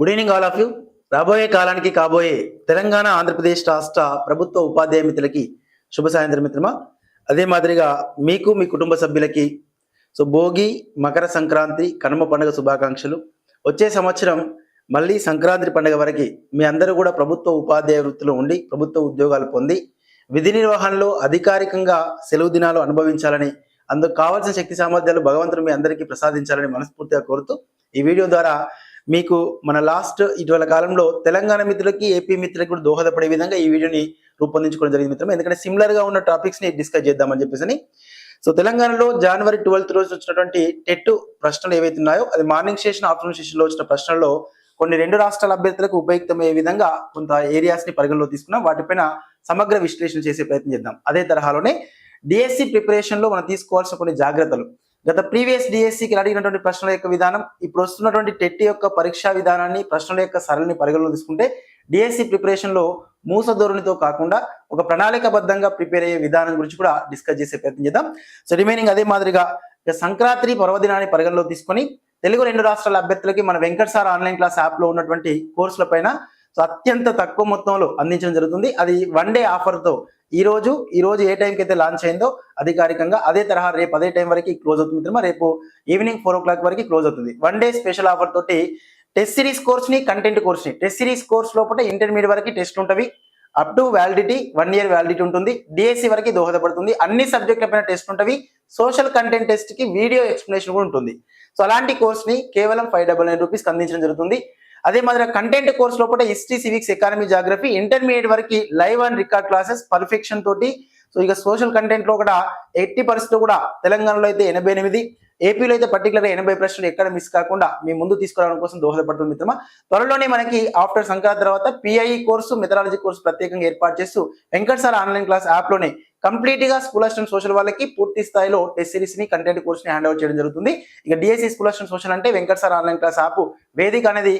Good evening all of you. రాబోయే కాలానికి కాబోయే తెలంగాణ ఆంధ్రప్రదేశ్ రాష్ట్ర ప్రభుత్వ ఉపాధ్యాయ మిత్రులకి శుభ సాయంత్రం మిత్రమా. అదే మాదిరిగా మీకు మీ కుటుంబ సభ్యులకి భోగి, మకర సంక్రాంతి, కనుమ పండుగ శుభాకాంక్షలు. వచ్చే సంవత్సరం మళ్ళీ సంక్రాంతి పండుగ వరకు మీ అందరూ కూడా ప్రభుత్వ ఉపాధ్యాయ వృత్తిలో ఉండి ప్రభుత్వ ఉద్యోగాలు పొంది విధి నిర్వహణలో అధికారికంగా సెలవు దినాలు అనుభవించాలని, అందుకు కావాల్సిన శక్తి సామర్థ్యాలు భగవంతుడు మీ అందరికీ ప్రసాదించాలని మనస్ఫూర్తిగా కోరుతూ ఈ వీడియో ద్వారా మీకు మన ఇటీవల కాలంలో తెలంగాణ మిత్రులకి, ఏపీ మిత్రులకి కూడా దోహదపడే విధంగా ఈ వీడియోని రూపొందించుకోవడం జరిగింది మిత్రం. ఎందుకంటే సిమిలర్ గా ఉన్న టాపిక్స్ ని డిస్కస్ చేద్దామని చెప్పేసి. తెలంగాణలో జనవరి 12th రోజు వచ్చినటువంటి టెట్ ప్రశ్నలు ఏవైతే ఉన్నాయో అది మార్నింగ్ సెషన్, ఆఫ్టర్నూన్ సెషన్ లో వచ్చిన ప్రశ్నల్లో కొన్ని రెండు రాష్ట్రాల అభ్యర్థులకు ఉపయుక్తమయ్యే విధంగా కొంత ఏరియాస్ ని పరిగణలో తీసుకున్నాం. వాటిపైన సమగ్ర విశ్లేషణ చేసే ప్రయత్నం చేద్దాం. అదే తరహాలోనే డిఎస్సి ప్రిపరేషన్ లో మనం తీసుకోవాల్సిన కొన్ని జాగ్రత్తలు, గత ప్రీవియస్ డిఎస్సికి అడిగినటువంటి ప్రశ్నల యొక్క విధానం, ఇప్పుడు వస్తున్నటువంటి టెట్ యొక్క పరీక్షా విధానాన్ని, ప్రశ్నల యొక్క సరళిని పరిగణలో తీసుకుంటే డిఎస్సి ప్రిపరేషన్ లో మూస ధోరణితో కాకుండా ఒక ప్రణాళికబద్ధంగా ప్రిపేర్ అయ్యే విధానం గురించి కూడా డిస్కస్ చేసే ప్రయత్నం చేద్దాం. రిమైనింగ్ అదే మాదిరిగా సంక్రాంతి పర్వదినాన్ని పరిగణలో తీసుకొని తెలుగు రెండు రాష్ట్రాల అభ్యర్థులకి మన Venkat sir online class app లో ఉన్నటువంటి కోర్సుల పైన అత్యంత తక్కువ మొత్తంలో అందించడం జరుగుతుంది. అది 1 డే ఆఫర్ తో ఈ రోజు ఏ టైంకి అయితే లాంచ్ అయిందో అధికారికంగా అదే తరహా రేపు అదే టైం వరకు క్లోజ్ అవుతుంది మిత్రమా. రేపు ఈవినింగ్ 4 o'clock వరకు క్లోజ్ అవుతుంది. 1 డే స్పెషల్ ఆఫర్ తోటి టెస్ట్ సిరీస్ కోర్స్ ని, కంటెంట్ కోర్స్ ని, టెస్ట్ సిరీస్ కోర్స్ లోపల ఇంటర్మీడియట్ వరకు టెస్ట్ ఉంటవి, up to validity 1 year validity ఉంటుంది. డిఎస్సి వరకు దోహదపడుతుంది. అన్ని సబ్జెక్టుల పైన టెస్ట్ ఉంటవి. సోషల్ కంటెంట్ టెస్ట్ కి వీడియో ఎక్స్ప్లెనేషన్ కూడా ఉంటుంది. అలాంటి కోర్స్ ని కేవలం 599 రూపీస్ అందించడం జరుగుతుంది. అదే మాదిరిగా కంటెంట్ కోర్స్ లోపల history, civics, economy, geography, intermediate వరకు live and record classes perfection తోటి. ఇక సోషల్ కంటెంట్ లో కూడా 80% కూడా తెలంగాణలో అయితే 88, ఏపీలో అయితే పర్టికులర్ 80 ప్రశ్నలు ఎక్కడ మిస్ కాకుండా మీ ముందు తీసుకురావడం కోసం దోహదపడుతుంది మిత్రమా. త్వరలోనే మనకి ఆఫ్టర్ సంక్రాంతి తర్వాత పిఐఈ కోర్సు, మెథడాలజీ కోర్సు ప్రత్యేకంగా ఏర్పాటు చేస్తూ Venkat sir online class app లోనే కంప్లీట్ గా స్కూల్ అసిస్టెంట్ సోషల్ వాళ్ళకి పూర్తి స్థాయిలో టెస్ట్ సిరీస్ ని, కంటెంట్ కోర్స్ ని హ్యాండ్ ఓవర్ చేయడం జరుగుతుంది. ఇక డిఎస్సి స్కూల్ అసిస్టెంట్ సోషల్ అంటే Venkat sir online class app వేదిక అనేది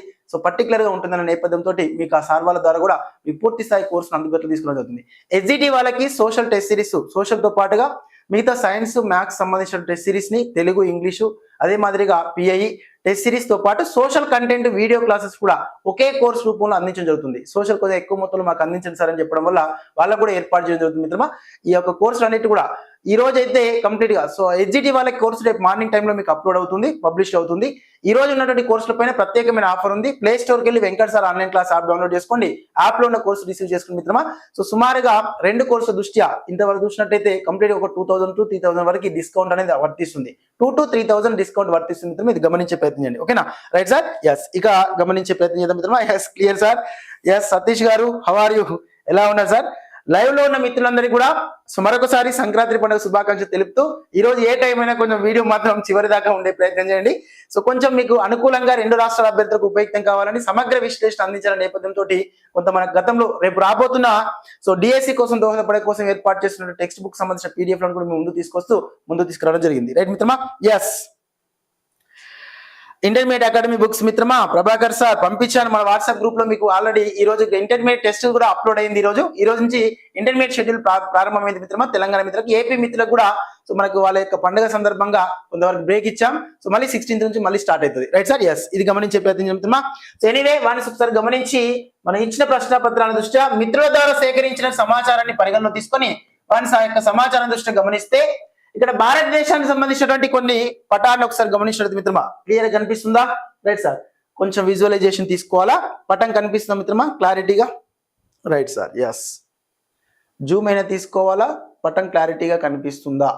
పర్టికులర్ గా ఉంటుందన్న నేపథ్యంతో మీకు ఆ సార్ వాళ్ళ ద్వారా కూడా మీ పూర్తి స్థాయి కోర్సును అందుబాటులో తీసుకోవడం జరుగుతుంది. ఎస్జిటి వాళ్ళకి సోషల్ టెస్ట్ సిరీస్, సోషల్ తో పాటుగా మిగతా సైన్స్, మ్యాథ్స్ సంబంధించిన టెస్ట్ సిరీస్ ని తెలుగు, ఇంగ్లీషు, అదే మాదిరిగా పిఐఈ టెస్ట్ సిరీస్ తో పాటు సోషల్ కంటెంట్ వీడియో క్లాసెస్ కూడా ఒకే కోర్స్ రూపంలో అందించడం జరుగుతుంది. సోషల్ కొంచెం ఎక్కువ మొత్తంలో మాకు అందించండి సార్ అని చెప్పడం వల్ల వాళ్ళకు కూడా ఏర్పాటు చేయడం జరుగుతుంది మిత్రమా. ఈ యొక్క కోర్సులు అన్నిటి కూడా ఈ రోజు అయితే కంప్లీట్ గా ఎస్జిటి వాళ్ళకి కోర్సు రేపు మార్నింగ్ టైంలో మీకు అప్లోడ్ అవుతుంది, పబ్లిష్ అవుతుంది. ఈ రోజు ఉన్నటువంటి కోర్సుల పైన ప్రత్యేకమైన ఆఫర్ ఉంది. ప్లే స్టోర్కి వెళ్ళి Venkat sir online class app download చేసుకోండి. యాప్ లో ఉన్న కోర్సు రిసీవ్ చేసుకోండి మిత్రమా. సుమారుగా 2 కోర్సుల దృష్ట్యా ఇంతవరకు చూసినట్టయితే కంప్లీట్ ఒక 2000 to 3000 వరకు డిస్కౌంట్ అనేది వర్తిస్తుంది. 2 to 3000 డిస్కౌంట్ వర్తిస్తుంది మిత్రమా. ఇది గమనించే ప్రయత్నం చేయండి. ఓకేనా, రైట్ సార్? ఎస్, ఇక గమనించే ప్రయత్నం చేద్దాం మిత్రమా. Yes, clear sir. Yes, Satish గారు, హౌ ఆర్ యూ? ఎలా ఉన్నారు సార్? లైవ్ లో ఉన్న మిత్రులందరికీ కూడా మరొకసారి సంక్రాంతి పండుగ శుభాకాంక్షలు తెలుపుతూ ఈ రోజు ఏ టైం అయినా కొంచెం వీడియో మాత్రం చివరి దాకా ఉండే ప్రయత్నం చేయండి. కొంచెం మీకు అనుకూలంగా రెండు రాష్ట్రాల అభ్యర్థులకు ఉపయుక్తం కావాలని సమగ్ర విశ్లేషణ అందించిన నేపథ్యంతో కొంత మన గతంలో రేపు రాబోతున్న డిఎస్సి కోసం దోహదపడే కోసం ఏర్పాటు చేస్తున్న టెక్స్ట్ బుక్ సంబంధించిన పీడిఎఫ్ లను కూడా ముందు తీసుకురావడం జరిగింది. రైట్ మిత్రమా? ఎస్, ఇంటర్మీడియట్ అకాడమీ బుక్స్ మిత్రమా ప్రభాకర్ సార్ పంపించాను మన వాట్సాప్ గ్రూప్ లో. మీకు ఆల్రెడీ ఈ రోజు ఇంటర్మీడియట్ టెస్ట్ కూడా అప్లోడ్ అయింది. ఈ రోజు నుంచి ఇంటర్మీడియట్ షెడ్యూల్ ప్రారంభమైంది మిత్రమా. తెలంగాణ మిత్రులకు, ఏపీ మిత్రులకు కూడా మనకు వాళ్ళ యొక్క పండుగ సందర్భంగా కొంతవరకు బ్రేక్ ఇచ్చాం. మళ్ళీ 16th నుంచి మళ్ళీ స్టార్ట్ అవుతుంది. Right sir? ఎస్, ఇది గమనించే ప్రయత్నం మిత్రమా. ఎనీవే వాని ఒకసారి గమనించి మనం ఇచ్చిన ప్రశ్న పత్రాల దృష్ట్యా మిత్రుల ద్వారా సేకరించిన సమాచారాన్ని పరిగణలో తీసుకొని వాని యొక్క సమాచారం దృష్ట్యా గమనిస్తే ఇక్కడ భారతదేశానికి సంబంధించినటువంటి కొన్ని పటాన్ని ఒకసారి గమనించినట్టు మిత్రమా. క్లియర్ గా కనిపిస్తుందా? రైట్ సార్, కొంచెం విజువలైజేషన్ తీసుకోవాలా. పటం కనిపిస్తుందా మిత్రమా క్లారిటీగా? రైట్ సార్, ఎస్, జూమ్ అయినా తీసుకోవాలా. పటం క్లారిటీగా కనిపిస్తుందా?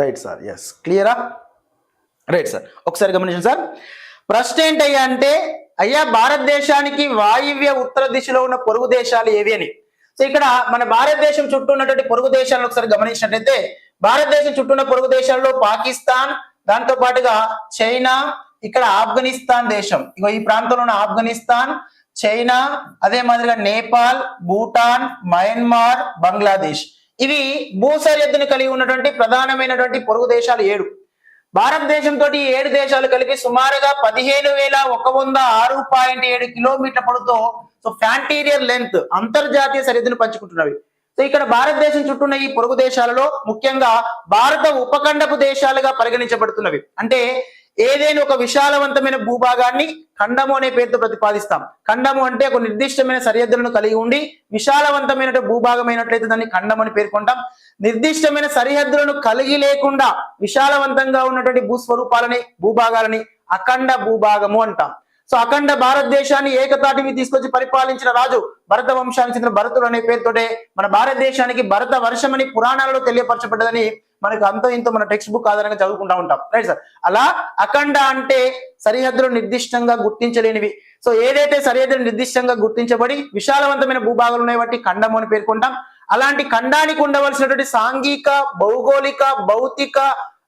రైట్ సార్, ఎస్, క్లియరా? రైట్ సార్, ఒకసారి గమనించండి సార్. ప్రశ్న ఏంటయ్యా అంటే, అయ్యా భారతదేశానికి వాయువ్య ఉత్తర దిశలో ఉన్న పొరుగు దేశాలు ఏవి అని. ఇక్కడ మన భారతదేశం చుట్టూ ఉన్నటువంటి పొరుగు దేశాలను ఒకసారి గమనించినట్లయితే భారతదేశం చుట్టూ ఉన్న పొరుగు దేశాల్లో పాకిస్తాన్, దాంతో పాటుగా చైనా, ఇక్కడ ఆఫ్ఘనిస్తాన్ దేశం, ఈ ప్రాంతంలో ఉన్న ఆఫ్ఘనిస్తాన్, చైనా, అదే మాదిరిగా నేపాల్, భూటాన్, మయన్మార్, బంగ్లాదేశ్, ఇవి భూ సరిహద్దుని కలిగి ఉన్నటువంటి ప్రధానమైనటువంటి పొరుగు దేశాలు 7. భారతదేశంతో ఈ 7 దేశాలు కలిపి సుమారుగా 15,106.7 కిలోమీటర్ల పొడవుతో ఫ్యాంటీరియర్ లెంత్ అంతర్జాతీయ సరిహద్దును పంచుకుంటున్నవి. ఇక్కడ భారతదేశం చుట్టూన్న ఈ పొరుగు దేశాలలో ముఖ్యంగా భారత ఉపఖండపు దేశాలుగా పరిగణించబడుతున్నవి. అంటే ఏదైనా ఒక విశాలవంతమైన భూభాగాన్ని ఖండము అనే పేరుతో ప్రతిపాదిస్తాం. ఖండము అంటే ఒక నిర్దిష్టమైన సరిహద్దులను కలిగి ఉండి విశాలవంతమైన భూభాగమైనట్లయితే దాన్ని ఖండం అని పేర్కొంటాం. నిర్దిష్టమైన సరిహద్దులను కలిగి లేకుండా విశాలవంతంగా ఉన్నటువంటి భూస్వరూపాలని భూభాగాలని అఖండ భూభాగము అంటాం. సో అఖండ భారతదేశాన్ని ఏకతాటి మీద తీసుకొచ్చి పరిపాలించిన రాజు భరత వంశానికి చెందిన భరతుడు అనే పేరుతోటే మన భారతదేశానికి భరత వర్షం అని పురాణాలలో తెలియపరచబడ్డదని మనకు అంతో ఇంతో మన టెక్స్ట్ బుక్ ఆధారంగా చదువుకుంటా ఉంటాం. Right sir. అలా అఖండ అంటే సరిహద్దులు నిర్దిష్టంగా గుర్తించలేనివి. సో ఏదైతే సరిహద్దులు నిర్దిష్టంగా గుర్తించబడి విశాలవంతమైన భూభాగాలు ఉన్నాయి వాటి ఖండము అని పేర్కొంటాం. అలాంటి ఖండానికి ఉండవలసినటువంటి సాంఘిక, భౌగోళిక, భౌతిక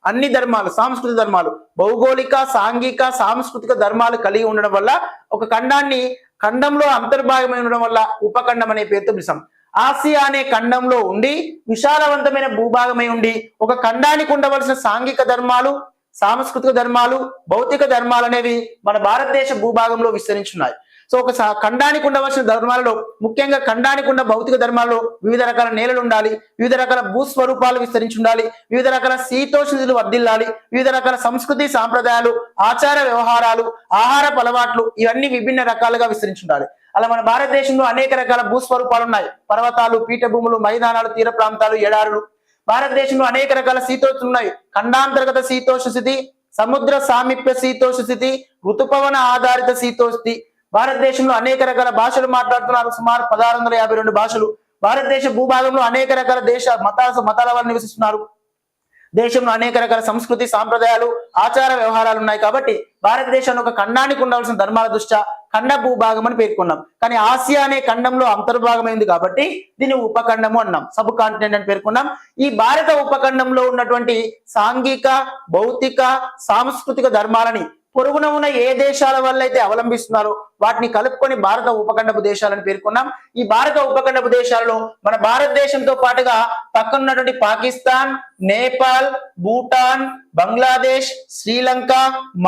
అన్ని ధర్మాలు, సాంస్కృతిక ధర్మాలు, భౌగోళిక, సాంఘిక, సాంస్కృతిక ధర్మాలు కలిగి ఉండడం వల్ల ఒక ఖండాన్ని ఖండంలో అంతర్భాగమై ఉండడం వల్ల ఉపఖండం అనే పేరుతో పిలుస్తాం. ఆసియా అనే ఖండంలో ఉండి విశాలవంతమైన భూభాగమై ఉండి ఒక ఖండానికి ఉండవలసిన సాంఘిక ధర్మాలు, సాంస్కృతిక ధర్మాలు, భౌతిక ధర్మాలు అనేవి మన భారతదేశ భూభాగంలో విస్తరించున్నాయి. సో ఒక ఖండానికి ఉండవలసిన ధర్మాలలో ముఖ్యంగా ఖండానికి ఉన్న భౌతిక ధర్మాల్లో వివిధ రకాల నేలలు ఉండాలి, వివిధ రకాల భూస్వరూపాలు విస్తరించి ఉండాలి, వివిధ రకాల శీతోష్ణులు వర్ధిల్లాలి, వివిధ రకాల సంస్కృతి సాంప్రదాయాలు, ఆచార వ్యవహారాలు, ఆహారపు అలవాట్లు ఇవన్నీ విభిన్న రకాలుగా విస్తరించి ఉండాలి. అలా మన భారతదేశంలో అనేక రకాల భూస్వరూపాలు ఉన్నాయి. పర్వతాలు, పీఠభూములు, మైదానాలు, తీర ప్రాంతాలు, ఎడారులు. భారతదేశంలో అనేక రకాల శీతోష్ణులు ఉన్నాయి. ఖండాంతర్గత శీతోష్ణ స్థితి, సముద్ర సామీప్య శీతోష్ణ స్థితి, ఋతుపవన ఆధారిత శీతోష్ణి. భారతదేశంలో అనేక రకాల భాషలు మాట్లాడుతున్నారు. సుమారు 1652 భాషలు. భారతదేశ భూభాగంలో అనేక రకాల మతాల వారు నివసిస్తున్నారు. దేశంలో అనేక రకాల సంస్కృతి సాంప్రదాయాలు, ఆచార వ్యవహారాలు ఉన్నాయి. కాబట్టి భారతదేశంలో ఒక ఖండానికి ఉండవలసిన ధర్మాల దృష్ట్యా ఖండ భూభాగం అని పేర్కొన్నాం. కానీ ఆసియా అనే ఖండంలో అంతర్భాగమైంది కాబట్టి దీన్ని ఉపఖండము అన్నాం, సబ్ కాంటినెంట్ అని పేర్కొన్నాం. ఈ భారత ఉపఖండంలో ఉన్నటువంటి సాంఘిక, భౌతిక, సాంస్కృతిక ధర్మాలని పొరుగున ఉన్న ఏ దేశాల వల్ల అయితే అవలంబిస్తున్నారో వాటిని కలుపుకొని భారత ఉపఖండపు దేశాలని పేర్కొన్నాం. ఈ భారత ఉపఖండపు దేశాలలో మన భారతదేశంతో పాటుగా పక్కనున్నటువంటి పాకిస్తాన్, నేపాల్, భూటాన్, బంగ్లాదేశ్, శ్రీలంక,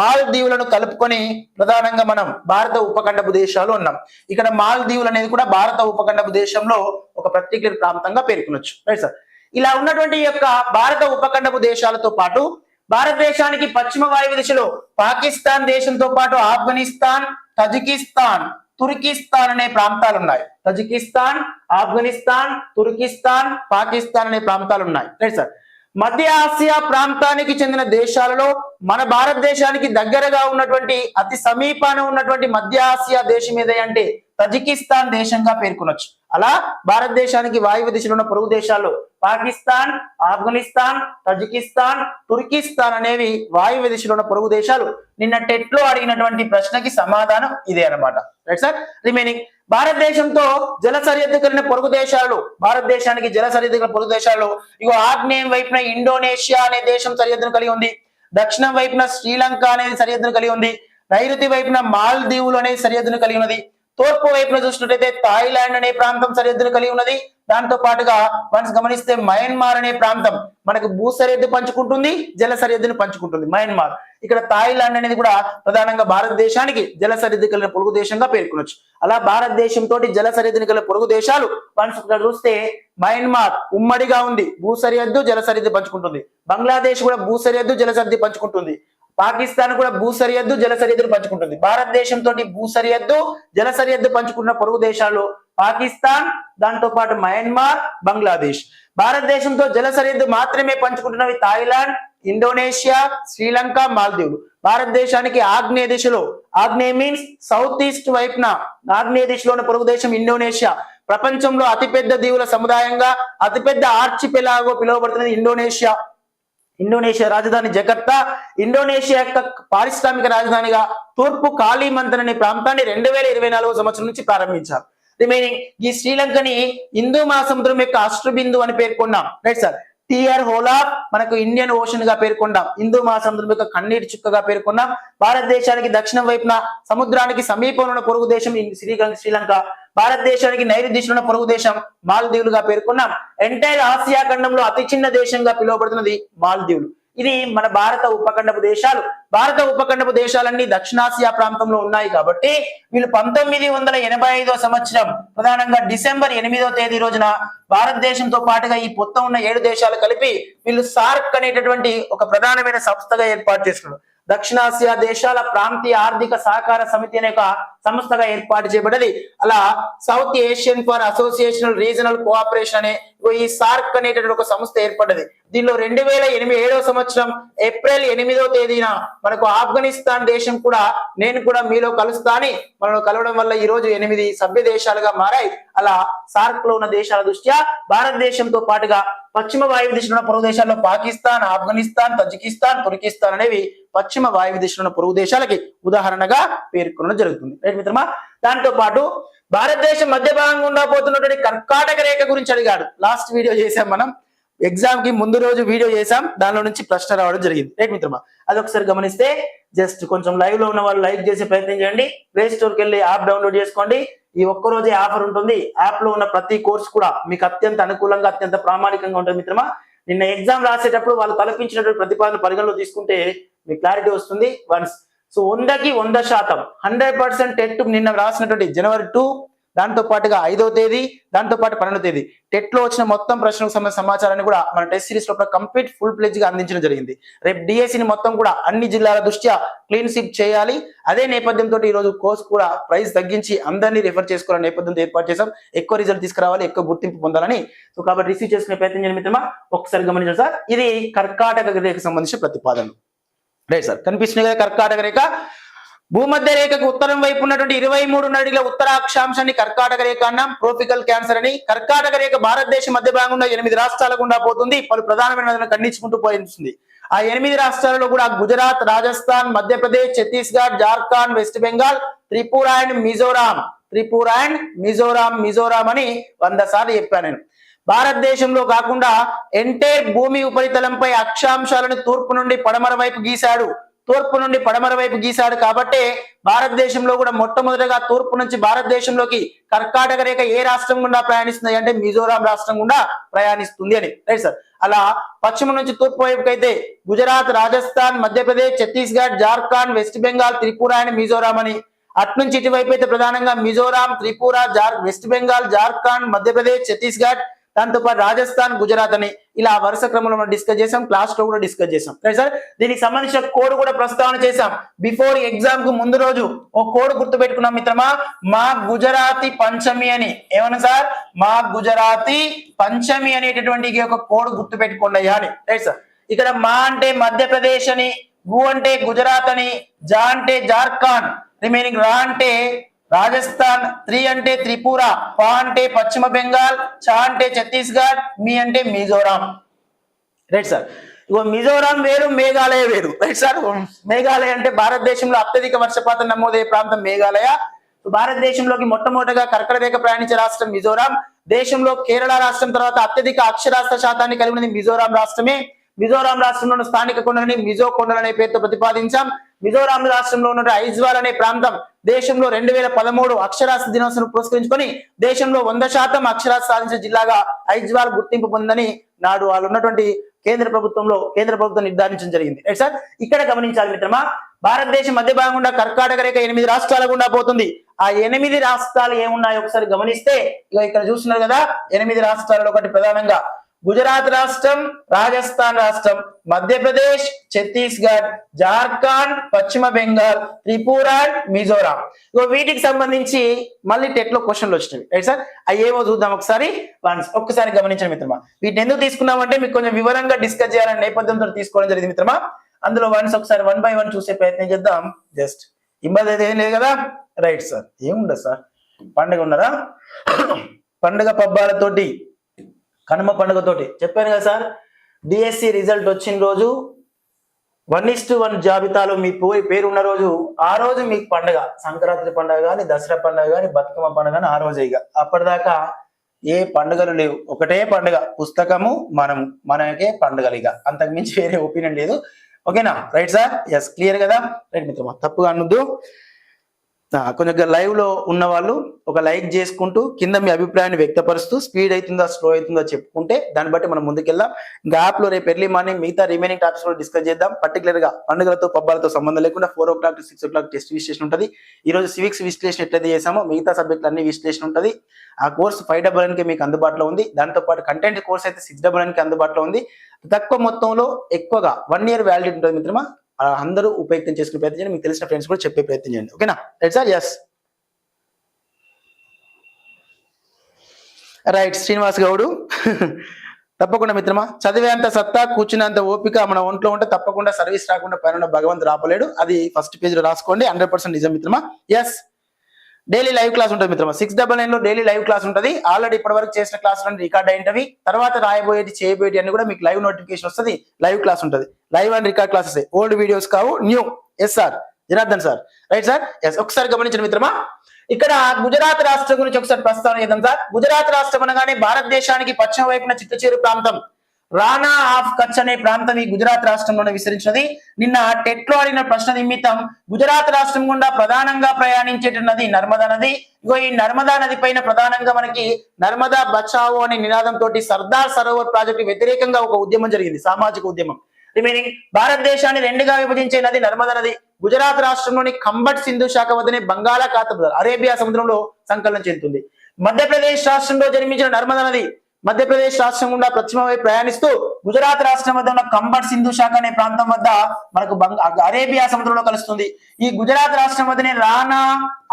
మాల్దీవులను కలుపుకొని ప్రధానంగా మనం భారత ఉపఖండపు దేశాలు ఉన్నాం. ఇక్కడ మాల్దీవులు అనేది కూడా భారత ఉపఖండపు దేశంలో ఒక ప్రత్యేక ప్రాంతంగా పేర్కొనొచ్చు. Right sir. ఇలా ఉన్నటువంటి యొక్క భారత ఉపఖండపు దేశాలతో పాటు భారతదేశానికి పశ్చిమ వాయువ్య దిశలో పాకిస్తాన్ దేశంతో పాటు ఆఫ్ఘనిస్తాన్, తజికిస్తాన్, తుర్కిస్తాన్ అనే ప్రాంతాలు ఉన్నాయి. తజికిస్తాన్, ఆఫ్ఘనిస్తాన్, తుర్కిస్తాన్, పాకిస్తాన్ అనే ప్రాంతాలు ఉన్నాయి. Right sir. మధ్య ఆసియా ప్రాంతానికి చెందిన దేశాలలో మన భారతదేశానికి దగ్గరగా ఉన్నటువంటి అతి సమీపాన ఉన్నటువంటి మధ్య ఆసియా దేశం ఏదే అంటే తజికిస్తాన్ దేశంగా పేర్కొనొచ్చు. అలా భారతదేశానికి వాయువ్య దిశలో ఉన్న పొరుగు దేశాల్లో పాకిస్తాన్, ఆఫ్ఘనిస్తాన్, తజికిస్తాన్, తుర్కిస్తాన్ అనేవి వాయువ్య దిశలో ఉన్న పొరుగు దేశాలు. నిన్న టెట్ లో అడిగినటువంటి ప్రశ్నకి సమాధానం ఇదే అన్నమాట. Right sir. రిమైనింగ్ భారతదేశంతో జల సరిహద్దు కలిగిన పొరుగు దేశాలు, భారతదేశానికి జల సరిహద్దు కలిగిన పొరుగు దేశాలు ఇగో ఆగ్నేయం వైపున ఇండోనేషియా అనే దేశం సరిహద్దును కలిగి ఉంది. దక్షిణం వైపున శ్రీలంక అనేది సరిహద్దును కలిగి ఉంది. నైరుతి వైపున మాల్దీవులు అనేది సరిహద్దును కలిగి ఉన్నది. తూర్పు వైపున చూసినట్లయితే థాయిలాండ్ అనే ప్రాంతం సరిహద్దును కలిగి ఉన్నది. దాంతో పాటుగా మనం గమనిస్తే మయన్మార్ అనే ప్రాంతం మనకు భూ సరిహద్దు పంచుకుంటుంది, జల సరిహద్దును పంచుకుంటుంది మయన్మార్. ఇక్కడ థాయిలాండ్ అనేది కూడా ప్రధానంగా భారతదేశానికి జల సరిహద్దు కలిగిన పొరుగు దేశంగా పేర్కొనొచ్చు. అలా భారతదేశంతో జల సరిహద్దుని కలిగిన పొరుగు దేశాలు మనం చూస్తే మయన్మార్ ఉమ్మడిగా ఉంది, భూ సరిహద్దు జల సరిహద్దు పంచుకుంటుంది. బంగ్లాదేశ్ కూడా భూ సరిహద్దు జల సరిహద్దు పంచుకుంటుంది. పాకిస్తాన్ కూడా భూ సరిహద్దు జల సరిహద్దును పంచుకుంటుంది. భారతదేశంతో భూ సరిహద్దు జల సరిహద్దు పంచుకున్న పొరుగు దేశాలు పాకిస్తాన్, దాంతో పాటు మయన్మార్, బంగ్లాదేశ్. భారతదేశంతో జల సరిహద్దు మాత్రమే పంచుకుంటున్నవి థాయిలాండ్, ఇండోనేషియా, శ్రీలంక, మాల్దీవులు. భారతదేశానికి ఆగ్నేయ దిశలో, ఆగ్నేయ మీన్స్ సౌత్ ఈస్ట్ వైపున ఆగ్నేయ దిశలో ఉన్న పొరుగు దేశం ఇండోనేషియా. ప్రపంచంలో అతిపెద్ద దీవుల సముదాయంగా అతిపెద్ద ఆర్చిపెలాగో పిలువబడుతున్నది ఇండోనేషియా. ఇండోనేషియా రాజధాని జకర్తా. ఇండోనేషియా యొక్క పారిశ్రామిక రాజధానిగా తూర్పు కాళీమంతన్ అనే ప్రాంతాన్ని 2024 సంవత్సరం నుంచి ప్రారంభించారు. రిమైనింగ్ ఈ శ్రీలంకని హిందూ మహాసముద్రం యొక్క అష్టబిందు అని పేర్కొన్నాం. Right sir. టియర్ హోలా మనకు ఇండియన్ ఓషన్ గా పేర్కొన్నాం. హిందూ మహాసముద్రం యొక్క కన్నీటి చుక్కగా పేర్కొన్నాం. భారతదేశానికి దక్షిణం వైపున సముద్రానికి సమీపంలో ఉన్న పొరుగు దేశం శ్రీలంక. భారతదేశానికి నైరుతి దిశలో ఉన్న పొరుగు దేశం మాల్దీవులుగా పేర్కొన్నాం. ఎంటైర్ ఆసియా ఖండంలో అతి చిన్న దేశంగా పిలువబడుతున్నది మాల్దీవులు. ఇది మన భారత ఉపఖండపు దేశాలు. భారత ఉపఖండపు దేశాలన్నీ దక్షిణాసియా ప్రాంతంలో ఉన్నాయి కాబట్టి వీళ్ళు 1985 సంవత్సరం ప్రధానంగా డిసెంబర్ 8వ తేదీ రోజున భారతదేశంతో పాటుగా ఈ మొత్తం ఉన్న 7 దేశాలు కలిపి వీళ్ళు సార్క్ అనేటటువంటి ఒక ప్రధానమైన సంస్థగా ఏర్పాటు చేసుకున్నారు. దక్షిణాసియా దేశాల ప్రాంతీయ ఆర్థిక సహకార సమితి అనే ఒక సంస్థగా ఏర్పాటు చేయబడ్డది. అలా south Asian for అసోసియేషనల్ regional cooperation అనే ఈ సార్క్ అనేటువంటి ఒక సంస్థ ఏర్పడ్డది. దీనిలో 2007 సంవత్సరం ఏప్రిల్ 8వ తేదీన మనకు ఆఫ్ఘనిస్తాన్ దేశం కూడా నేను కూడా మీలో కలుస్తా అని మనలో కలవడం వల్ల ఈ రోజు 8 సభ్య దేశాలుగా మారాయి. అలా సార్క్ లో ఉన్న దేశాల దృష్ట్యా భారతదేశంతో పాటుగా పశ్చిమ వాయువ్య దిశలో ఉన్న పొరుగు దేశాల్లో పాకిస్తాన్, ఆఫ్ఘనిస్తాన్, తజికిస్తాన్, తుర్కిస్తాన్ అనేవి పశ్చిమ వాయువ్య దిశలో ఉన్న పొరుగు దేశాలకి ఉదాహరణగా పేర్కొనడం జరుగుతుంది. రైట్ మిత్రమా, దాంతో పాటు భారతదేశం మధ్య భాగంగా ఉండబోతున్నటువంటి కర్కాటక రేఖ గురించి అడిగాడు. లాస్ట్ వీడియో చేసాం మనం, ఎగ్జామ్ కి ముందు రోజు వీడియో చేసాం, దానిలో నుంచి ప్రశ్న రావడం జరిగింది. రైట్ మిత్రమా, అది ఒకసారి గమనిస్తే జస్ట్ కొంచెం లైవ్ లో ఉన్న వాళ్ళు లైక్ చేసే ప్రయత్నం చేయండి. ప్లే స్టోర్కి వెళ్ళి యాప్ డౌన్లోడ్ చేసుకోండి. ఈ ఒక్క రోజే ఆఫర్ ఉంటుంది. యాప్ లో ఉన్న ప్రతి కోర్స్ కూడా మీకు అత్యంత అనుకూలంగా అత్యంత ప్రామాణికంగా ఉంటుంది మిత్రమా. నిన్న ఎగ్జామ్ రాసేటప్పుడు వాళ్ళు తలపించినటువంటి ప్రతిపాదన పరిగణలో తీసుకుంటే మీకు క్లారిటీ వస్తుంది. వన్స్ సో 100కి 100%, 100% టెట్ నిన్న రాసినటువంటి జనవరి 2, దాంతో పాటుగా 5వ తేదీ, దాంతో పాటు 12వ తేదీ టెట్ లో వచ్చిన మొత్తం ప్రశ్నలకు సంబంధించిన సమాచారాన్ని కూడా మన టెస్ట్ సిరీస్ లో కంప్లీట్ ఫుల్ ప్లేజ్ గా అందించడం జరిగింది. రేపు డిఎస్సిని మొత్తం కూడా అన్ని జిల్లాల దృష్ట్యా క్లీన్ స్వీప్ చేయాలి. అదే నేపథ్యంతో ఈ రోజు కోర్స్ కూడా ప్రైస్ తగ్గించి అందరినీ రిఫర్ చేసుకోవాలని నేపథ్యంతో ఏర్పాటు చేసాం. ఎక్కువ రిజల్ట్ తీసుకురావాలి, ఎక్కువ గుర్తింపు పొందాలని. సో కాబట్టి రిసీవ్ చేసుకునే ప్రయత్నం చేయండి మిత్రమా. ఒకసారి గమనించండి సార్, ఇది కర్కాటక రేఖకు సంబంధించిన ప్రతిపాదన. రైట్ సార్, కనిపిస్తుంది కదా కర్కాటక రేఖ. భూమధ్య రేఖకు ఉత్తరం వైపు ఉన్నటువంటి 23 అడుగుల ఉత్తర అక్షాంశాన్ని కర్కాటక రేఖ అన్నాం. ట్రోపికల్ క్యాన్సర్ అని. కర్కాటక రేఖ భారతదేశం మధ్య భాగంలో 8 రాష్ట్రాల గుండా పోతుంది. పలు ప్రధానమైన నదులను ఖండించుకుంటూ పోయింది. ఆ 8 రాష్ట్రాలలో కూడా గుజరాత్, రాజస్థాన్, మధ్యప్రదేశ్, ఛత్తీస్గఢ్, జార్ఖండ్, వెస్ట్ బెంగాల్, త్రిపుర అండ్ మిజోరాం. మిజోరాం అని 100 సార్లు చెప్పాను నేను. భారతదేశంలో కాకుండా ఎంటైర్ భూమి ఉపరితలంపై అక్షాంశాలను తూర్పు నుండి పడమర వైపు గీశాడు కాబట్టి భారతదేశంలో కూడా మొట్టమొదటిగా తూర్పు నుంచి భారతదేశంలోకి కర్కాటక రేఖ ఏ రాష్ట్రం గుండా ప్రయాణిస్తుంది అంటే మిజోరాం రాష్ట్రం గుండా ప్రయాణిస్తుంది అని. రైట్ సార్, అలా పశ్చిమ నుంచి తూర్పు వైపుకి అయితే గుజరాత్, రాజస్థాన్, మధ్యప్రదేశ్, ఛత్తీస్గఢ్, జార్ఖండ్, వెస్ట్ బెంగాల్, త్రిపుర అండ్ మిజోరాం అని. అట్నుంచి ఇటువైపు అయితే ప్రధానంగా మిజోరాం, త్రిపుర, వెస్ట్ బెంగాల్, జార్ఖండ్, మధ్యప్రదేశ్, ఛత్తీస్గఢ్, దాంతో పాటు రాజస్థాన్, గుజరాత్ అని ఇలా వరుస క్రమంలో మనం డిస్కస్ చేసాం. క్లాస్ లో కూడా డిస్కస్ చేసాం. రైట్ సార్, దీనికి సంబంధించిన కోడ్ కూడా ప్రస్తావన చేసాం. బిఫోర్ ఎగ్జామ్ కు ముందు రోజు ఒక కోడ్ గుర్తు పెట్టుకున్నాం మిత్రమా, మా గుజరాతీ పంచమి అని. ఏమన్నా సార్, మా గుజరాతీ పంచమి అనేటటువంటి ఒక కోడ్ గుర్తు పెట్టుకోండి అయ్యా అని. రైట్ సార్, ఇక్కడ మా అంటే మధ్యప్రదేశ్ అని, గు అంటే గుజరాత్ అని, జా అంటే జార్ఖండ్, రిమైనింగ్ రా అంటే రాజస్థాన్, త్రి అంటే త్రిపుర, పా అంటే పశ్చిమ బెంగాల్, చా అంటే ఛత్తీస్గఢ్, మీ అంటే మిజోరాం. రైట్ సార్, ఇగో మిజోరాం వేరు, మేఘాలయ వేరు. రైట్ సార్, మేఘాలయ అంటే భారతదేశంలో అత్యధిక వర్షపాతం నమోదయ్యే ప్రాంతం మేఘాలయ. భారతదేశంలోకి మొట్టమొదటిగా కర్కట రేఖ ప్రయాణించే రాష్ట్రం మిజోరాం. దేశంలో కేరళ రాష్ట్రం తర్వాత అత్యధిక అక్షరాస్యత శాతాన్ని కలిగి ఉన్నది మిజోరాం రాష్ట్రమే. మిజోరాం రాష్ట్రంలో స్థానిక కొండలని మిజో కొండలు అనే పేరుతో ప్రతిపాదించాం. మిజోరాం రాష్ట్రంలో ఉన్న ఐజ్వాల్ అనే ప్రాంతం దేశంలో 2013 అక్షరాస్యత దినోత్సవం పురస్కరించుకొని దేశంలో 100% అక్షరాస్యత సాధించిన జిల్లాగా ఐజ్వాల్ గుర్తింపు పొందని నాడు వాళ్ళు ఉన్నటువంటి కేంద్ర ప్రభుత్వం నిర్ధారించడం జరిగింది. రైట్ సార్, ఇక్కడ గమనించాలి మిత్రమా, భారతదేశం మధ్య భాగం గుండా కర్కాటక రేఖ 8 రాష్ట్రాల గుండా పోతుంది. ఆ 8 రాష్ట్రాలు ఏమున్నాయో ఒకసారి గమనిస్తే ఇక ఇక్కడ చూస్తున్నారు కదా, 8 రాష్ట్రాలలో ఒకటి ప్రధానంగా గుజరాత్ రాష్ట్రం, రాజస్థాన్ రాష్ట్రం, మధ్యప్రదేశ్, ఛత్తీస్గఢ్, జార్ఖండ్, పశ్చిమ బెంగాల్, త్రిపుర, మిజోరాం. వీటికి సంబంధించి మళ్ళీ టెట్ లో క్వశ్చన్లు వచ్చినవి. రైట్ సార్, అవి ఏమో చూద్దాం ఒకసారి. ఒక్కసారి గమనించండి మిత్రమా, వీటిని ఎందుకు తీసుకున్నామంటే మీకు కొంచెం వివరంగా డిస్కస్ చేయాలనే నేపథ్యంతో తీసుకోవడం జరిగింది మిత్రమా. అందులో ఒకసారి 1 by 1 చూసే ప్రయత్నం చేద్దాం. జస్ట్ ఇబ్బంది అయితే ఏం లేదు కదా. రైట్ సార్, ఏముండదు సార్, పండుగ ఉన్నారా, పండుగ పబ్బాలతోటి, కనుమ పండుగతోటి చెప్పాను కదా సార్. డిఎస్సి రిజల్ట్ వచ్చిన రోజు 1:1 జాబితాలో మీ పేరు ఉన్న రోజు, ఆ రోజు మీకు పండుగ, సంక్రాంతి పండుగ కానీ, దసరా పండుగ కానీ, బతుకమ్మ పండుగ కానీ ఆ రోజే. ఇక అప్పటిదాకా ఏ పండుగలు లేవు, ఒకటే పండుగ, పుస్తకము, మనకే పండుగలు. ఇక అంతకు మించి వేరే ఒపీనియన్ లేదు. ఓకేనా? రైట్ సార్, ఎస్, క్లియర్ కదా. రైట్ మిత్రమా, తప్పుగా అనొద్దు. కొంచెం లైవ్ లో ఉన్న వాళ్ళు ఒక లైక్ చేసుకుంటూ కింద మీ అభిప్రాయాన్ని వ్యక్తపరుస్తూ స్పీడ్ అవుతుందా స్లో అవుతుందా చెప్పుకుంటే దాన్ని బట్టి మనం ముందుకెళ్దాం. ఇంకా యాప్ లో రేపు ఎర్లీ మార్నింగ్ మిగతా రిమైనింగ్ టాపిక్స్ కూడా డిస్కస్ చేద్దాం. పర్టికులర్ గా పండుగలతో పబ్బాలతో సంబంధం లేకుండా 4 o'clock to 6 o'clock టెస్ట్ విశ్లేషణ ఉంటుంది. ఈ రోజు సివిక్స్ విశ్లేషణ ఎట్లయితే చేసామో మిగతా సబ్జెక్టులు అన్ని విశ్లేషణ ఉంటుంది. ఆ కోర్స్ 599 కి మీకు అందుబాటులో ఉంది. దాంతో పాటు కంటెంట్ కోర్స్ అయితే 699 కి అందుబాటులో ఉంది. తక్కువ మొత్తంలో ఎక్కువగా 1 year వ్యాలిడిటీ ఉంటుంది మిత్రమా. అందరూ ఉపయుక్తం చేసుకునే ప్రయత్నం చేయండి. మీకు తెలిసిన ఫ్రెండ్స్ కూడా చెప్పే ప్రయత్నం చేయండి. ఓకేనా right sir? Yes right Srinivas Goud తప్పకుండా మిత్రమా, చదివేంత సత్తా కూర్చునేంత ఓపిక మన ఒంట్లో ఉంటే తప్పకుండా సర్వీస్ రాకుండా పైన భగవంతుడు రాపలేడు. అది ఫస్ట్ పేజ్ లో రాసుకోండి. 100% నిజం మిత్రమా. ఎస్ డైలీ లైవ్ క్లాస్ ఉంటుంది మిత్రమా. 699 లో డైలీ లైవ్ క్లాస్ ఉంటుంది. ఆల్రెడీ ఇప్పటి వరకు చేసిన క్లాసులు రికార్డ్ అయినవి, తర్వాత రాయబోయేది చేయబోయేది అన్ని కూడా మీకు లైవ్ నోటిఫికేషన్ వస్తుంది. లైవ్ క్లాస్ ఉంటుంది. Live and record classes, old videos కావు, new. Yes sir Janardhan sir right sir? Yes ఒకసారి గమనించండి మిత్రమా, ఇక్కడ గుజరాత్ రాష్ట్రం గురించి ఒకసారి ప్రస్తావన చేద్దాం సార్. గుజరాత్ రాష్ట్రం అనగానే భారతదేశానికి పశ్చిమ వైపున చిట్టచేరు ప్రాంతం రాణా ఆఫ్ కచ్ అనే ప్రాంతం ఈ గుజరాత్ రాష్ట్రంలోనే విస్తరించినది. నిన్న టెట్ లో అడిగిన ప్రశ్న నిమిత్తం గుజరాత్ రాష్ట్రం గుండా ప్రధానంగా ప్రయాణించేటున్నది నర్మదా నది. ఇగో ఈ నర్మదా నది పైన ప్రధానంగా మనకి నర్మదా బచావో అనే నినాదంతో సర్దార్ సరోవర్ ప్రాజెక్టు వ్యతిరేకంగా ఒక ఉద్యమం జరిగింది, సామాజిక ఉద్యమం. రిమైనింగ్ భారతదేశాన్ని రెండుగా విభజించే నది నర్మదా నది. గుజరాత్ రాష్ట్రంలోని కంబట్ సింధు శాఖ వద్దనే బంగాళాఖాతం అరేబియా సముద్రంలో సంకలనం చెందుతుంది. మధ్యప్రదేశ్ రాష్ట్రంలో జన్మించిన నర్మదా నది మధ్యప్రదేశ్ రాష్ట్రం గుండా పశ్చిమ వైపు ప్రయాణిస్తూ గుజరాత్ రాష్ట్రం వద్ద ఉన్న కంబట్ సింధు శాఖ అనే ప్రాంతం వద్ద మనకు అరేబియా సముద్రంలో కలుస్తుంది. ఈ గుజరాత్ రాష్ట్రం వద్దనే రాణా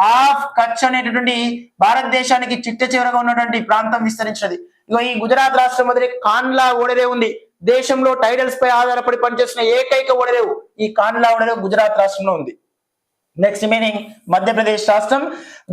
ఆఫ్ కచ్ అనేటటువంటి భారతదేశానికి చిట్ట చివరగా ఉన్నటువంటి ప్రాంతం విస్తరించినది. ఇగో ఈ గుజరాత్ రాష్ట్రం వద్దనే కాండ్లా ఓడరే ఉంది. దేశంలో టైడల్స్ పై ఆధారపడి పనిచేస్తున్న ఏకైక ఓడరేవు ఈ కాండ్లా ఓడరేవు గుజరాత్ రాష్ట్రంలో ఉంది. నెక్స్ట్ మీనింగ్ మధ్యప్రదేశ్ రాష్ట్రం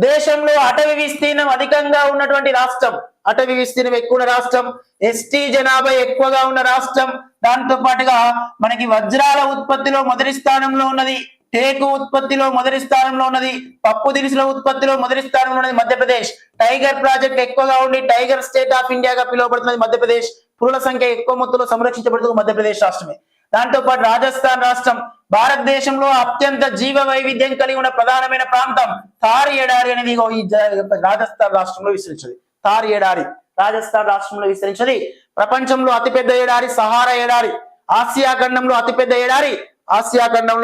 దేశంలో అటవీ విస్తీర్ణం అధికంగా ఉన్నటువంటి రాష్ట్రం, అటవీ విస్తీర్ణం ఎక్కువ ఉన్న రాష్ట్రం, ఎస్టీ జనాభా ఎక్కువగా ఉన్న రాష్ట్రం. దాంతో పాటుగా మనకి వజ్రాల ఉత్పత్తిలో మొదటి స్థానంలో ఉన్నది, టేకు ఉత్పత్తిలో మొదటి స్థానంలో ఉన్నది, పప్పు దినుసుల ఉత్పత్తిలో మొదటి స్థానంలో ఉన్నది మధ్యప్రదేశ్. టైగర్ ప్రాజెక్ట్ ఎక్కువగా ఉండి టైగర్ స్టేట్ ఆఫ్ ఇండియాగా పిలువబడుతున్నది మధ్యప్రదేశ్. పులుల సంఖ్య ఎక్కువ మొత్తంలో సంరక్షించబడుతుంది మధ్యప్రదేశ్ రాష్ట్రమే. దాంతో పాటు రాజస్థాన్ రాష్ట్రం భారతదేశంలో అత్యంత జీవ వైవిధ్యం కలిగి ఉన్న ప్రధానమైన ప్రాంతం థార్ ఎడారి అనేది ఈ రాజస్థాన్ రాష్ట్రంలో విస్తరించింది. థార్ ఎడారి రాజస్థాన్ రాష్ట్రంలో విస్తరించింది. ప్రపంచంలో అతిపెద్ద ఎడారి సహారా ఎడారి. ఆసియా ఖండంలో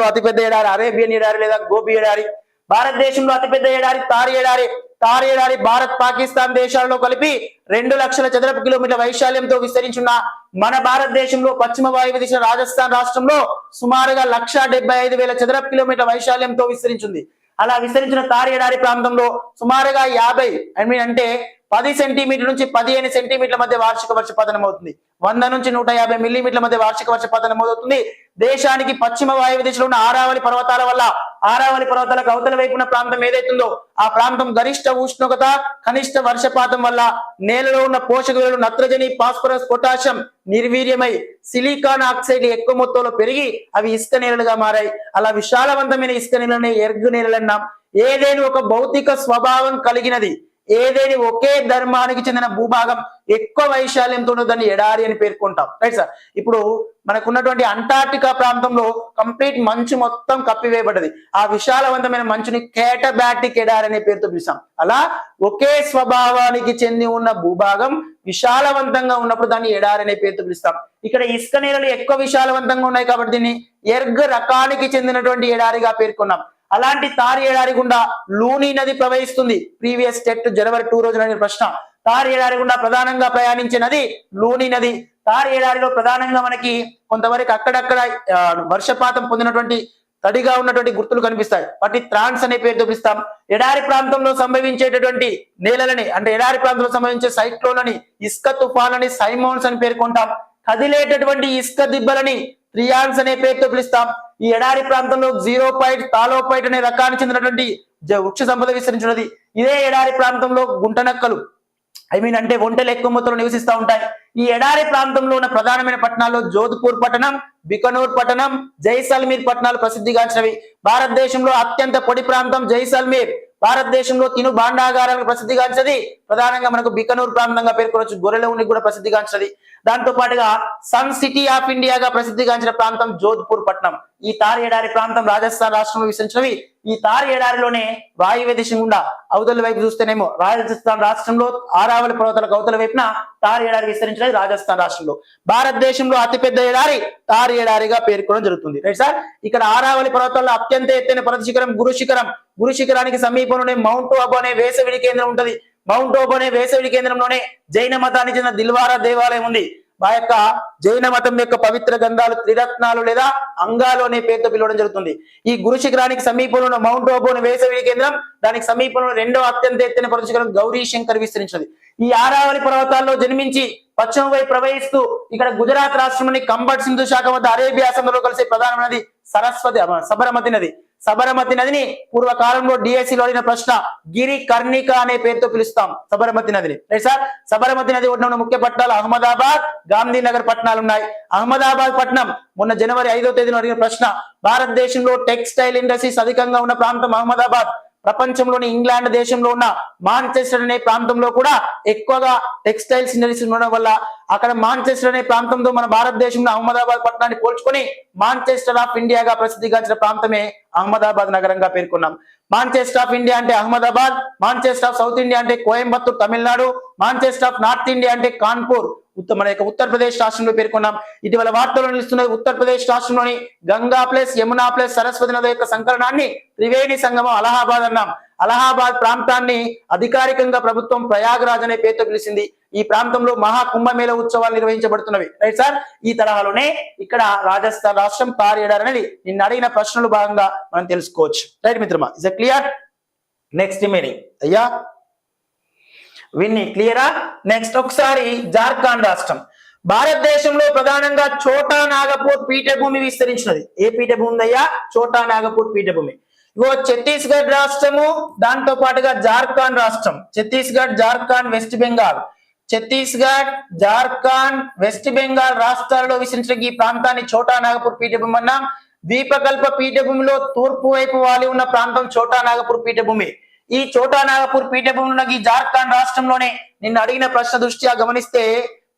అతిపెద్ద ఎడారి అరేబియన్ ఎడారి లేదా గోబి ఎడారి. భారతదేశంలో అతిపెద్ద ఎడారి థార్ ఎడారి. థార్ ఎడారి భారత్ పాకిస్తాన్ దేశాలలో కలిపి 2 లక్షల చదరపు కిలోమీటర్ల వైశాల్యంతో విస్తరించున్న మన భారతదేశంలో పశ్చిమ వాయువ్య దిశ రాజస్థాన్ రాష్ట్రంలో సుమారుగా 1,75,000 చదరపు కిలోమీటర్ల వైశాల్యంతో విస్తరించింది. అలా విస్తరించిన థార్ ఎడారి ప్రాంతంలో సుమారుగా 10 సెంటీమీటర్ల నుంచి 15 సెంటీమీటర్ల మధ్య వార్షిక వర్షపాతం అవుతుంది. 100 నుంచి 150 మిల్లీమీటర్ల మధ్య వార్షిక వర్షపాతం అవుతుంది. దేశానికి పశ్చిమ వాయువ్య దిశలో ఉన్న ఆరావళి పర్వతాల వల్ల ఆరావళి పర్వతాలకు అవతల వైపున ప్రాంతం ఏదైతుందో ఆ ప్రాంతం గరిష్ట ఉష్ణోగ్రత కనిష్ట వర్షపాతం వల్ల నేలలో ఉన్న పోషక విలువలు నత్రజని, ఫాస్ఫరస్, పొటాషియం నిర్వీర్యమై సిలికాన్ ఆక్సైడ్ ఎక్కువ మొత్తంలో పెరిగి అవి ఇసుక నేలలుగా మారాయి. అలా విశాలవంతమైన ఇసుక నేలని ఎర్గ్ నేలలన్నాం. ఏదైనా ఒక భౌతిక స్వభావం కలిగినది, ఏదేని ఒకే ధర్మానికి చెందిన భూభాగం ఎక్కువ వైశాల్యంతో దాన్ని ఎడారి అని పేర్కొంటాం. Right sir? ఇప్పుడు మనకున్నటువంటి అంటార్టికా ప్రాంతంలో కంప్లీట్ మంచు మొత్తం కప్పివేయబడ్డది. ఆ విశాలవంతమైన మంచుని కేటబాటిక్ ఎడారి అనే పేరుతో పిలుస్తాం. అలా ఒకే స్వభావానికి చెంది ఉన్న భూభాగం విశాలవంతంగా ఉన్నప్పుడు దాన్ని ఎడారి అనే పేరుతో పిలుస్తాం. ఇక్కడ ఇసుక నేలలు ఎక్కువ విశాలవంతంగా ఉన్నాయి కాబట్టి దీన్ని ఎర్గ్ రకానికి చెందినటువంటి ఎడారిగా పేర్కొన్నాం. అలాంటి థార్ ఎడారి గుండా లూని నది ప్రవహిస్తుంది. ప్రీవియస్ టెట్ జనవరి 2 రోజున అడిగిన ప్రశ్న. థార్ ఎడారి గుండా ప్రధానంగా ప్రయాణించే నది లూని నది. థార్ ఎడారిలో ప్రధానంగా మనకి కొంతవరకు అక్కడక్కడ వర్షపాతం పొందినటువంటి తడిగా ఉన్నటువంటి గుర్తులు కనిపిస్తాయి. వాటి త్రాన్స్ అనే పేరుతో పిలుస్తాం. ఎడారి ప్రాంతంలో సంభవించేటటువంటి నేలలని అంటే ఎడారి ప్రాంతంలో సంభవించే సైక్లోన్లని ఇసుక తుఫాన్లని సైమోన్స్ అని పేర్కొంటాం. కదిలేటటువంటి ఇసుక దిబ్బలని త్రియాన్స్ అనే పేరుతో పిలుస్తాం. ఈ ఎడారి ప్రాంతంలో జీరోపైట్, తాలోపైట్ అనే రకానికి చెందినటువంటి వృక్ష సంపద విస్తరించినది. ఇదే ఎడారి ప్రాంతంలో గుంటనక్కలు అంటే ఒంటెలు ఎక్కువ మొత్తంలో నివసిస్తూ ఉంటాయి. ఈ ఎడారి ప్రాంతంలో ఉన్న ప్రధానమైన పట్టణాల్లో జోధ్పూర్ పట్టణం, బికనూర్ పట్టణం, జైసల్మీర్ పట్టణాలు ప్రసిద్ధిగాంచినవి. భారతదేశంలో అత్యంత పొడి ప్రాంతం జైసల్మీర్. భారతదేశంలో తిను భాండాగారాలకు ప్రసిద్ధిగాంచినది ప్రధానంగా మనకు బికనూర్ ప్రాంతంగా పేర్కొనవచ్చు. గొర్రెల ఉనికి కూడా ప్రసిద్ధిగాంచినది. దాంతో పాటుగా సన్ సిటీ ఆఫ్ ఇండియాగా ప్రసిద్ధిగాంచిన ప్రాంతం జోధ్పూర్ పట్టణం. ఈ థార్ ఎడారి ప్రాంతం రాజస్థాన్ రాష్ట్రంలో విస్తరించినవి. ఈ థార్ ఎడారిలోనే వాయువ్య దిశ గుండా అవతల వైపు చూస్తేనేమో రాజస్థాన్ రాష్ట్రంలో ఆరావళి పర్వతాలకు అవతల వైపున థార్ ఎడారి విస్తరించినది రాజస్థాన్ రాష్ట్రంలో. భారతదేశంలో అతిపెద్ద ఎడారి థార్ ఎడారిగా పేర్కొనడం జరుగుతుంది. Right sir? ఇక్కడ ఆరావళి పర్వతాల్లో అత్యంత ఎత్తైన పర్వత శిఖరం గురు శిఖరం. గురు శిఖరానికి సమీపంలోనే మౌంట్ ఆబు అనే వేసవిడి కేంద్రం ఉంటది. మౌంట్ ఆబు అనే వేసవిడి కేంద్రంలోనే జైన మతానికి చెందిన దిల్వారా దేవాలయం ఉంది. మా యొక్క జైన మతం యొక్క పవిత్ర గ్రంథాలు త్రిరత్నాలు లేదా అంగాలు అనే పేరుతో పిలవడం జరుగుతుంది. ఈ గురు శిఖరానికి సమీపంలో ఉన్న మౌంట్ ఆబోన్ వేసవి కేంద్రం, దానికి సమీపంలో రెండో అత్యంత ఎత్తైన పర్వత శిఖరం గౌరీ శంకర్ విస్తరించినది. ఈ ఆరావళి పర్వతాల్లో జన్మించి పశ్చిమ వైపు ప్రవహిస్తూ ఇక్కడ గుజరాత్ రాష్ట్రంలోని కంబట్ సింధు శాఖ వద్ద అరేబియా సముద్రంలో కలిసే ప్రధాన నది సబరమతి నది. సబరమతి నదిని పూర్వకాలంలో డిఎస్సిలో అడిగిన ప్రశ్న గిరి కర్ణిక అనే పేరుతో పిలుస్తాం సబరమతి నదిని. Right sir. సబరమతి నది ఒడ్డున ఉన్న ముఖ్య పట్టణాలు అహ్మదాబాద్, గాంధీనగర్ పట్టణాలు ఉన్నాయి. అహ్మదాబాద్ పట్టణం మొన్న జనవరి 5వ తేదీన అడిగిన ప్రశ్న. భారతదేశంలో టెక్స్టైల్ ఇండస్ట్రీస్ అధికంగా ఉన్న ప్రాంతం అహ్మదాబాద్. ప్రపంచంలోని ఇంగ్లాండ్ దేశంలో ఉన్న మాంచెస్టర్ అనే ప్రాంతంలో కూడా ఎక్కువగా టెక్స్టైల్స్ ఇండస్ట్రీస్ ఉండడం వల్ల అక్కడ మాంచెస్టర్ అనే ప్రాంతంతో మన భారతదేశంలో అహ్మదాబాద్ పట్టణాన్ని పోల్చుకొని మాంచెస్టర్ ఆఫ్ ఇండియాగా ప్రసిద్ధిగాంచిన ప్రాంతమే అహ్మదాబాద్ నగరంగా పేర్కొన్నాం. మాంచెస్టర్ ఆఫ్ ఇండియా అంటే Ahmedabad, Manchester of south India అంటే Coimbatore Tamil Nadu, Manchester of north India అంటే కాన్పూర్ మన యొక్క ఉత్తరప్రదేశ్ రాష్ట్రంలో పేర్కొన్నాం. ఇటీవల వార్తల్లో నిలుస్తున్న ఉత్తరప్రదేశ్ రాష్ట్రంలోని గంగా ప్లస్ యమునా ప్లస్ సరస్వతి నది యొక్క సంకలనాన్ని త్రివేణి సంగమం అలహాబాద్ అన్నాం. అలహాబాద్ ప్రాంతాన్ని అధికారికంగా ప్రభుత్వం ప్రయాగ్రాజ్ అనే పేరుతో పిలిచింది. ఈ ప్రాంతంలో మహా కుంభమేళ ఉత్సవాలు నిర్వహించబడుతున్నవి. Right sir. ఈ తరహాలోనే ఇక్కడ రాజస్థాన్ రాష్ట్రం తారేడార్ అనేది నిన్న అడిగిన ప్రశ్నలు భాగంగా మనం తెలుసుకోవచ్చు. రైట్ మిత్రమా, ఇస్ క్లియర్? నెక్స్ట్ మీనింగ్ అయ్యా విన్ని క్లియరా? నెక్స్ట్ ఒకసారి జార్ఖండ్ రాష్ట్రం. భారతదేశంలో ప్రధానంగా చోటా నాగపూర్ పీఠభూమి విస్తరించినది. ఏ పీఠభూమి ఉందయ్యా? చోటా నాగపూర్ పీఠభూమి. ఇగో ఛత్తీస్గఢ్ రాష్ట్రము, దాంతో పాటుగా జార్ఖండ్ రాష్ట్రం. ఛత్తీస్గఢ్, జార్ఖండ్, వెస్ట్ బెంగాల్. ఛత్తీస్గఢ్, జార్ఖండ్, వెస్ట్ బెంగాల్ రాష్ట్రాలలో విస్తరించిన ఈ ప్రాంతాన్ని చోటా నాగపూర్ పీఠభూమి అన్నాం. ద్వీపకల్ప పీఠభూమిలో తూర్పు వైపు వాలి ఉన్న ప్రాంతం చోటా నాగపూర్ పీఠభూమి. ఈ చోటా నాగపూర్ పీఠభూమి ఉన్న ఈ జార్ఖండ్ రాష్ట్రంలోనే నిన్న అడిగిన ప్రశ్న దృష్ట్యా గమనిస్తే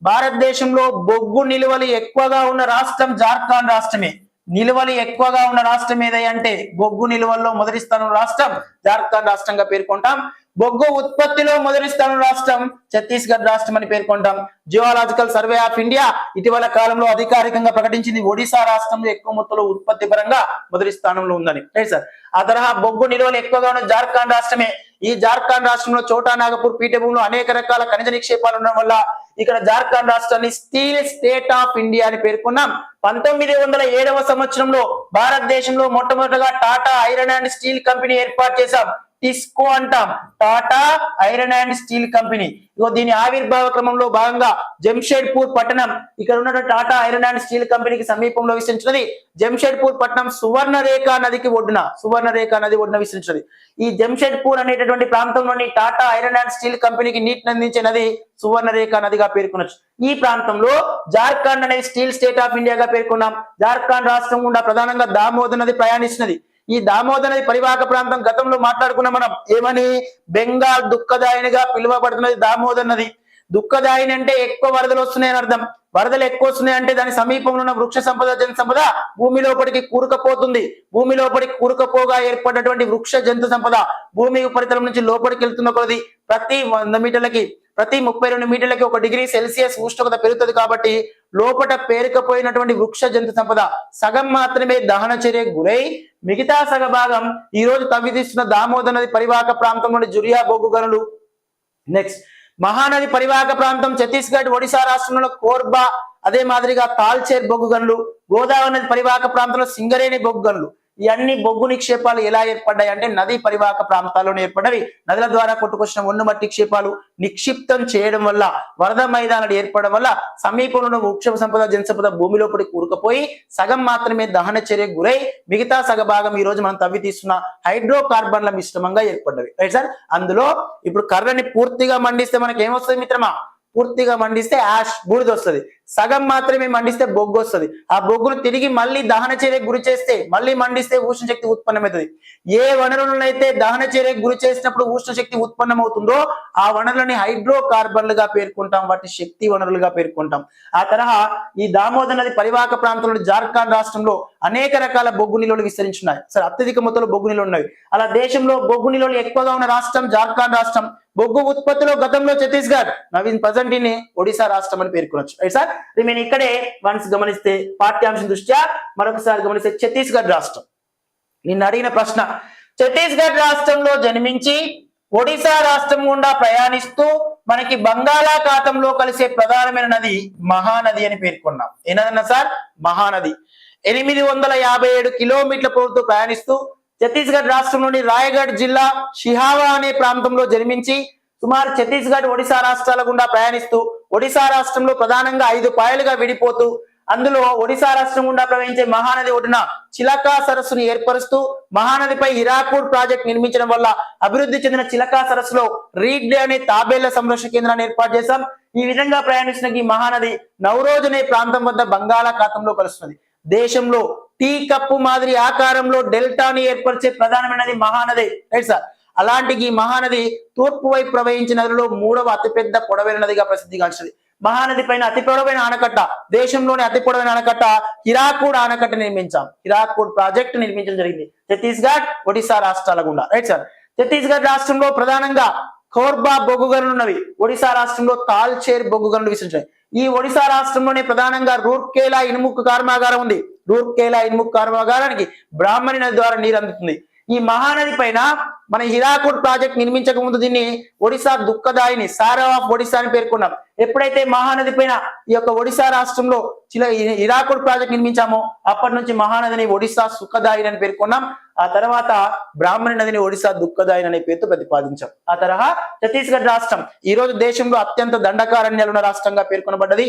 భారతదేశంలో బొగ్గు నిలువలు ఎక్కువగా ఉన్న రాష్ట్రం జార్ఖండ్ రాష్ట్రమే. నిలువలు ఎక్కువగా ఉన్న రాష్ట్రం ఏదంటే బొగ్గు నిలువల్లో మొదటి స్థానం రాష్ట్రం జార్ఖండ్ రాష్ట్రంగా పేర్కొంటాం. బొగ్గు ఉత్పత్తిలో మొదటి స్థానం రాష్ట్రం ఛత్తీస్గఢ్ రాష్ట్రం అని పేర్కొంటాం. జియోలాజికల్ సర్వే ఆఫ్ ఇండియా ఇటీవల కాలంలో అధికారికంగా ప్రకటించింది ఒడిశా రాష్ట్రంలో ఎక్కువ మొత్తంలో ఉత్పత్తి పరంగా మొదటి స్థానంలో ఉందని. Right sir. ఆ తరహా బొగ్గు నిల్వలు ఎక్కువగా ఉన్న జార్ఖండ్ రాష్ట్రమే. ఈ జార్ఖండ్ రాష్ట్రంలో చోటా నాగపూర్ పీఠభూమిలో అనేక రకాల ఖనిజ నిక్షేపాలు ఉండడం వల్ల ఇక్కడ జార్ఖండ్ రాష్ట్రాన్ని స్టీల్ స్టేట్ ఆఫ్ ఇండియా అని పేర్కొన్నాం. 1907వ సంవత్సరంలో భారతదేశంలో మొట్టమొదటిగా Tata iron and steel company ఏర్పాటు చేశాం. టిస్కో అంటాం, Tata iron and steel company. ఇగో దీని ఆవిర్భావ క్రమంలో భాగంగా జంషెడ్పూర్ పట్టణం ఇక్కడ ఉన్న టాటా ఐరన్ అండ్ స్టీల్ కంపెనీకి సమీపంలో విస్తరించినది. జంషెడ్పూర్ పట్టణం సువర్ణరేఖ నదికి ఒడ్డున, సువర్ణరేఖ నది ఒడ్డున విస్తరించినది. ఈ జంషెడ్పూర్ అనేటటువంటి ప్రాంతంలోని టాటా ఐరన్ అండ్ స్టీల్ కంపెనీకి నీటిని అందించే నది సువర్ణరేఖ నదిగా పేర్కొనొచ్చు. ఈ ప్రాంతంలో జార్ఖండ్ అనేది స్టీల్ స్టేట్ ఆఫ్ ఇండియాగా పేర్కొన్నాం. జార్ఖండ్ రాష్ట్రం గుండా ప్రధానంగా దామోదర్ నది ప్రయాణిస్తున్నది. ఈ దామోదర్ నది పరివాహక ప్రాంతం గతంలో మాట్లాడుకున్నాం మనం. ఏమని? బెంగాల్ దుఃఖదాయినిగా పిలువబడుతున్నది దామోదర్ నది. దుఃఖదాయిని అంటే ఎక్కువ వరదలు వస్తున్నాయని అర్థం. వరదలు ఎక్కువ వస్తున్నాయి అంటే దాని సమీపంలో ఉన్న వృక్ష సంపద, జంతు సంపద భూమి లోపలికి కూరుకపోతుంది. భూమి లోపలికి కూరుకపోగా ఏర్పడినటువంటి వృక్ష జంతు సంపద భూమి ఉపరితలం నుంచి లోపలికి వెళ్తున్న కొలది ప్రతి 100 మీటర్లకి, ప్రతి 32 మీటర్లకి 1 డిగ్రీ సెల్సియస్ ఉష్ణోగ్రత పెరుగుతుంది. కాబట్టి లోపల పేరుకపోయినటువంటి వృక్ష జంతు సంపద సగం మాత్రమే దహన చర్యకు గురై మిగతా సగ భాగం ఈ రోజు తవ్వితీస్తున్న దామోదర్ నది పరివాహక ప్రాంతంలోని జురియా బొగ్గు గనులు. నెక్స్ట్ మహానది పరివాహక ప్రాంతం ఛత్తీస్గఢ్, ఒడిశా రాష్ట్రంలో కోర్బా, అదే మాదిరిగా తాల్చేర్ బొగ్గు గనులు. గోదావరి నది పరివాహక ప్రాంతంలో సింగరేణి బొగ్గు గనులు. ఈ అన్ని బొగ్గు నిక్షేపాలు ఎలా ఏర్పడ్డాయి అంటే నదీ పరివాహక ప్రాంతాల్లోనే ఏర్పడ్డవి. నదుల ద్వారా కొట్టుకొచ్చిన ఒన్ను మట్టి నిక్షేపాలు నిక్షిప్తం చేయడం వల్ల, వరద మైదానాలు ఏర్పడడం వల్ల సమీపంలో వృక్ష సంపద, జన సంపద భూమి లోపలి కూరుకుపోయి సగం మాత్రమే దహన చర్యకు గురై మిగతా సగ భాగం ఈ రోజు మనం తవ్వి తీస్తున్న హైడ్రోకార్బన్ల మిశ్రమంగా ఏర్పడ్డవి. Right sir. అందులో ఇప్పుడు కర్రని పూర్తిగా మండిస్తే మనకి ఏమొస్తుంది మిత్రమా? పూర్తిగా మండిస్తే యాష్ బూడిద వస్తుంది. సగం మాత్రమే మండిస్తే బొగ్గు వస్తుంది. ఆ బొగ్గును తిరిగి మళ్ళీ దహన చర్యకు గురి చేస్తే, మళ్ళీ మండిస్తే ఉష్ణ శక్తి ఉత్పన్నమవుతుంది. ఏ వనరులను అయితే దహన చర్యకు గురి చేసినప్పుడు ఉష్ణ శక్తి ఉత్పన్నమవుతుందో ఆ వనరులని హైడ్రోకార్బన్లుగా పేర్కొంటాం, వాటి శక్తి వనరులుగా పేర్కొంటాం. ఆ తరహా ఈ దామోదర్ నది పరివాహక ప్రాంతంలో జార్ఖండ్ రాష్ట్రంలో అనేక రకాల బొగ్గు నిల్వలు విస్తరించున్నాయి. సరే, అత్యధిక మొత్తంలో బొగ్గు నిల్వలు ఉన్నవి. అలా దేశంలో బొగ్గు నిల్వలు ఎక్కువగా ఉన్న రాష్ట్రం జార్ఖండ్ రాష్ట్రం. బొగ్గు ఉత్పత్తిలో గతంలో ఛత్తీస్గఢ్, నవీన్ ప్రజెంట్ ఇన్ ఒడిశా రాష్ట్రం అని పేర్కొనొచ్చు. Right sir. నేను ఇక్కడే వన్స్ గమనిస్తే పాఠ్యాంశం దృష్ట్యా మరొకసారి గమనిస్తే ఛత్తీస్గఢ్ రాష్ట్రం. నిన్న అడిగిన ప్రశ్న, ఛత్తీస్గఢ్ రాష్ట్రంలో జన్మించి ఒడిశా రాష్ట్రం గుండా ప్రయాణిస్తూ మనకి బంగాళాఖాతంలో కలిసే ప్రధానమైన నది మహానది అని పేర్కొన్నాం. ఏనదన్నా సార్? మహానది. 857 కిలోమీటర్ల పొడవుతో ప్రయాణిస్తూ ఛత్తీస్గఢ్ రాష్ట్రంలోని రాయగఢ్ జిల్లా షిహావా అనే ప్రాంతంలో జన్మించి సుమారు ఛత్తీస్గఢ్ ఒడిశా రాష్ట్రాల గుండా ప్రయాణిస్తూ ఒడిశా రాష్ట్రంలో ప్రధానంగా 5 పాయలుగా విడిపోతూ అందులో ఒడిశా రాష్ట్రం గుండా ప్రవహించే మహానది ఒడ్డున చిలకా సరస్సును ఏర్పరుస్తూ మహానదిపై హిరాకూడ్ ప్రాజెక్ట్ నిర్మించడం వల్ల అభివృద్ధి చెందిన చిలకా సరస్సులో రీడ్ అనే తాబేళ్ల సంరక్షణ కేంద్రాన్ని ఏర్పాటు చేశాం. ఈ విధంగా ప్రయాణించిన ఈ మహానది నవరోజ్ అనే ప్రాంతం వద్ద బంగాళాఖాతంలో కలుస్తుంది. దేశంలో టీ కప్పు మాదిరి ఆకారంలో డెల్టాని ఏర్పరిచే ప్రధానమైనది మహానది. Right sir. అలాంటి ఈ మహానది తూర్పు వైపు ప్రవహించిన నదులలో 3వ అతిపెద్ద పొడవైన నదిగా ప్రసిద్ధిగాంచింది. మహానది పైన అతి పొడవైన ఆనకట్ట, దేశంలోని అతి పొడవైన ఆనకట్ట హిరాకూడ్ ఆనకట్ట నిర్మించాం. హిరాకూడ్ ప్రాజెక్ట్ నిర్మించడం జరిగింది ఛత్తీస్గఢ్ ఒడిశా రాష్ట్రాల గుండా. Right sir. ఛత్తీస్గఢ్ రాష్ట్రంలో ప్రధానంగా ఖోర్బా బొగ్గు గనులు ఉన్నవి. ఒడిశా రాష్ట్రంలో తాల్చేర్ బొగ్గు గనులు విస్తరించాయి. ఈ ఒడిశా రాష్ట్రంలోనే ప్రధానంగా రూర్కేలా ఇనుముక్కు కర్మాగారం ఉంది. రూర్కేలా ఇనుముక్కు కర్మాగారానికి బ్రాహ్మణి నది ద్వారా నీరు అందుతుంది. ఈ మహానది పైన మన హిరాకూడ్ ప్రాజెక్ట్ నిర్మించక ముందు దీన్ని ఒడిశా దుఃఖదాయిని, సారో ఆఫ్ ఒడిశా అని పేర్కొన్నాం. ఎప్పుడైతే మహానది పైన ఈ యొక్క ఒడిశా రాష్ట్రంలో హిరాకూడ్ ప్రాజెక్ట్ నిర్మించామో అప్పటి నుంచి మహానదిని ఒడిశా సుఖదాయిని అని పేర్కొన్నాం. ఆ తర్వాత బ్రాహ్మణి నదిని ఒడిశా దుఃఖదాయిని అనే పేరుతో ప్రతిపాదించాం. ఆ తరహా ఛత్తీస్గఢ్ రాష్ట్రం ఈ రోజు దేశంలో అత్యంత దండకారణ్యాలు ఉన్న రాష్ట్రంగా పేర్కొనబడ్డది.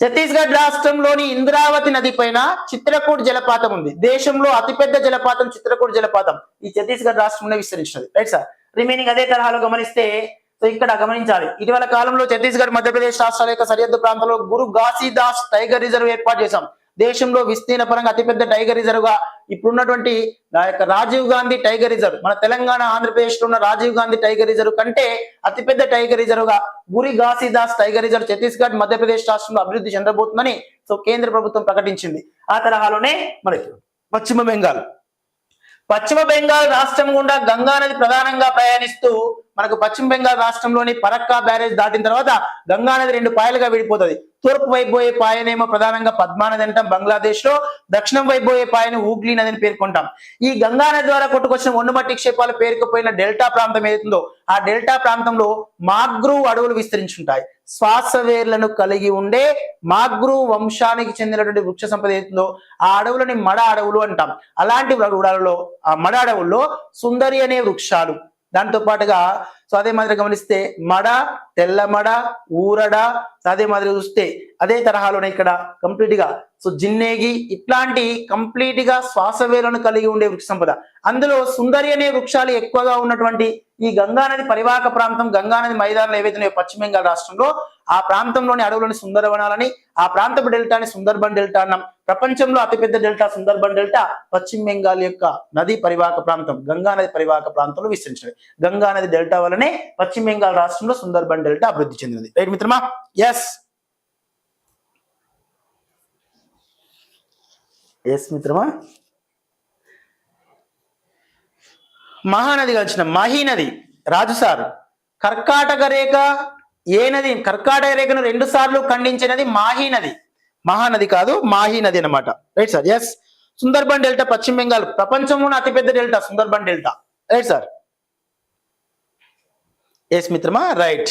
ఛత్తీస్గఢ్ రాష్ట్రంలోని ఇంద్రావతి నది పైన చిత్రకూట్ జలపాతం ఉంది. దేశంలో అతిపెద్ద జలపాతం చిత్రకూట్ జలపాతం ఈ ఛత్తీస్గఢ్ రాష్ట్రంలో విస్తరించినది. Right sir. రిమైనింగ్ అదే తరహాలో గమనిస్తే ఇక్కడ గమనించాలి, ఇటీవల కాలంలో ఛత్తీస్గఢ్ మధ్యప్రదేశ్ రాష్ట్రాల యొక్క సరిహద్దు ప్రాంతంలో గురు ఘాసీదాస్ టైగర్ రిజర్వ్ ఏర్పాటు చేశాం. దేశంలో విస్తీర్ణ పరంగా అతిపెద్ద టైగర్ రిజర్వ్ గా ఇప్పుడున్నటువంటి రాజీవ్ గాంధీ టైగర్ రిజర్వ్, మన తెలంగాణ ఆంధ్రప్రదేశ్ లో ఉన్న రాజీవ్ గాంధీ టైగర్ రిజర్వ్ కంటే అతిపెద్ద టైగర్ రిజర్వ్ గా గురి ఘాసీదాస్ టైగర్ రిజర్వ్ ఛత్తీస్గఢ్ మధ్యప్రదేశ్ రాష్ట్రంలో అభివృద్ధి చెందబోతుందని కేంద్ర ప్రభుత్వం ప్రకటించింది. ఆ తరహాలోనే మనకి పశ్చిమ బెంగాల్ రాష్ట్రం గుండా గంగా నది ప్రధానంగా ప్రయాణిస్తూ మనకు పశ్చిమ బెంగాల్ రాష్ట్రంలోని పరక్కా బ్యారేజ్ దాటిన తర్వాత గంగా నది 2 పాయలుగా విడిపోతుంది. తూర్పు వైపు పోయే పాయనేమో ప్రధానంగా పద్మా నది అంటాం బంగ్లాదేశ్ లో, దక్షిణం వైపు పోయే పాయను హూగ్లీ నదిని పేర్కొంటాం. ఈ గంగా నది ద్వారా కొట్టుకొచ్చిన ఒండుమట్టి క్షేపాలు పేరుకుపోయిన డెల్టా ప్రాంతం ఏదైతుందో ఆ డెల్టా ప్రాంతంలో మాగ్రూవ్ అడవులు విస్తరించుంటాయి. శ్వాసవేర్లను కలిగి ఉండే మాగ్రూవ్ వంశానికి చెందినటువంటి వృక్ష సంపద ఏదైతుందో ఆ అడవులని మడ అడవులు అంటాం. అలాంటి అడవులలో ఆ మడ అడవుల్లో సుందరి అనే వృక్షాలు, దాంతో పాటుగా అదే మాదిరి గమనిస్తే మడ, తెల్లమడ, ఊరడ, అదే మాదిరి చూస్తే అదే తరహాలోనే ఇక్కడ కంప్లీట్ గా జిన్నేగి ఇట్లాంటి కంప్లీట్ గా శ్వాసవేలను కలిగి ఉండే వృక్ష సంపద. అందులో సుందరి అనే వృక్షాలు ఎక్కువగా ఉన్నటువంటి ఈ గంగానది పరివాహక ప్రాంతం, గంగానది మైదానాలు ఏవైతున్నాయో పశ్చిమ బెంగాల్ రాష్ట్రంలో ఆ ప్రాంతంలోని అడవులని సుందరవనాలని, ఆ ప్రాంతపు డెల్టాని సుందర్బన్ డెల్టా అన్నాం. ప్రపంచంలో అతిపెద్ద డెల్టా సుందర్బన్ డెల్టా పశ్చిమ బెంగాల్ యొక్క నది పరివాహక ప్రాంతం, గంగానది పరివాహక ప్రాంతంలో విస్తరించినది. గంగానది డెల్టా వలనే పశ్చిమ బెంగాల్ రాష్ట్రంలో సుందర్బన్ డెల్టా అభివృద్ధి చెందినది. రైట్ మిత్రమా? ఎస్ మిత్రమా. మహానది కలిసిన మహీనది రాజు సార్. కర్కాటక రేఖ ఏ నది? కర్కాటక రేఖను 2 సార్లు ఖండించినది మాహీనది, మహానది కాదు మాహీనది అన్నమాట. Right sir. Yes. Sundarban delta పశ్చిమ బెంగాల్ ప్రపంచంలోని అతిపెద్ద delta Sundarban delta. Right sir. Yes మిత్రమా. రైట్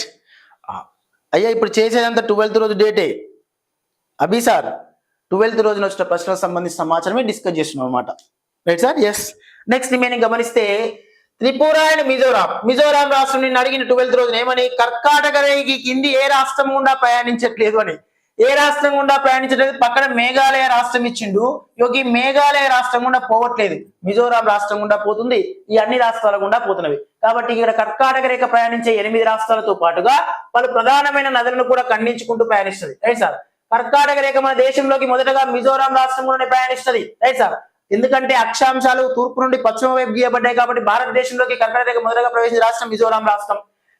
అయ్యా, ఇప్పుడు చేసేదంతా 12th రోజు డేటే అభి సార్. 12th రోజున వచ్చిన ప్రశ్నలకు సంబంధించిన సమాచారమే డిస్కస్ చేస్తున్నాం అనమాట. Right sir. Yes. Next remaining గమనిస్తే త్రిపుర అండ్ మిజోరాం రాష్ట్రం నిన్ను అడిగిన 12th రోజున ఏమని, కర్కాటక రేఖకి కింది ఏ రాష్ట్రం గుండా ప్రయాణించట్లేదు అని. ఏ రాష్ట్రం గుండా ప్రయాణించట్లేదు? పక్కన మేఘాలయ రాష్ట్రం ఇచ్చిండు. ఈ మేఘాలయ రాష్ట్రం గుండా పోవట్లేదు, మిజోరాం రాష్ట్రం గుండా పోతుంది. ఈ అన్ని రాష్ట్రాల గుండా పోతున్నవి. కాబట్టి ఇక్కడ కర్కాటక రేఖ ప్రయాణించే 8 రాష్ట్రాలతో పాటుగా పలు ప్రధానమైన నదులను కూడా ఖండించుకుంటూ ప్రయాణిస్తుంది. Right sir. కర్కాటక రేఖ మన దేశంలోకి మొదటగా మిజోరాం రాష్ట్రం గుండా ప్రయాణిస్తుంది. Right sir. ఎందుకంటే అక్షాంశాలు తూర్పు నుండి పశ్చిమ వైపు గీయబడ్డాయి కాబట్టి భారతదేశంలోకి కర్కాటక రేఖ మొదటగా ప్రవేశించిన రాష్ట్రం మిజోరాం రాష్ట్రం.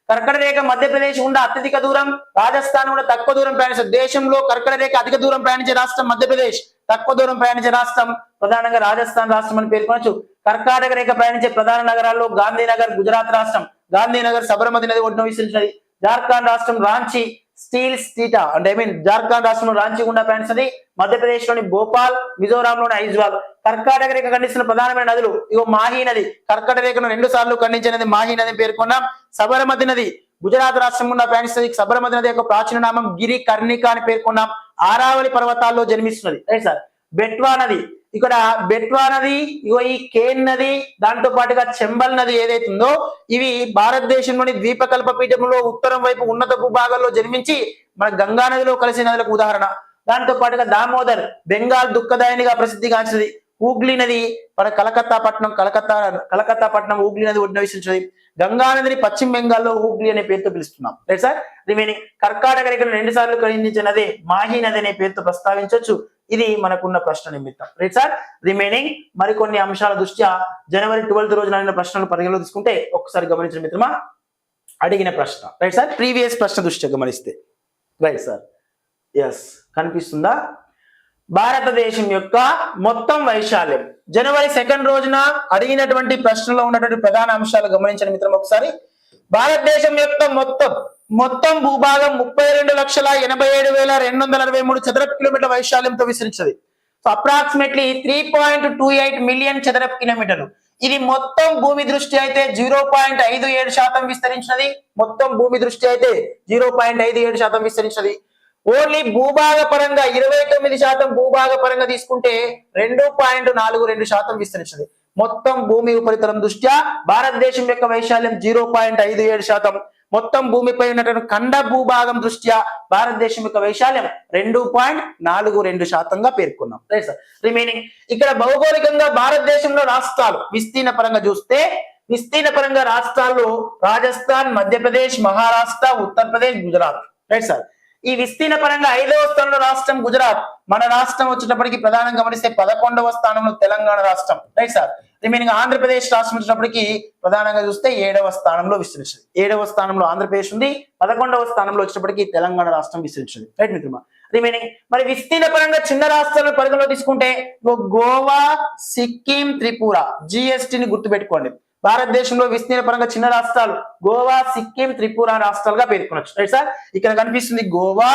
కర్కట రేఖ మధ్యప్రదేశ్ గుండా అత్యధిక దూరం, రాజస్థాన్ కూడా తక్కువ దూరం ప్రయాణిస్తుంది. దేశంలో కర్కట రేఖ అధిక దూరం ప్రయాణించే రాష్ట్రం మధ్యప్రదేశ్, తక్కువ దూరం ప్రయాణించే రాష్ట్రం ప్రధానంగా రాజస్థాన్ రాష్ట్రం అని పేర్కొనొచ్చు. కర్కాటక రేఖ ప్రయాణించే ప్రధాన నగరాల్లో గాంధీనగర్ గుజరాత్ రాష్ట్రం, గాంధీనగర్ సబర్మతి నది ఒడ్డున విస్తరించినది. జార్ఖండ్ రాష్ట్రం రాంచీ, స్టీల్ స్టీటా అంటే ఐ మీన్ జార్ఖండ్ రాష్ట్రంలో రాంచీగుండా ప్రయాణిస్తుంది, మధ్యప్రదేశ్ లోని భోపాల్, మిజోరాంలోని ఐజ్వాల్. కర్కాటక రేఖ ఖండిస్తున్న ప్రధానమైన నదులు ఇగో మాహీ నది, కర్కాటక రేఖను 2 సార్లు ఖండించినది మాహీ నది పేర్కొన్నాం. సబరమతి నది గుజరాత్ రాష్ట్రం గుండా ప్రయాణిస్తుంది. సబరమతి నది యొక్క ప్రాచీన నామం గిరి కర్ణిక అని పేర్కొన్నాం. ఆరావళి పర్వతాల్లో జన్మిస్తున్నది. Right sir. బెట్వా నది, ఇక్కడ బెట్వా నది, ఇగో ఈ కేన్ నది, దాంతో పాటుగా చెంబల్ నది ఏదైతుందో ఇవి భారతదేశంలోని ద్వీపకల్ప పీఠంలో ఉత్తరం వైపు ఉన్నత భూభాగాల్లో జన్మించి మన గంగా నదిలో కలిసే నదులకు ఉదాహరణ. దాంతో పాటుగా దామోదర్ బెంగాల్ దుఃఖదాయనిగా ప్రసిద్ధిగాంచినది. హూగ్లీ నది మన కలకత్తా పట్టణం హూగ్లీ నది ఒడ్డున విస్తరించినది. గంగా నదిని పశ్చిమ బెంగాల్లో హూగ్లీ అనే పేరుతో పిలుస్తున్నాం. Right sir. రిమైనింగ్ కర్కాటక రేఖను 2 సార్లు ఖండించినది మాహీ నది అనే పేరుతో ప్రస్తావించవచ్చు. ఇది మనకున్న ప్రశ్న నిమిత్తం. Right sir. రిమైనింగ్ మరికొన్ని అంశాల దృష్ట్యా జనవరి 12 రోజున అడిగిన ప్రశ్నలు పరిగణలో తీసుకుంటే ఒక్కసారి గమనించిన మిత్రమా, అడిగిన ప్రశ్న. Right sir. ప్రీవియస్ ప్రశ్న దృష్ట్యా గమనిస్తే రైట్ సార్. ఎస్ కనిపిస్తుందా? భారతదేశం యొక్క మొత్తం వైశాల్యం జనవరి 2 రోజున అడిగినటువంటి ప్రశ్నలో ఉన్నటువంటి ప్రధాన అంశాలు గమనించండి మిత్రం ఒకసారి. భారతదేశం యొక్క మొత్తం భూభాగం 32,87,263 చదరపు కిలోమీటర్ల వైశాల్యంతో విస్తరించింది. సో అప్రాక్సిమేట్లీ 3.28 మిలియన్ చదరపు కిలోమీటర్లు. ఇది మొత్తం భూమి దృష్టి అయితే 0.57% విస్తరించినది. మొత్తం భూమి దృష్టి అయితే 0.57% విస్తరించినది. ఓన్లీ భూభాగ పరంగా 29% భూభాగ పరంగా తీసుకుంటే 2.42% విస్తరించింది. మొత్తం భూమి ఉపరితలం దృష్ట్యా భారతదేశం యొక్క వైశాల్యం 0.57%. మొత్తం భూమిపై ఉన్నటువంటి ఖండ భూభాగం దృష్ట్యా భారతదేశం యొక్క వైశాల్యం 2.42%గా పేర్కొన్నాం. Right sir. రిమైనింగ్ ఇక్కడ భౌగోళికంగా భారతదేశంలో రాష్ట్రాలు విస్తీర్ణ పరంగా చూస్తే విస్తీర్ణ పరంగా రాష్ట్రాల్లో రాజస్థాన్, మధ్యప్రదేశ్, మహారాష్ట్ర, ఉత్తరప్రదేశ్, గుజరాత్. Right sir. ఈ విస్తీర్ణ పరంగా 5వ స్థానంలో రాష్ట్రం గుజరాత్. మన రాష్ట్రం వచ్చేటప్పటికి ప్రధానంగా గమనిస్తే 11వ స్థానంలో తెలంగాణ రాష్ట్రం. Right sir. రిమైనింగ్ ఆంధ్రప్రదేశ్ రాష్ట్రం వచ్చినప్పటికి ప్రధానంగా చూస్తే 7వ స్థానంలో విస్తరించింది. 7వ స్థానంలో ఆంధ్రప్రదేశ్ ఉంది, 11వ స్థానంలో వచ్చేటప్పటికి తెలంగాణ రాష్ట్రం విస్తరించింది. రైట్ మిత్రమా. రిమైనింగ్ మరి విస్తీర్ణ పరంగా చిన్న రాష్ట్రాలను పరిగణలో తీసుకుంటే గోవా, సిక్కిం, త్రిపుర. జిఎస్టిని గుర్తుపెట్టుకోండి. భారతదేశంలో విస్తీర్ణ పరంగా చిన్న రాష్ట్రాలు గోవా, సిక్కిం, త్రిపుర రాష్ట్రాలుగా పేర్కొనవచ్చు. Right sir. ఇక్కడ కనిపిస్తుంది గోవా,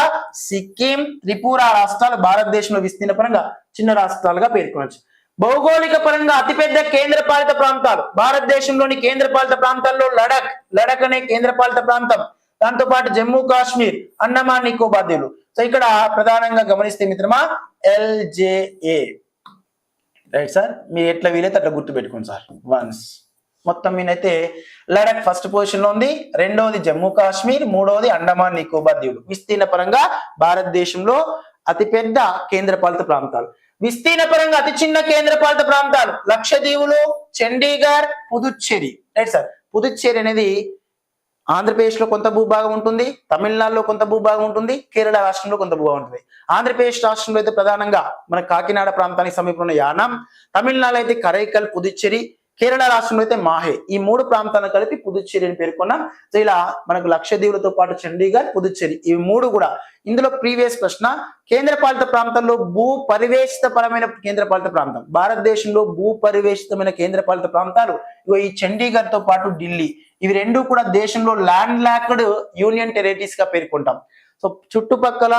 సిక్కిం, త్రిపుర రాష్ట్రాలు భారతదేశంలో విస్తీర్ణ పరంగా చిన్న రాష్ట్రాలుగా పేర్కొనవచ్చు. భౌగోళిక పరంగా అతిపెద్ద కేంద్ర పాలిత ప్రాంతాలు భారతదేశంలోని కేంద్ర పాలిత ప్రాంతాల్లో లడక్ అనే కేంద్ర పాలిత ప్రాంతం, దాంతో పాటు జమ్మూ కాశ్మీర్, అండమాన్ నికోబార్ దీవులు. సో ఇక్కడ ప్రధానంగా గమనిస్తే మిత్రమా LJA. Right sir. మీరు ఎట్లా వీలైతే అట్లా గుర్తు పెట్టుకోండి సార్. వన్స్ మొత్తం మీనైతే లడక్ ఫస్ట్ పొజిషన్ లో ఉంది, 2వది జమ్మూ కాశ్మీర్, 3వది అండమాన్ నికోబార్ దీవులు. విస్తీర్ణ పరంగా భారతదేశంలో అతిపెద్ద కేంద్ర పాలిత ప్రాంతాలు. విస్తీర్ణ పరంగా అతి చిన్న కేంద్ర పాలిత ప్రాంతాలు లక్షద్వీపులు, చండీగఢ్, పుదుచ్చేరి. Right sir. పుదుచ్చేరి అనేది ఆంధ్రప్రదేశ్ లో కొంత భూభాగం ఉంటుంది, తమిళనాడులో కొంత భూభాగం ఉంటుంది, కేరళ రాష్ట్రంలో కొంత భూభాగం ఉంటుంది. ఆంధ్రప్రదేశ్ రాష్ట్రంలో అయితే ప్రధానంగా మన కాకినాడ ప్రాంతానికి సమీపంలో యానం, తమిళనాడులో అయితే కరైకల్, పుదుచ్చేరి, కేరళ రాష్ట్రంలో అయితే మాహే. ఈ 3 ప్రాంతాలను కలిపి పుదుచ్చేరి అని పేర్కొన్నాం. సో ఇలా మనకు లక్షద్వీపులతో పాటు చండీగఢ్, పుదుచ్చేరి ఇవి 3 కూడా. ఇందులో ప్రీవియస్ ప్రశ్న కేంద్ర పాలిత ప్రాంతాల్లో భూ పరివేషితపరమైన కేంద్ర పాలిత ప్రాంతం. భారతదేశంలో భూ పరివేషితమైన కేంద్ర పాలిత ప్రాంతాలు ఇగో ఈ చండీగఢ్ తో పాటు ఢిల్లీ. ఇవి 2 కూడా దేశంలో ల్యాండ్ లాక్డ్ యూనియన్ టెరిటరీస్ గా పేర్కొంటాం. సో చుట్టుపక్కల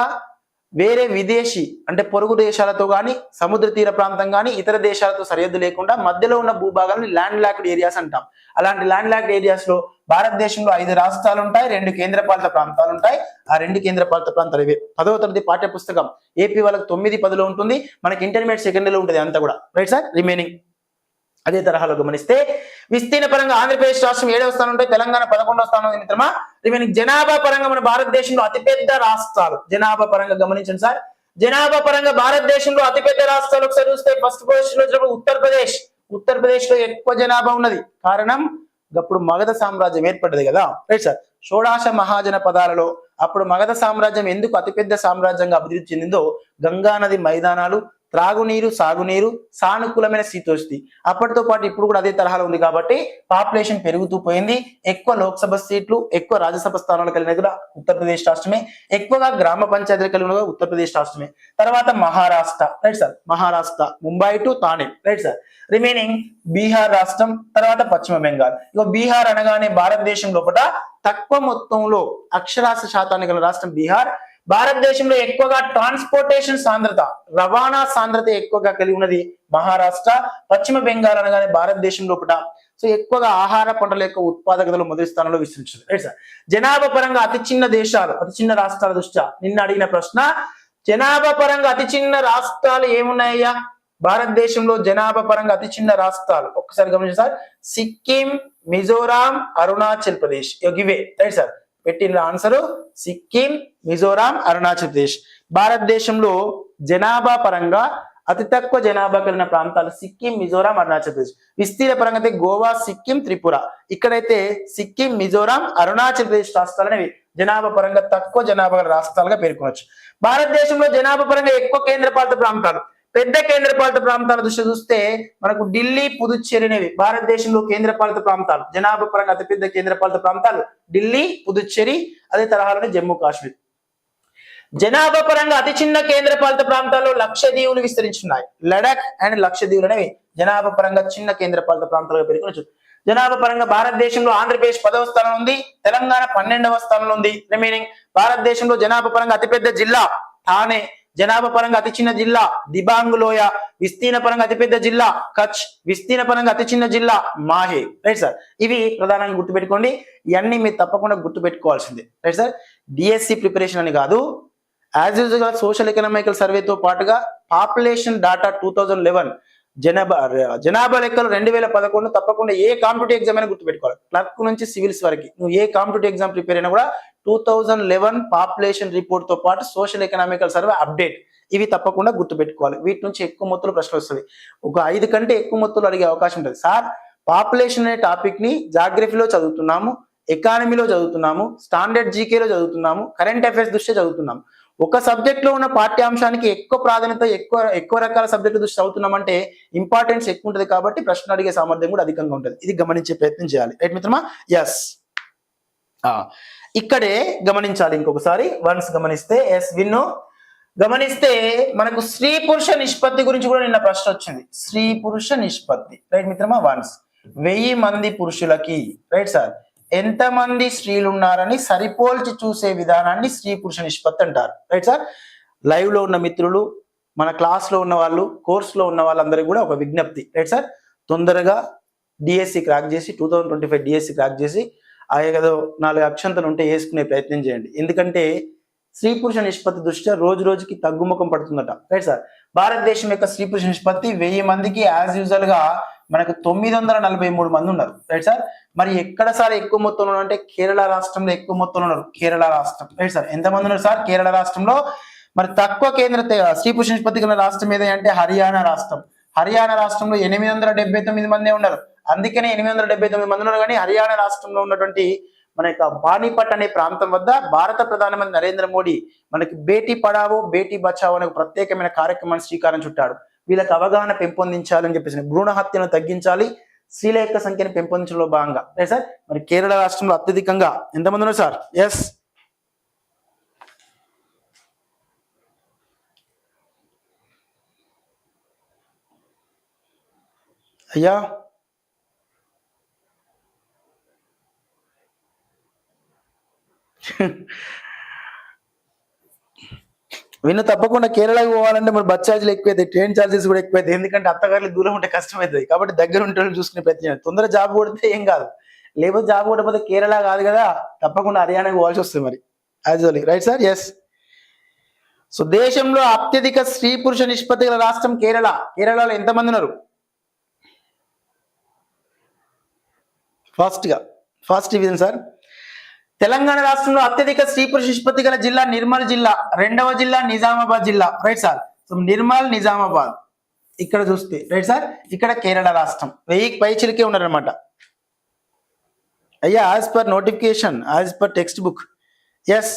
వేరే విదేశీ అంటే పొరుగు దేశాలతో కానీ, సముద్ర తీర ప్రాంతం కానీ, ఇతర దేశాలతో సరిహద్దు లేకుండా మధ్యలో ఉన్న భూభాగాన్ని ల్యాండ్ లాక్డ్ ఏరియాస్ అంటాం. అలాంటి ల్యాండ్ లాక్డ్ ఏరియాస్ లో భారతదేశంలో 5 రాష్ట్రాలు ఉంటాయి, 2 కేంద్ర పాలిత ప్రాంతాలు ఉంటాయి. ఆ 2 కేంద్ర పాలిత ప్రాంతాలు ఇవే. 10వ తరగతి పాఠ్య పుస్తకం ఏపీ వాళ్ళకి 9, 10లో ఉంటుంది, మనకి ఇంటర్మీడియట్ సెకండరీలో ఉంటుంది అంతా కూడా. Right sir. రిమైనింగ్ అదే తరహాలో గమనిస్తే విస్తీర్ణ పరంగా ఆంధ్రప్రదేశ్ రాష్ట్రం 7వ స్థానం ఉంటాయి, తెలంగాణ 11వ స్థానం ఉంది మిత్రమా. రిమైనింగ్ జనాభా పరంగా మన భారతదేశంలో అతిపెద్ద రాష్ట్రాలు జనాభా పరంగా గమనించండి సార్. జనాభా పరంగా భారతదేశంలో అతిపెద్ద రాష్ట్రాలు ఒకసారి చూస్తే ఫస్ట్ పొజిషన్ లో ఉత్తరప్రదేశ్. ఉత్తరప్రదేశ్ లో ఎక్కువ జనాభా ఉన్నది. కారణం అప్పుడు మగధ సామ్రాజ్యం ఏర్పడ్డది కదా. Right sir. షోడాశ మహాజన పదాలలో అప్పుడు మగధ సామ్రాజ్యం ఎందుకు అతిపెద్ద సామ్రాజ్యంగా అభివృద్ధి చెందిందో గంగా నది మైదానాలు, త్రాగునీరు, సాగునీరు, సానుకూలమైన శీతోష్ణి. అప్పటితో పాటు ఇప్పుడు కూడా అదే తరహాలో ఉంది కాబట్టి పాపులేషన్ పెరుగుతూ పోయింది. ఎక్కువ లోక్సభ సీట్లు, ఎక్కువ రాజ్యసభ స్థానాలు కలిగినది కూడా ఉత్తరప్రదేశ్ రాష్ట్రమే. ఎక్కువగా గ్రామ పంచాయతీలు కలిగిన ఉత్తరప్రదేశ్ రాష్ట్రమే. తర్వాత Maharashtra, right sir, Maharashtra Mumbai to Thane, right sir. Remaining Bihar రాష్ట్రం, తర్వాత పశ్చిమ బెంగాల్. ఇక బీహార్ అనగానే భారతదేశం లోపల తక్కువ మొత్తంలో అక్షరాస్యత శాతాన్ని గల రాష్ట్రం బీహార్. భారతదేశంలో ఎక్కువగా ట్రాన్స్పోర్టేషన్ సాంద్రత, రవాణా సాంద్రత ఎక్కువగా కలిగి ఉన్నది మహారాష్ట్ర. పశ్చిమ బెంగాల్ అనగానే భారతదేశం లోపల సో ఎక్కువగా ఆహార పంటల యొక్క ఉత్పాదకతలు మొదటి స్థానంలో విస్తరించింది, రైట్ సార్. జనాభా పరంగా అతి చిన్న దేశాలు, అతి చిన్న రాష్ట్రాల దృష్ట్యా నిన్న అడిగిన ప్రశ్న, జనాభా పరంగా అతి చిన్న రాష్ట్రాలు ఏమున్నాయ్యా భారతదేశంలో? జనాభా పరంగా అతి చిన్న రాష్ట్రాలు ఒక్కసారి గమనించండి సార్. సిక్కిం, మిజోరాం, అరుణాచల్ ప్రదేశ్, ఇవే, రైట్ సార్. పెట్టిన ఆన్సర్ సిక్కిం, మిజోరాం, అరుణాచల్ ప్రదేశ్. భారతదేశంలో జనాభా పరంగా అతి తక్కువ జనాభా కలిగిన ప్రాంతాలు సిక్కిం, మిజోరాం, అరుణాచల్ ప్రదేశ్. విస్తీర్ణ పరంగా అయితే గోవా, సిక్కిం, త్రిపుర. ఇక్కడైతే సిక్కిం, మిజోరాం, అరుణాచల్ ప్రదేశ్ రాష్ట్రాలు అనేవి జనాభా పరంగా తక్కువ జనాభా గల రాష్ట్రాలుగా పేర్కొనవచ్చు. భారతదేశంలో జనాభా పరంగా ఎక్కువ కేంద్రపాలిత ప్రాంతాలు, పెద్ద కేంద్రపాలిత ప్రాంతాల దృష్టి చూస్తే మనకు ఢిల్లీ, పుదుచ్చేరి అనేవి భారతదేశంలో కేంద్రపాలిత ప్రాంతాలు. జనాభా పరంగా అతిపెద్ద కేంద్రపాలిత ప్రాంతాలు ఢిల్లీ, పుదుచ్చేరి, అదే తరహాలోనే జమ్మూ కాశ్మీర్. జనాభా పరంగా అతి చిన్న కేంద్రపాలిత ప్రాంతాల్లో లక్షద్వీపులు విస్తరించున్నాయి. లడాక్ అండ్ లక్షద్వీపులు అనేవి జనాభా పరంగా చిన్న కేంద్రపాలిత ప్రాంతాలుగా పేర్కొనవచ్చు. జనాభా పరంగా భారతదేశంలో ఆంధ్రప్రదేశ్ 10వ స్థానంలో ఉంది, తెలంగాణ 12వ స్థానంలో ఉంది. రిమైనింగ్ భారతదేశంలో జనాభా పరంగా అతిపెద్ద జిల్లా థానే, జనాభా పరంగా అతి చిన్న జిల్లా దిబాంగ్ లోయ, విస్తీర్ణ పరంగా అతిపెద్ద జిల్లా కచ్, విస్తీర్ణ పరంగా అతి చిన్న జిల్లా మాహే, రైట్ సార్. ఇవి ప్రధానంగా గుర్తుపెట్టుకోండి, ఇవన్నీ మీరు తప్పకుండా గుర్తుపెట్టుకోవాల్సిందే, రైట్ సార్. డిఎస్సి ప్రిపరేషన్ అని కాదు, యాజ్ యూజువల్ గా సోషల్ ఎకనామికల్ సర్వేతో పాటుగా పాపులేషన్ డాటా 2011 జనాభా లెక్కలు 2011 తప్పకుండా ఏ కాంపిటేటివ్ ఎగ్జామ్ అయినా గుర్తుపెట్టుకోవాలి. క్లర్క్ నుంచి సివిల్స్ వరకు నువ్వు ఏ కాంపిటేటివ్ ఎగ్జామ్ ప్రిపేర్ అయినా కూడా 2011 పాపులేషన్ రిపోర్ట్ తో పాటు సోషల్ ఎకనామికల్ సర్వే అప్డేట్, ఇవి తప్పకుండా గుర్తుపెట్టుకోవాలి. వీటి నుంచి ఎక్కువ మొత్తంలో ప్రశ్నలు వస్తుంది. ఒక 5 కంటే ఎక్కువ మొత్తంలో అడిగే అవకాశం ఉంటుంది. సార్ పాపులేషన్ అనే టాపిక్ ని జాగ్రఫీలో చదువుతున్నాము, ఎకానమీలో చదువుతున్నాము, స్టాండర్డ్ జీకేలో చదువుతున్నాము, కరెంట్ అఫైర్స్ దృష్ట్యా చదువుతున్నాము. ఒక సబ్జెక్ట్ లో ఉన్న పాఠ్యాంశానికి ఎక్కువ ప్రాధాన్యత, ఎక్కువ రకాల సబ్జెక్టు దృష్టి చదువుతున్నామంటే ఇంపార్టెన్స్ ఎక్కువ ఉంటుంది కాబట్టి ప్రశ్న అడిగే సామర్థ్యం కూడా అధికంగా ఉంటుంది. ఇది గమనించే ప్రయత్నం చేయాలి, రైట్ మిత్రమా. ఎస్, ఇక్కడే గమనించాలి ఇంకొకసారి. వన్స్ గమనిస్తే ఎస్ విన్ను గమనిస్తే మనకు స్త్రీ పురుష నిష్పత్తి గురించి కూడా నిన్న ప్రశ్న వచ్చింది. స్త్రీ పురుష నిష్పత్తి, రైట్ మిత్రమా. వన్స్ 1000 మంది పురుషులకి, రైట్ సార్, ఎంతమంది స్త్రీలు ఉన్నారని సరిపోల్చి చూసే విధానాన్ని స్త్రీ పురుష నిష్పత్తి అంటారు, రైట్ సార్. లైవ్ లో ఉన్న మిత్రులు, మన క్లాస్ లో ఉన్న వాళ్ళు, కోర్స్ లో ఉన్న వాళ్ళందరికీ కూడా ఒక విజ్ఞప్తి, రైట్ సార్. తొందరగా డిఎస్సి క్రాక్ చేసి 2025 డిఎస్సి క్రాక్ చేసి ఆ ఏదో 4 అక్షంతలు ఉంటే వేసుకునే ప్రయత్నం చేయండి. ఎందుకంటే స్త్రీ పురుష నిష్పత్తి దృష్ట్యా రోజు రోజుకి తగ్గుముఖం పడుతుందట, రైట్ సార్. భారతదేశం యొక్క స్త్రీ పురుష నిష్పత్తి 1000 మందికి యాజ్ యూజువల్ గా మనకు 943 మంది ఉన్నారు, రైట్ సార్. మరి ఎక్కడ సార్ ఎక్కువ మొత్తంలో అంటే కేరళ రాష్ట్రంలో ఎక్కువ మొత్తంలో ఉన్నారు. కేరళ రాష్ట్రం, రైట్ సార్. ఎంతమంది ఉన్నారు సార్ కేరళ రాష్ట్రంలో? మరి తక్కువ స్త్రీ పురుష నిష్పత్తి గల రాష్ట్రం ఏది అంటే హర్యానా రాష్ట్రం. హర్యానా రాష్ట్రంలో 879 మంది ఉన్నారు. అందుకనే 879 మంది ఉన్నారు. కానీ హర్యానా రాష్ట్రంలో ఉన్నటువంటి మన యొక్క పానీపట్ అనే ప్రాంతం వద్ద భారత ప్రధానమంత్రి నరేంద్ర మోడీ మనకి బేటీ పడావో బేటీ బచావో అనే ప్రత్యేకమైన కార్యక్రమాన్ని శ్రీకారం చుట్టాడు. వీళ్ళకి అవగాహన పెంపొందించాలని చెప్పేసి, భ్రూణ హత్యను తగ్గించాలి, స్త్రీల యొక్క సంఖ్యను పెంపొందించడంలో భాగంగా, రైట్ సార్. మరి కేరళ రాష్ట్రంలో అత్యధికంగా ఎంతమంది ఉన్నారు సార్? ఎస్, అయ్యా విన్ను తప్పకుండా కేరళకు పోవాలంటే మరి బస్ ఛార్జీలు ఎక్కువైతాయి, ట్రైన్ ఛార్జెస్ కూడా ఎక్కువైతాయి. ఎందుకంటే అత్తగారులు దూరం ఉంటే కష్టమవుతుంది. కాబట్టి దగ్గర ఉంటే చూసుకునే ప్రయత్నం, తొందర జాబ్ కొడితే ఏం కాదు, లేకపోతే జాబ్ కొట్టకపోతే కేరళ కాదు కదా, తప్పకుండా హర్యానాకు పోవాల్సి వస్తుంది మరి actually, right sir. Yes, so దేశంలో అత్యధిక స్త్రీ పురుష నిష్పత్తి గల రాష్ట్రం కేరళ. కేరళలో ఎంతమంది ఉన్నారు? First division sir. తెలంగాణ రాష్ట్రంలో అత్యధిక స్త్రీ పురుష నిష్పత్తి గల జిల్లా నిర్మల్ జిల్లా. 2వ జిల్లా నిజామాబాద్ జిల్లా, right sir. So Nirmal, Nizamabad ఇక్కడ చూస్తే, రైట్ సార్. ఇక్కడ కేరళ రాష్ట్రం 1000కి పైచిలకే ఉన్నారనమాట అయ్యా, as per notification, as per textbook. Yes,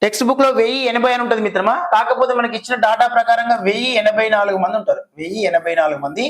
textbook లో 1080 అని ఉంటుంది మిత్రమా. కాకపోతే మనకి ఇచ్చిన డాటా ప్రకారంగా 1084 మంది ఉంటారు. 1084 మంది.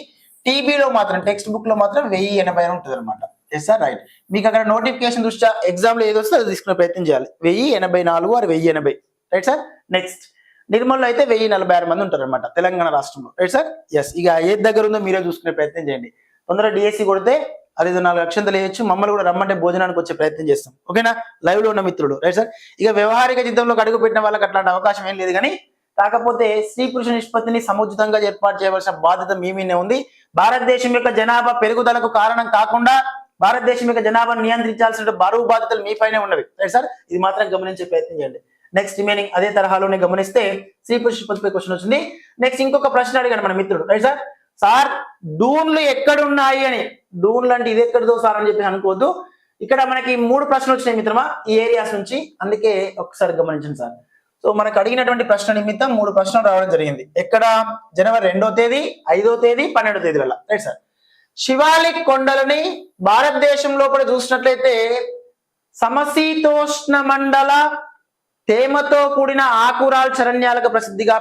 టీబీలో మాత్రం టెక్స్ట్ బుక్ లో మాత్రం 1080 అని ఉంటుంది అనమాట. Yes sir, right. మీకు అక్కడ నోటిఫికేషన్ దృష్ట్యా ఎగ్జామ్ లో ఏది వస్తే అది తీసుకునే ప్రయత్నం చేయాలి. 1084 ఆర్ 1080. Right sir. నెక్స్ట్ నిర్మల్లో అయితే 1046 మంది ఉంటారు అనమాట తెలంగాణ రాష్ట్రంలో. Right sir. ఎస్, ఇక ఏది దగ్గర ఉందో మీరే చూసుకునే ప్రయత్నం చేయండి. తొందరగా డిఎస్సి కొడితే అది 4 అక్షంతలు వేయచ్చు. మమ్మల్ని కూడా రమ్మంటే భోజనానికి వచ్చే ప్రయత్నం చేస్తాం. ఓకేనా, లైవ్ లో ఉన్న మిత్రుడు. Right sir. ఇక వ్యవహారిక జీవితంలోకి అడుగు పెట్టిన వాళ్ళకి అట్లాంటి అవకాశం ఏం లేదు. కానీ కాకపోతే స్త్రీ పురుష నిష్పత్తిని సముచితంగా ఏర్పాటు చేయవలసిన బాధ్యత మీ మీదే ఉంది. భారతదేశం యొక్క జనాభా పెరుగుదలకు కారణం కాకుండా భారతదేశం యొక్క జనాభాను నియంత్రించాల్సిన బరువు బాధ్యతలు మీ పైనే ఉన్నవి. రైట్ సార్, ఇది మాత్రం గమనించే ప్రయత్నం చేయండి. నెక్స్ట్ రిమైనింగ్ అదే తరహాలోనే గమనిస్తే స్త్రీ పురుష నిష్పత్తిపై క్వశ్చన్ వచ్చింది. నెక్స్ట్ ఇంకొక ప్రశ్న అడిగాడు మన మిత్రుడు. Right sir. సార్ డూన్లు ఎక్కడున్నాయి అని. డూన్లు అంటే ఇది ఎక్కడిదో సార్ అని చెప్పి అనుకోవద్దు. ఇక్కడ మనకి 3 ప్రశ్నలు వచ్చినాయి మిత్రమా ఈ ఏరియాస్ నుంచి. అందుకే ఒకసారి గమనించండి సార్. సో మనకు అడిగినటువంటి ప్రశ్న నిమిత్తం 3 ప్రశ్నలు రావడం జరిగింది. ఎక్కడ? జనవరి 2వ తేదీ, 5వ తేదీ, 12వ తేదీల. Right sir. శివాలిక్ కొండలని భారతదేశంలో కూడా చూసినట్లయితే సమశీతోష్ణ మండల తేమతో కూడిన ఆకురాల్ చరణ్యాలకు ప్రసిద్ధిగా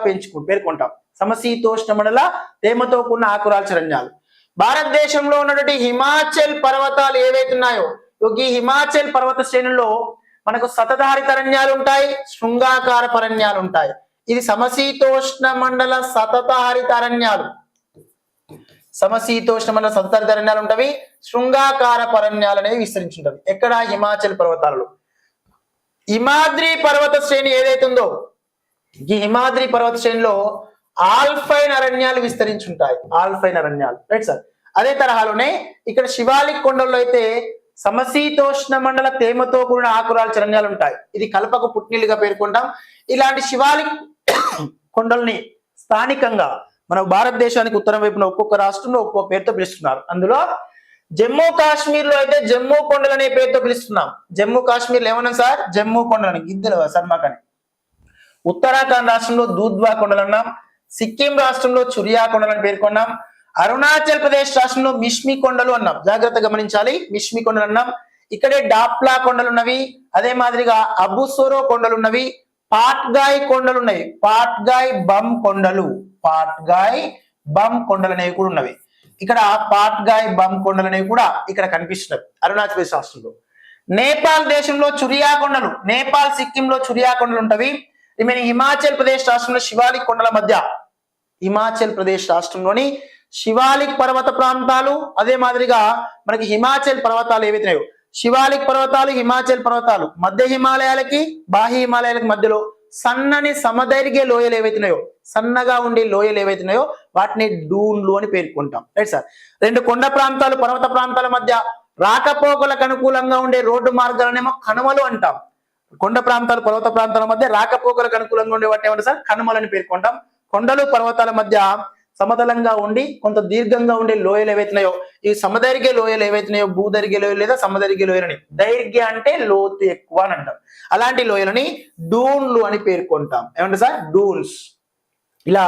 పేర్కొంటాం. సమశీతోష్ణ మండల తేమతో కూడిన ఆకురాల్ చరణ్యాలు. భారతదేశంలో ఉన్నటువంటి హిమాచల్ పర్వతాలు ఏవైతున్నాయో ఈ హిమాచల్ పర్వత శ్రేణుల్లో మనకు సతతహరిత అరణ్యాలు ఉంటాయి, శృంగాకార అరణ్యాలు ఉంటాయి. ఇది సమశీతోష్ణ మండల సతతహరిత అరణ్యాలు. సమశీతోష్ణ మండల సతతహరిత అరణ్యాలు ఉంటవి. శృంగాకార అరణ్యాలు అనేవి విస్తరించుంటవి. ఎక్కడ? హిమాచల్ పర్వతాలలో. హిమాద్రి పర్వత శ్రేణి ఏదైతుందో ఈ హిమాద్రి పర్వత శ్రేణిలో ఆల్ఫైన్ అరణ్యాలు విస్తరించుంటాయి. ఆల్ఫైన్ అరణ్యాలు. Right sir. అదే తరహాలోనే ఇక్కడ శివాలిక్ కొండల్లో అయితే సమశీతోష్ణ మండల తేమతో కూడిన ఆకురాల చరణ్యాలు ఉంటాయి. ఇది కల్పకు పుట్టినీళ్ళుగా పేర్కొంటాం. ఇలాంటి శివాలిక్ కొండల్ని స్థానికంగా మన భారతదేశానికి ఉత్తరం వైపున ఒక్కొక్క రాష్ట్రంలో ఒక్కొక్క పేరుతో పిలుస్తున్నారు. అందులో జమ్మూ కాశ్మీర్ లో అయితే జమ్మూ కొండలు అనే పేరుతో పిలుస్తున్నాం. జమ్మూ కాశ్మీర్ లో ఏమన్నా సార్? జమ్మూ కొండలని గిద్దెలు సర్మాకని. ఉత్తరాఖండ్ రాష్ట్రంలో దూద్వా కొండలు అన్నాం. సిక్కిం రాష్ట్రంలో చురియా కొండలని పేర్కొన్నాం. అరుణాచల్ ప్రదేశ్ రాష్ట్రంలో మిష్మి కొండలు అన్నాం. జాగ్రత్త గమనించాలి, మిష్మి కొండలు అన్నాం. ఇక్కడే డాప్లా కొండలు ఉన్నవి. అదే మాదిరిగా అబుసోరో కొండలు ఉన్నవి. పాట్గాయ్ కొండలు ఉన్నాయి. పాట్గాయ్ బమ్ కొండలు, పాట్గాయ్ బమ్ కొండలు అనేవి కూడా ఉన్నవి. ఇక్కడ పాట్గాయ్ బమ్ కొండలు అనేవి కూడా ఇక్కడ కనిపిస్తున్నవి అరుణాచల్ ప్రదేశ్ రాష్ట్రంలో. నేపాల్ దేశంలో చురియా కొండలు, నేపాల్ సిక్కింలో చురియా కొండలు ఉంటవి. రిమైనింగ్ హిమాచల్ ప్రదేశ్ రాష్ట్రంలో శివాలిక్ కొండల మధ్య, హిమాచల్ ప్రదేశ్ రాష్ట్రంలోని శివాలిక్ పర్వత ప్రాంతాలు, అదే మాదిరిగా మనకి హిమాచల్ పర్వతాలు ఏవైతున్నాయో శివాలిక్ పర్వతాలు, హిమాచల్ పర్వతాలు, మధ్య హిమాలయాలకి బాహ్య హిమాలయాలకి మధ్యలో సన్నని సమదైర్ఘ్య లోయలు ఏవైతున్నాయో, సన్నగా ఉండే లోయలు ఏవైతున్నాయో వాటిని డూన్లు అని పేర్కొంటాం. Right sir. 2 కొండ ప్రాంతాలు, పర్వత ప్రాంతాల మధ్య రాకపోకలకు అనుకూలంగా ఉండే రోడ్డు మార్గాలనేమో కనుమలు అంటాం. కొండ ప్రాంతాలు, పర్వత ప్రాంతాల మధ్య రాకపోకలకు అనుకూలంగా ఉండే వాటిని ఏమంటారు సార్? కనుమలని పేర్కొంటాం. కొండలు పర్వతాల మధ్య సమతలంగా ఉండి కొంత దీర్ఘంగా ఉండే లోయలు ఏవైతున్నాయో ఈ సమదైర్ఘ్య లోయలు ఏవైతున్నాయో భూదైర్ఘ్య లోయలు లేదా సమదైర్ఘ్య లోయలని, దైర్ఘ్య అంటే లోతు ఎక్కువ అని అంటాం. అలాంటి లోయలని డూన్లు అని పేర్కొంటాం. ఏమంటారు సార్? డూన్స్. ఇలా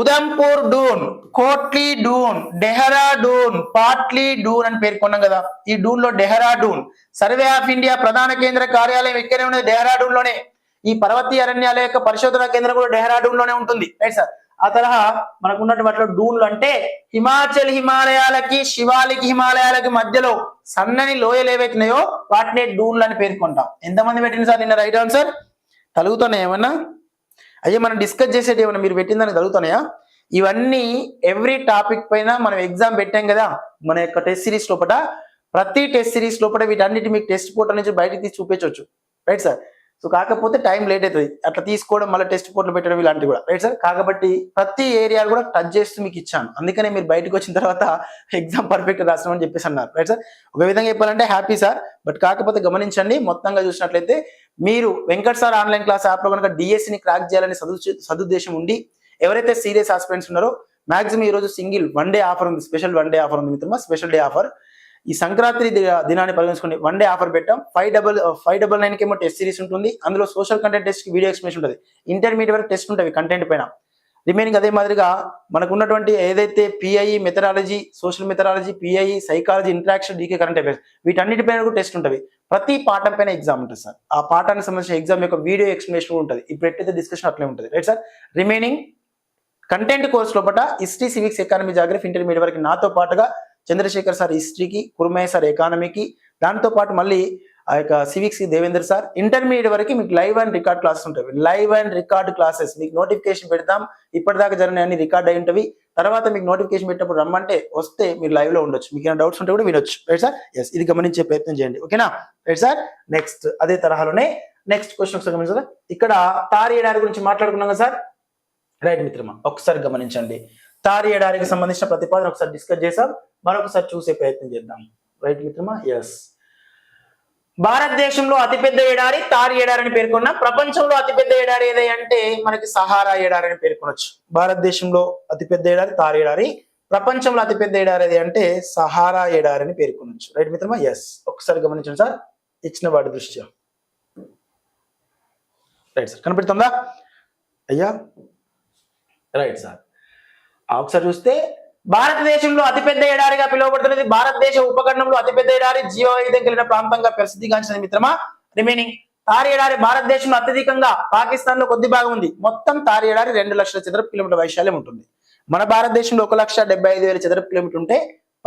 ఉదంపూర్ డూన్, కోట్లీ డూన్, డెహ్రాడూన్, పాట్లీ డూన్ అని పేర్కొన్నాం కదా. ఈ డూన్ లో డెహ్రాడూన్ సర్వే ఆఫ్ ఇండియా ప్రధాన కేంద్ర కార్యాలయం ఇక్కడే ఉన్నది, డెహ్రాడూన్ లోనే. ఈ పర్వతీయ అరణ్యాల యొక్క పరిశోధన కేంద్రం కూడా డెహ్రాడూన్ లోనే ఉంటుంది. Right sir. ఆ తరహా మనకు ఉన్నటువంటి వాటిలో డూన్లు అంటే హిమాచల్ హిమాలయాలకి శివాలిక్ హిమాలయాలకి మధ్యలో సన్నని లోయలు ఏవైతున్నాయో వాటిని డూన్లు అని పేర్కొంటాం. ఎంతమంది పెట్టింది సార్ నిన్న రైట్ ఆన్సర్? తలుగుతున్నాయి ఏమన్నా? అయ్యే మనం డిస్కస్ చేసేటి ఏమన్నా మీరు పెట్టిందని తలుగుతున్నాయా? ఇవన్నీ ఎవ్రీ టాపిక్ పైన మనం ఎగ్జామ్ పెట్టాం కదా మన యొక్క టెస్ట్ సిరీస్ లోపల. ప్రతి టెస్ట్ సిరీస్ లోపల వీటన్నిటి మీకు టెస్ట్ పోర్టల్ నుంచి బయటకు తీసి చూపించవచ్చు. Right sir. సో కాకపోతే టైం లేట్ అవుతుంది అట్లా తీసుకోవడం, మళ్ళీ టెస్ట్ పోర్టల్ పెట్టడం ఇలాంటివి కూడా. Right sir. కాబట్టి ప్రతి ఏరియా కూడా టచ్ చేస్తూ మీకు ఇచ్చాను. అందుకనే మీరు బయటకు వచ్చిన తర్వాత ఎగ్జామ్ పర్ఫెక్ట్ రాస్తామని చెప్పేసి అన్నారు. Right sir. ఒక విధంగా చెప్పాలంటే హ్యాపీ సార్. బట్ కాకపోతే గమనించండి, మొత్తంగా చూసినట్లయితే మీరు Venkat sir online class app లో కనుక డిఎస్సిని క్రాక్ చేయాలని సదుద్దేశం ఉండి ఎవరైతే సీరియస్ ఆస్పిరెంట్స్ ఉన్నారో మాక్సిమం ఈ రోజు సింగిల్ 1 డే ఆఫర్ ఉంది, స్పెషల్ 1 డే ఆఫర్ ఉంది మిత్రమా. స్పెషల్ డే ఆఫర్ ఈ సంక్రాంతి దినాన్ని పరిగణించుకుని 1 డే ఆఫర్ పెట్టాం. 599 కేమో టెస్ట్ సిరీస్ ఉంటుంది. అందులో సోషల్ కంటెంట్ టెస్ట్ కి వీడియో ఎక్స్ప్లెనేషన్ ఉంటుంది. ఇంటర్మీడియట్ వరకు టెస్ట్ ఉంటుంది కంటెంట్ పైన. రిమైనింగ్ అదే మాదిరిగా మనకు ఉన్నటువంటి ఏదైతే PIE methodology, social methodology, PIE psychology, interaction, DK current affairs వీటన్నిటిపైన కూడా టెస్ట్ ఉంటుంది. ప్రతి పాఠం పైన ఎగ్జామ్ ఉంటుంది సార్. ఆ పాఠానికి సంబంధించిన ఎగ్జామ్ యొక్క వీడియో ఎక్స్ప్లెనేషన్ ఉంటుంది. ఇప్పుడు ఎట్లయితే డిస్కషన్ అట్లే ఉంటుంది, right sir. Remaining content course లోపల history, civics, economy, geography intermediate వరకు నాతో పాటుగా చంద్రశేఖర్ సార్ హిస్టరీకి, కుర్మయ్య సార్ ఎకానమీకి, దాంతో పాటు మళ్ళీ ఆ యొక్క సివిక్స్ కి దేవేందర్ సార్, ఇంటర్మీడియట్ వరకు మీకు లైవ్ అండ్ రికార్డ్ క్లాసెస్ ఉంటాయి. లైవ్ అండ్ రికార్డ్ క్లాసెస్ మీకు నోటిఫికేషన్ పెడతాం. ఇప్పటిదాకా జరిగిన అన్ని రికార్డ్ అయి ఉంటవి. తర్వాత మీకు నోటిఫికేషన్ పెట్టినప్పుడు రమ్మంటే వస్తే మీరు లైవ్ లో ఉండొచ్చు. మీకు ఏమైనా డౌట్స్ ఉంటే కూడా వినొచ్చు, రైట్ సార్. ఎస్, ఇది గమనించే ప్రయత్నం చేయండి, ఓకేనా, రైట్ సార్. నెక్స్ట్ అదే తరహాలోనే నెక్స్ట్ క్వశ్చన్ ఒకసారి గమనించారా. ఇక్కడ తారి ఎడారి గురించి మాట్లాడుకున్నాం కదా సార్, రైట్ మిత్రమా. ఒకసారి గమనించండి, తారి ఎడారికి సంబంధించిన ప్రతిపాదన ఒకసారి డిస్కస్ చేసాం, మరొకసారి చూసే ప్రయత్నం చేద్దాం, రైట్ మిత్రమా. ఎస్, భారతదేశంలో అతిపెద్ద ఎడారి తారి ఎడారి అని పేర్కొన్నాం. ప్రపంచంలో అతిపెద్ద ఎడారి ఏది అంటే మనకి సహారా ఎడారి అని పేర్కొనొచ్చు. భారతదేశంలో అతిపెద్ద ఎడారి తారి ఎడారి, ప్రపంచంలో అతిపెద్ద ఎడారి ఏది అంటే సహారా ఎడారి అని పేర్కొనొచ్చు, రైట్ మిత్రమా. ఎస్, ఒకసారి గమనించండి సార్ ఇచ్చిన వాటి దృష్ట్యా, రైట్ సార్. కనిపెడుతుందా అయ్యా, రైట్ సార్. ఒకసారి చూస్తే భారతదేశంలో అతిపెద్ద ఎడారిగా పిలువబడుతున్నది భారతదేశ ఉపఖండంలో అతిపెద్ద ఎడారి, జీవవైవిధ్యం కలిగిన ప్రాంతంగా ప్రసిద్ధిగాంచిన మిత్రమా. రిమైనింగ్ తారి ఎడారి భారతదేశంలో అత్యధికంగా పాకిస్తాన్ లో కొద్ది భాగం ఉంది. మొత్తం తారి ఎడారి 2 లక్షల చదరపు కిలోమీటర్ వైశాల్యం ఉంటుంది. మన భారతదేశంలో 1,75,000 చదరపు కిలోమీటర్ ఉంటే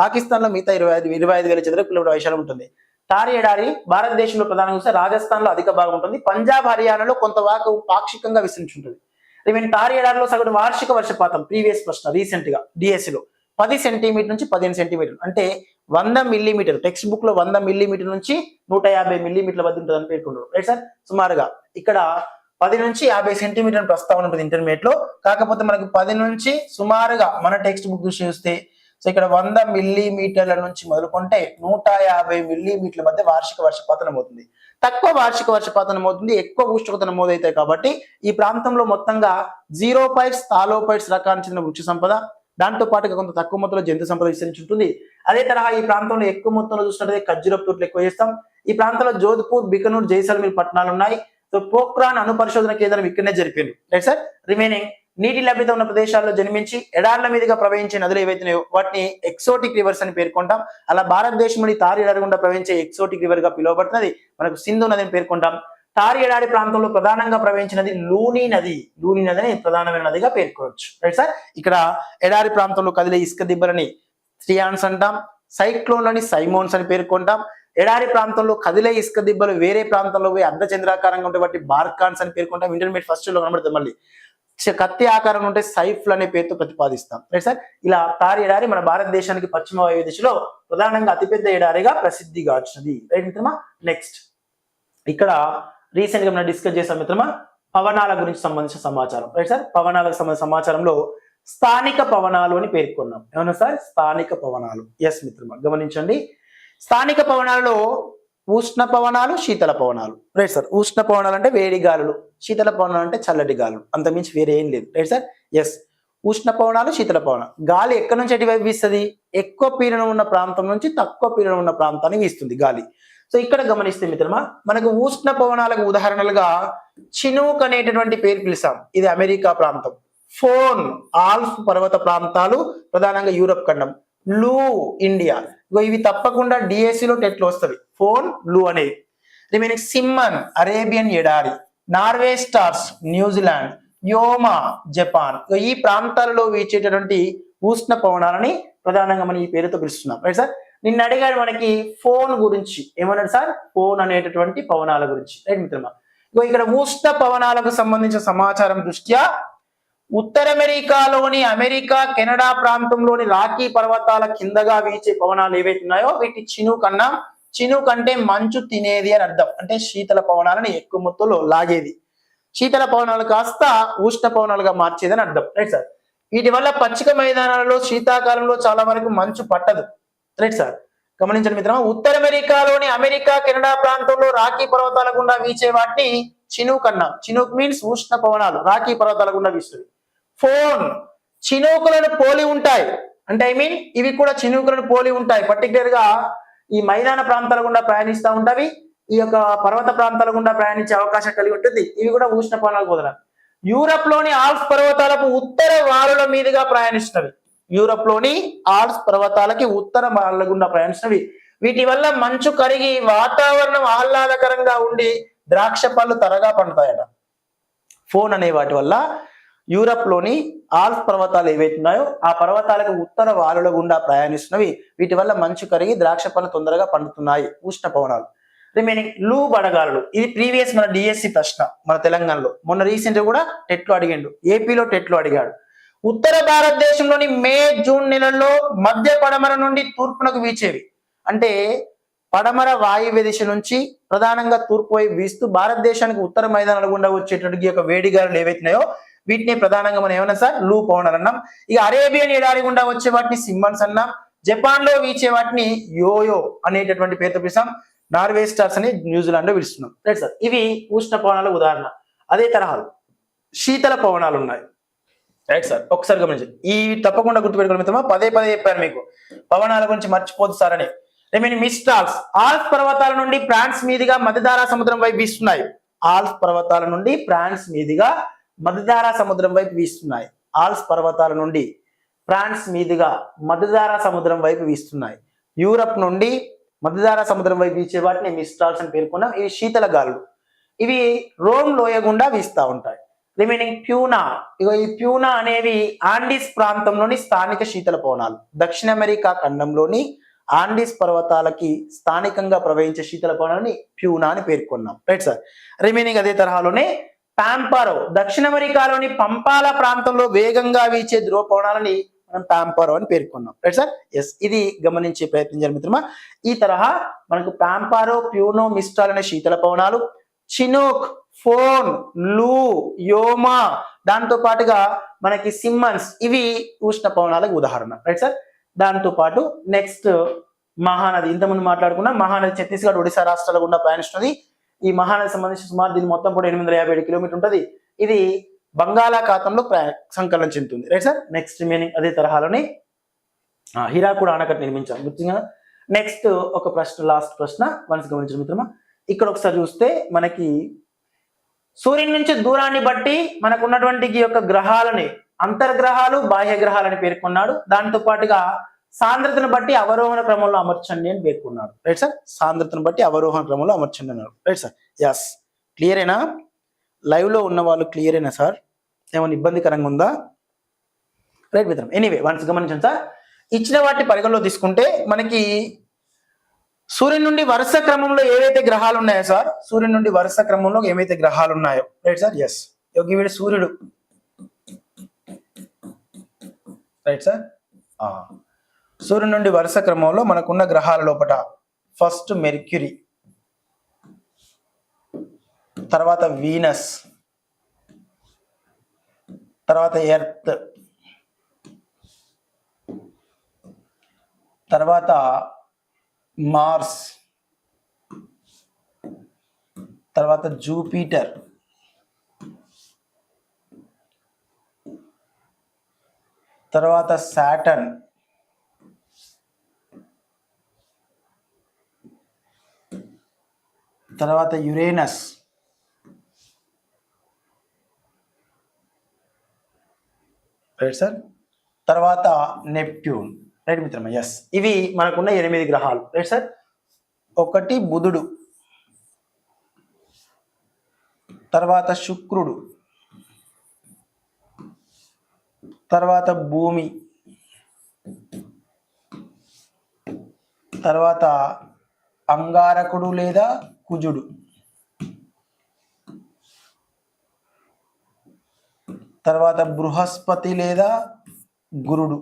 పాకిస్తాన్ లో మిగతా 25,000 చదరపు కిలోమీటర్ వైశాల్యం ఉంటుంది. తారి ఎడారి భారతదేశంలో ప్రధానంగా చూస్తే రాజస్థాన్ లో అధిక భాగం ఉంటుంది. పంజాబ్, హర్యానాలో కొంత భాగం పాక్షికంగా విస్తరించి ఉంటుంది. రిమైనింగ్ తారి ఎడారిలో సగటు వార్షిక వర్షపాతం ప్రీవియస్ ప్రశ్న రీసెంట్ గా డిఎస్సిలో 10 సెంటీమీటర్ నుంచి 15 సెంటీమీటర్, అంటే 100 మిల్లీమీటర్. టెక్స్ట్ బుక్ లో 100 మిల్లీమీటర్ నుంచి 150 మిల్లీమీటర్ల వద్ద ఉంటుంది అని పేర్కొన్నారు, రైట్ సార్. సుమారుగా ఇక్కడ 10 నుంచి 50 సెంటీమీటర్ ప్రస్తావన ఉంటుంది ఇంటర్మీడియట్ లో. కాకపోతే మనకు 10 నుంచి సుమారుగా మన టెక్స్ట్ బుక్ దృష్టి చూస్తే సో ఇక్కడ 100 మిల్లీమీటర్ల నుంచి మొదలుకుంటే 150 మిల్లీమీటర్ల మధ్య వార్షిక వర్షపాతం అవుతుంది. తక్కువ వార్షిక వర్షపాతం అవుతుంది, ఎక్కువ ఉష్ణోగ్రత నమోదవుతాయి. కాబట్టి ఈ ప్రాంతంలో మొత్తంగా జీరోపైట్స్, థాలోపైట్స్ రకానికి చెందిన వృక్ష సంపద, దాంతో పాటుగా కొంత తక్కువ మొత్తంలో జంతు సంపద విస్తరించి ఉంటుంది. అదే తరహా ఈ ప్రాంతంలో ఎక్కువ మొత్తంలో చూసినట్లయితే ఖర్జూరపు తోటలు ఎక్కువ చేస్తాం. ఈ ప్రాంతంలో జోధ్పూర్, బికనూర్, జైసల్మీర్ పట్టణాలు ఉన్నాయి. సో పోఖ్రాన్ అణు పరిశోధన కేంద్రం ఇక్కడనే జరిపింది, రైట్ సార్. రిమైనింగ్ నీటి లభ్యత ఉన్న ప్రదేశాల్లో జన్మించి ఎడార్ల మీదుగా ప్రవహించే నదులు ఏవైతున్నాయో వాటిని ఎక్సోటిక్ రివర్స్ అని పేర్కొంటాం. అలా భారతదేశంలోని తారి ఎడారి గుండా ప్రవహించే ఎక్సోటిక్ రివర్ గా పిలువబడుతున్నది మనకు సింధు నదిని పేర్కొంటాం. తారి ఎడారి ప్రాంతంలో ప్రధానంగా ప్రవహించినది లూని నది. లూని నదిని ప్రధానమైన నదిగా పేర్కొనవచ్చు, రైట్ సార్. ఇక్కడ ఎడారి ప్రాంతంలో కదిలే ఇసుక దిబ్బలని స్ట్రియాన్స్ అంటాం. సైక్లోన్లని సైమోన్స్ అని పేర్కొంటాం. ఎడారి ప్రాంతంలో కదిలే ఇసుక దిబ్బలు వేరే ప్రాంతంలో పోయి అర్ధచంద్రాకారంగా ఉంటే వాటి బార్కాన్స్ అని పేర్కొంటాం. ఇంటర్మీడియట్ ఫస్ట్ లో కనబడుతుంది. మళ్ళీ కత్తి ఆకారంలో ఉంటే సైఫ్లు అనే పేరుతో ప్రతిపాదిస్తాం, రైట్ సార్. ఇలా తారి ఎడారి మన భారతదేశానికి పశ్చిమ వాయు దిశలో ప్రధానంగా అతిపెద్ద ఎడారిగా ప్రసిద్ధిగాంచినది, రైట్ మిత్రమా. నెక్స్ట్ ఇక్కడ రీసెంట్ గా మనం డిస్కస్ చేసాం మిత్రమా పవనాల గురించి సంబంధించిన సమాచారం, రైట్ సార్. పవనాలకు సంబంధించిన సమాచారంలో స్థానిక పవనాలు అని పేర్కొన్నాం. ఏమన్నా సార్, స్థానిక పవనాలు. ఎస్ మిత్రమా, గమనించండి. స్థానిక పవనాలలో ఉష్ణ పవనాలు, శీతల పవనాలు, రైట్ సార్. ఉష్ణ పవనాలు అంటే వేడి గాలులు, శీతల పవనాలు అంటే చల్లటి గాలులు, అంతమించి వేరే ఏం లేదు, రైట్ సార్. ఎస్, ఉష్ణ పవనాలు, శీతల పవనాలు. గాలి ఎక్కడి నుంచి ఎటువైపు వీస్తుంది? ఎక్కువ పీడనం ఉన్న ప్రాంతం నుంచి తక్కువ పీడనం ఉన్న ప్రాంతానికి వీస్తుంది గాలి. సో ఇక్కడ గమనిస్తే మిత్రమా మనకు ఉష్ణ పవనాలకు ఉదాహరణలుగా చినూక్ అనేటటువంటి పేరు పిలిచాం. ఇది అమెరికా ప్రాంతం. ఫోన్, ఆల్ప్ పర్వత ప్రాంతాలు ప్రధానంగా యూరప్ ఖండం. లూ, ఇండియా. ఇవి తప్పకుండా డిఎస్సిలో టెట్లో వస్తుంది, ఫోన్, లూ అనేవి. రిమైనింగ్ సిమ్మన్, అరేబియన్ ఎడారి. Norwesters, New Zealand. Yamo, Japan. ఈ ప్రాంతాలలో వీచేటటువంటి ఉష్ణ పవనాలని ప్రధానంగా మనం ఈ పేరుతో పిలుస్తున్నాం, రైట్ సార్. నిన్న అడిగాడు మనకి ఫోన్ గురించి, ఏమన్నాడు సార్? ఫోన్ అనేటటువంటి పవనాల గురించి, రైట్ మిత్రమా. ఇక్కడ ఉష్ణ పవనాలకు సంబంధించిన సమాచారం దృష్ట్యా ఉత్తర అమెరికాలోని అమెరికా, కెనడా ప్రాంతంలోని రాకీ పర్వతాల కిందగా వీచే పవనాలు ఏవైతే ఉన్నాయో వీటి చినూక్ అన్నాం. చినూక్ అంటే మంచు తినేది అని అర్థం, అంటే శీతల పవనాలని ఎక్కువ మొత్తంలో లాగేది. శీతల పవనాలు కాస్త ఉష్ణ పవనాలుగా మార్చేది అని అర్థం, రైట్ సార్. వీటి వల్ల పచ్చిక మైదానాలలో శీతాకాలంలో చాలా వరకు మంచు పట్టదు, రైట్ సార్. గమనించండి మిత్రమా, ఉత్తర అమెరికాలోని అమెరికా, కెనడా ప్రాంతంలో రాకీ పర్వతాల గుండా వీచే వాటిని చినూక్ అన్నాం. చినూక్ మీన్స్ ఉష్ణ పవనాలు, రాకీ పర్వతాల గుండా వీస్తుంది. ఫోన్ చినూకులను పోలి ఉంటాయి, అంటే ఐ మీన్ ఇవి కూడా చినూకులను పోలి ఉంటాయి. పర్టికులర్ గా ఈ మైదాన ప్రాంతాల గుండా ప్రయాణిస్తూ ఉంటాయి, ఈ యొక్క పర్వత ప్రాంతాల గుండా ప్రయాణించే అవకాశం కలిగి ఉంటుంది. ఇవి కూడా ఉష్ణ పవనాలకు వదలాలి. యూరప్ లోని ఆల్ప్స్ పర్వతాలకు ఉత్తర వారుల మీదుగా ప్రయాణిస్తున్నవి. యూరప్ లోని ఆల్ప్స్ పర్వతాలకి ఉత్తర వారుల గుండా ప్రయాణిస్తున్నవి. వీటి వల్ల మంచు కరిగి వాతావరణం ఆహ్లాదకరంగా ఉండి ద్రాక్ష పళ్ళు త్వరగా పండుతాయట. ఫోన్ అనే వాటి వల్ల యూరప్ లోని ఆల్ప్స్ పర్వతాలు ఏవైతున్నాయో ఆ పర్వతాలకు ఉత్తర వారుల గుండా ప్రయాణిస్తున్నవి. వీటి వల్ల మంచు కరిగి ద్రాక్ష పళ్ళు తొందరగా పండుతున్నాయి. ఉష్ణ పవనాలు. రిమైనింగ్ లూ వడగాలులు. ఇది ప్రీవియస్ మన డిఎస్సి ప్రశ్న మన తెలంగాణలో. మొన్న రీసెంట్ కూడా టెట్లో అడిగాడు, ఏపీలో టెట్లో అడిగాడు. ఉత్తర భారతదేశంలోని మే జూన్ నెలల్లో మధ్య పడమర నుండి తూర్పునకు వీచేవి. అంటే పడమర వాయువ్య దిశ నుంచి ప్రధానంగా తూర్పు వైపు వీస్తూ భారతదేశానికి ఉత్తర మైదానాల గుండా వచ్చేటువంటి యొక్క వేడి గాలులు ఏవైతున్నాయో వీటిని ప్రధానంగా మనం ఏమన్నా సార్ లూ పవనాలు అన్నాం. ఇక అరేబియన్ ఎడారి గుండా వచ్చే వాటిని సిమ్మన్స్ అన్నాం. జపాన్ లో వీచే వాటిని యోయో అనేటటువంటి పేరుతో పిలుస్తాం. నార్వే స్టార్స్ అని న్యూజిలాండ్ లో పిలుస్తున్నాం. Right sir. ఇవి ఉష్ణ పవనాల ఉదాహరణ. అదే తరహాలు శీతల పవనాలు ఉన్నాయి. Right sir. ఒకసారి గమనించండి. ఈ తప్పకుండా గుర్తుపెట్టుకోవాలి మిత్రమా. పదే పదే చెప్పాను మీకు పవనాల గురించి మర్చిపోదు సార్ అని. మిస్టాల్స్ ఆల్ప్స్ పర్వతాల నుండి ఫ్రాన్స్ మీదుగా మధ్యధారా సముద్రం వైపు వీస్తున్నాయి. ఆల్ప్స్ పర్వతాల నుండి ఫ్రాన్స్ మీదుగా మధ్యధారా సముద్రం వైపు వీస్తున్నాయి. ఆల్ప్స్ పర్వతాల నుండి ఫ్రాన్స్ మీదుగా మధ్యధారా సముద్రం వైపు వీస్తున్నాయి. యూరప్ నుండి మధ్యధారా సముద్రం వైపు వీచే వాటిని మిస్టాల్స్ అని పేర్కొన్నాం. ఇవి శీతల గాలులు. ఇవి రోమ్ లోయ గుండా వీస్తూ ఉంటాయి. రిమైనింగ్ ప్యూనా. ఇగో ఈ ప్యూనా అనేవి ఆండీస్ ప్రాంతంలోని స్థానిక శీతల పవనాలు. దక్షిణ అమెరికా ఖండంలోని ఆండీస్ పర్వతాలకి స్థానికంగా ప్రవహించే శీతల పవనాలని ప్యూనా అని పేర్కొన్నాం. Right sir. రిమైనింగ్ అదే తరహాలోనే పాంపారో. దక్షిణ అమెరికాలోని పంపాల ప్రాంతంలో వేగంగా వీచే ధ్రువ పవనాలని మనం పాంపారో అని పేర్కొన్నాం. Right sir. ఎస్. ఇది గమనించే ప్రయత్నించాలి మిత్రమా. ఈ తరహా మనకు పాంపారో, ప్యూనో, మిస్టాల్ అనే శీతల పవనాలు, చినూక్, ఫోన్, లూ, యోమా, దాంతో పాటుగా మనకి సిమ్మన్స్, ఇవి ఉష్ణ పవనాలకు ఉదాహరణ. Right sir. దాంతో పాటు నెక్స్ట్ మహానది. ఇంతకుముందు మాట్లాడుకున్న మహానది ఛత్తీస్గఢ్, ఒడిశా రాష్ట్రాల గుండా ప్రయాణిస్తున్నది. ఈ మహానది సంబంధించి సుమారు దీని మొత్తం కూడా 857 కిలోమీటర్ ఉంటుంది. ఇది బంగాళాఖాతంలో సంకలనం చెందుతుంది. Right sir. నెక్స్ట్ రిమైనింగ్ అదే తరహాలోనే హీరాకుడ్ ఆనకట్ట నిర్మించాం. గుర్తుగా. నెక్స్ట్ ఒక ప్రశ్న, లాస్ట్ ప్రశ్న మనసు గమనించిన మిత్రమా. ఇక్కడ ఒకసారి చూస్తే మనకి సూర్యుని నుంచి దూరాన్ని బట్టి మనకు ఉన్నటువంటి ఈ యొక్క గ్రహాలని అంతర్గ్రహాలు, బాహ్య గ్రహాలని పేర్కొన్నాడు. దాంతో పాటుగా సాంద్రతను బట్టి అవరోహణ క్రమంలో అమర్చండి అని పేర్కొన్నాడు. Right sir. సాంద్రతను బట్టి అవరోహణ క్రమంలో అమర్చండి అన్నాడు. Right sir. ఎస్. క్లియరేనా? లైవ్ లో ఉన్న వాళ్ళు క్లియరేనా సార్? ఏమైనా ఇబ్బందికరంగా ఉందా? రైట్ మిత్రం. ఎనీవే వన్స్ గమనించండి సార్. ఇచ్చిన వాటిని పరిగణలో తీసుకుంటే మనకి సూర్యుని నుండి వరుస క్రమంలో ఏవైతే గ్రహాలు ఉన్నాయో సార్, సూర్యుని నుండి వరుస క్రమంలో ఏవైతే గ్రహాలు ఉన్నాయో. Right sir. ఎస్. వీడు సూర్యుడు. Right sir. సూర్యుని నుండి వరుస క్రమంలో మనకున్న గ్రహాల లోపల ఫస్ట్ మెర్క్యూరీ, తర్వాత వీనస్, తర్వాత ఎర్త్, తర్వాత మార్స్, తర్వాత జూపిటర్, తర్వాత సాటర్న్, తర్వాత యురేనస్, రైట్ సార్, తర్వాత నెప్ట్యూన్. రైట్ మిత్రమా. ఎస్. ఇవి మనకున్న 8 గ్రహాలు. Right sir. ఒకటి బుధుడు, తర్వాత శుక్రుడు, తర్వాత భూమి, తర్వాత అంగారకుడు లేదా కుజుడు, తర్వాత బృహస్పతి లేదా గురుడు,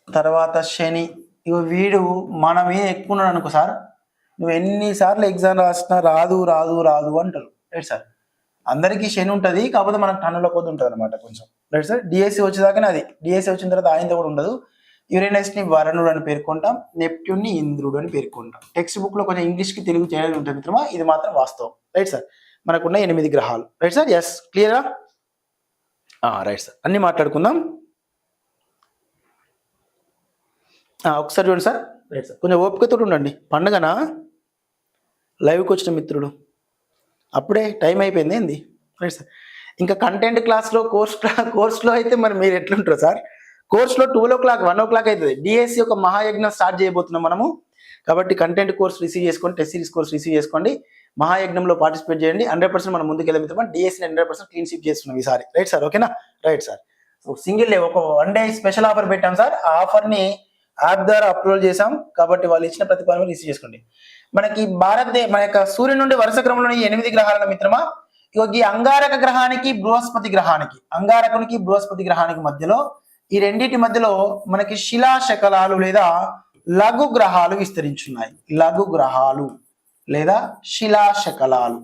తర్వాత శని. ఇగో వీడు మనమే ఎక్కువ ఉన్నాడు అనుకో సార్, నువ్వు ఎన్నిసార్లు ఎగ్జామ్ రాసినా రాదు రాదు రాదు అంటారు. Right sir. అందరికీ శని ఉంటుంది, కాకపోతే మనకు టన్నుల కొద్ది ఉంటుంది అనమాట కొంచెం. Right sir. డిఎస్సి వచ్చేదాకానే అది. డిఎస్సి వచ్చిన తర్వాత ఆయనతో కూడా ఉండదు. యురేనస్ ని వరుణుడు అని పేర్కొంటాం, నెప్ట్యూన్ ని ఇంద్రుడు అని పేర్కొంటాం. టెక్స్ట్ బుక్ లో కొంచెం ఇంగ్లీష్ కి తెలుగు చేయాలి ఉంటుంది మిత్రమా. ఇది మాత్రం వాస్తవం. Right sir. మనకున్న 8 గ్రహాలు. Right sir. ఎస్. క్లియరా? Right sir. అన్ని మాట్లాడుకుందాం. ఒకసారి చూడండి సార్. Right sir. కొంచెం ఓపికతో ఉండండి. పండుగనా లైవ్కి వచ్చిన మిత్రుడు అప్పుడే టైం అయిపోయింది ఏంది? Right sir. ఇంకా కంటెంట్ క్లాస్లో కోర్స్లో అయితే మరి మీరు ఎట్లుంటారు సార్? కోర్స్లో 12:00 1:00 అవుతుంది. డిఎస్సి యొక్క మహాయజ్ఞం స్టార్ట్ చేయబోతున్నాం మనము. కాబట్టి కంటెంట్ కోర్స్ రిసీవ్ చేసుకోండి, టెస్ట్ సిరీస్ కోర్స్ రిసీవ్ చేసుకోండి, మహాయజ్ఞంలో పార్టిసిపేట్ చేయండి. 100% మనం ముందుకు వెళ్ళిపోతాం. డిఎస్సి 100% క్లీన్ షిప్ చేస్తున్నాం ఈసారి. రైట్ సార్, ఓకేనా? Right sir. So single day ఒక 1 డే స్పెషల్ ఆఫర్ పెట్టాం సార్. ఆ ఆఫర్ని యాప్ ద్వారా అప్లోడ్ చేసాం కాబట్టి వాళ్ళు ఇచ్చిన ప్రతిఫలం రిసీవ్ చేసుకోండి. మనకి మన యొక్క సూర్యుని నుండి వరుస క్రమంలో 8 గ్రహాల మిత్రమా, ఈ అంగారక గ్రహానికి బృహస్పతి గ్రహానికి, అంగారకునికి బృహస్పతి గ్రహానికి మధ్యలో, ఈ రెండింటి మధ్యలో మనకి శిలా శకలాలు లేదా లఘు గ్రహాలు విస్తరించున్నాయి. లఘు గ్రహాలు లేదా శిలా శకలాలు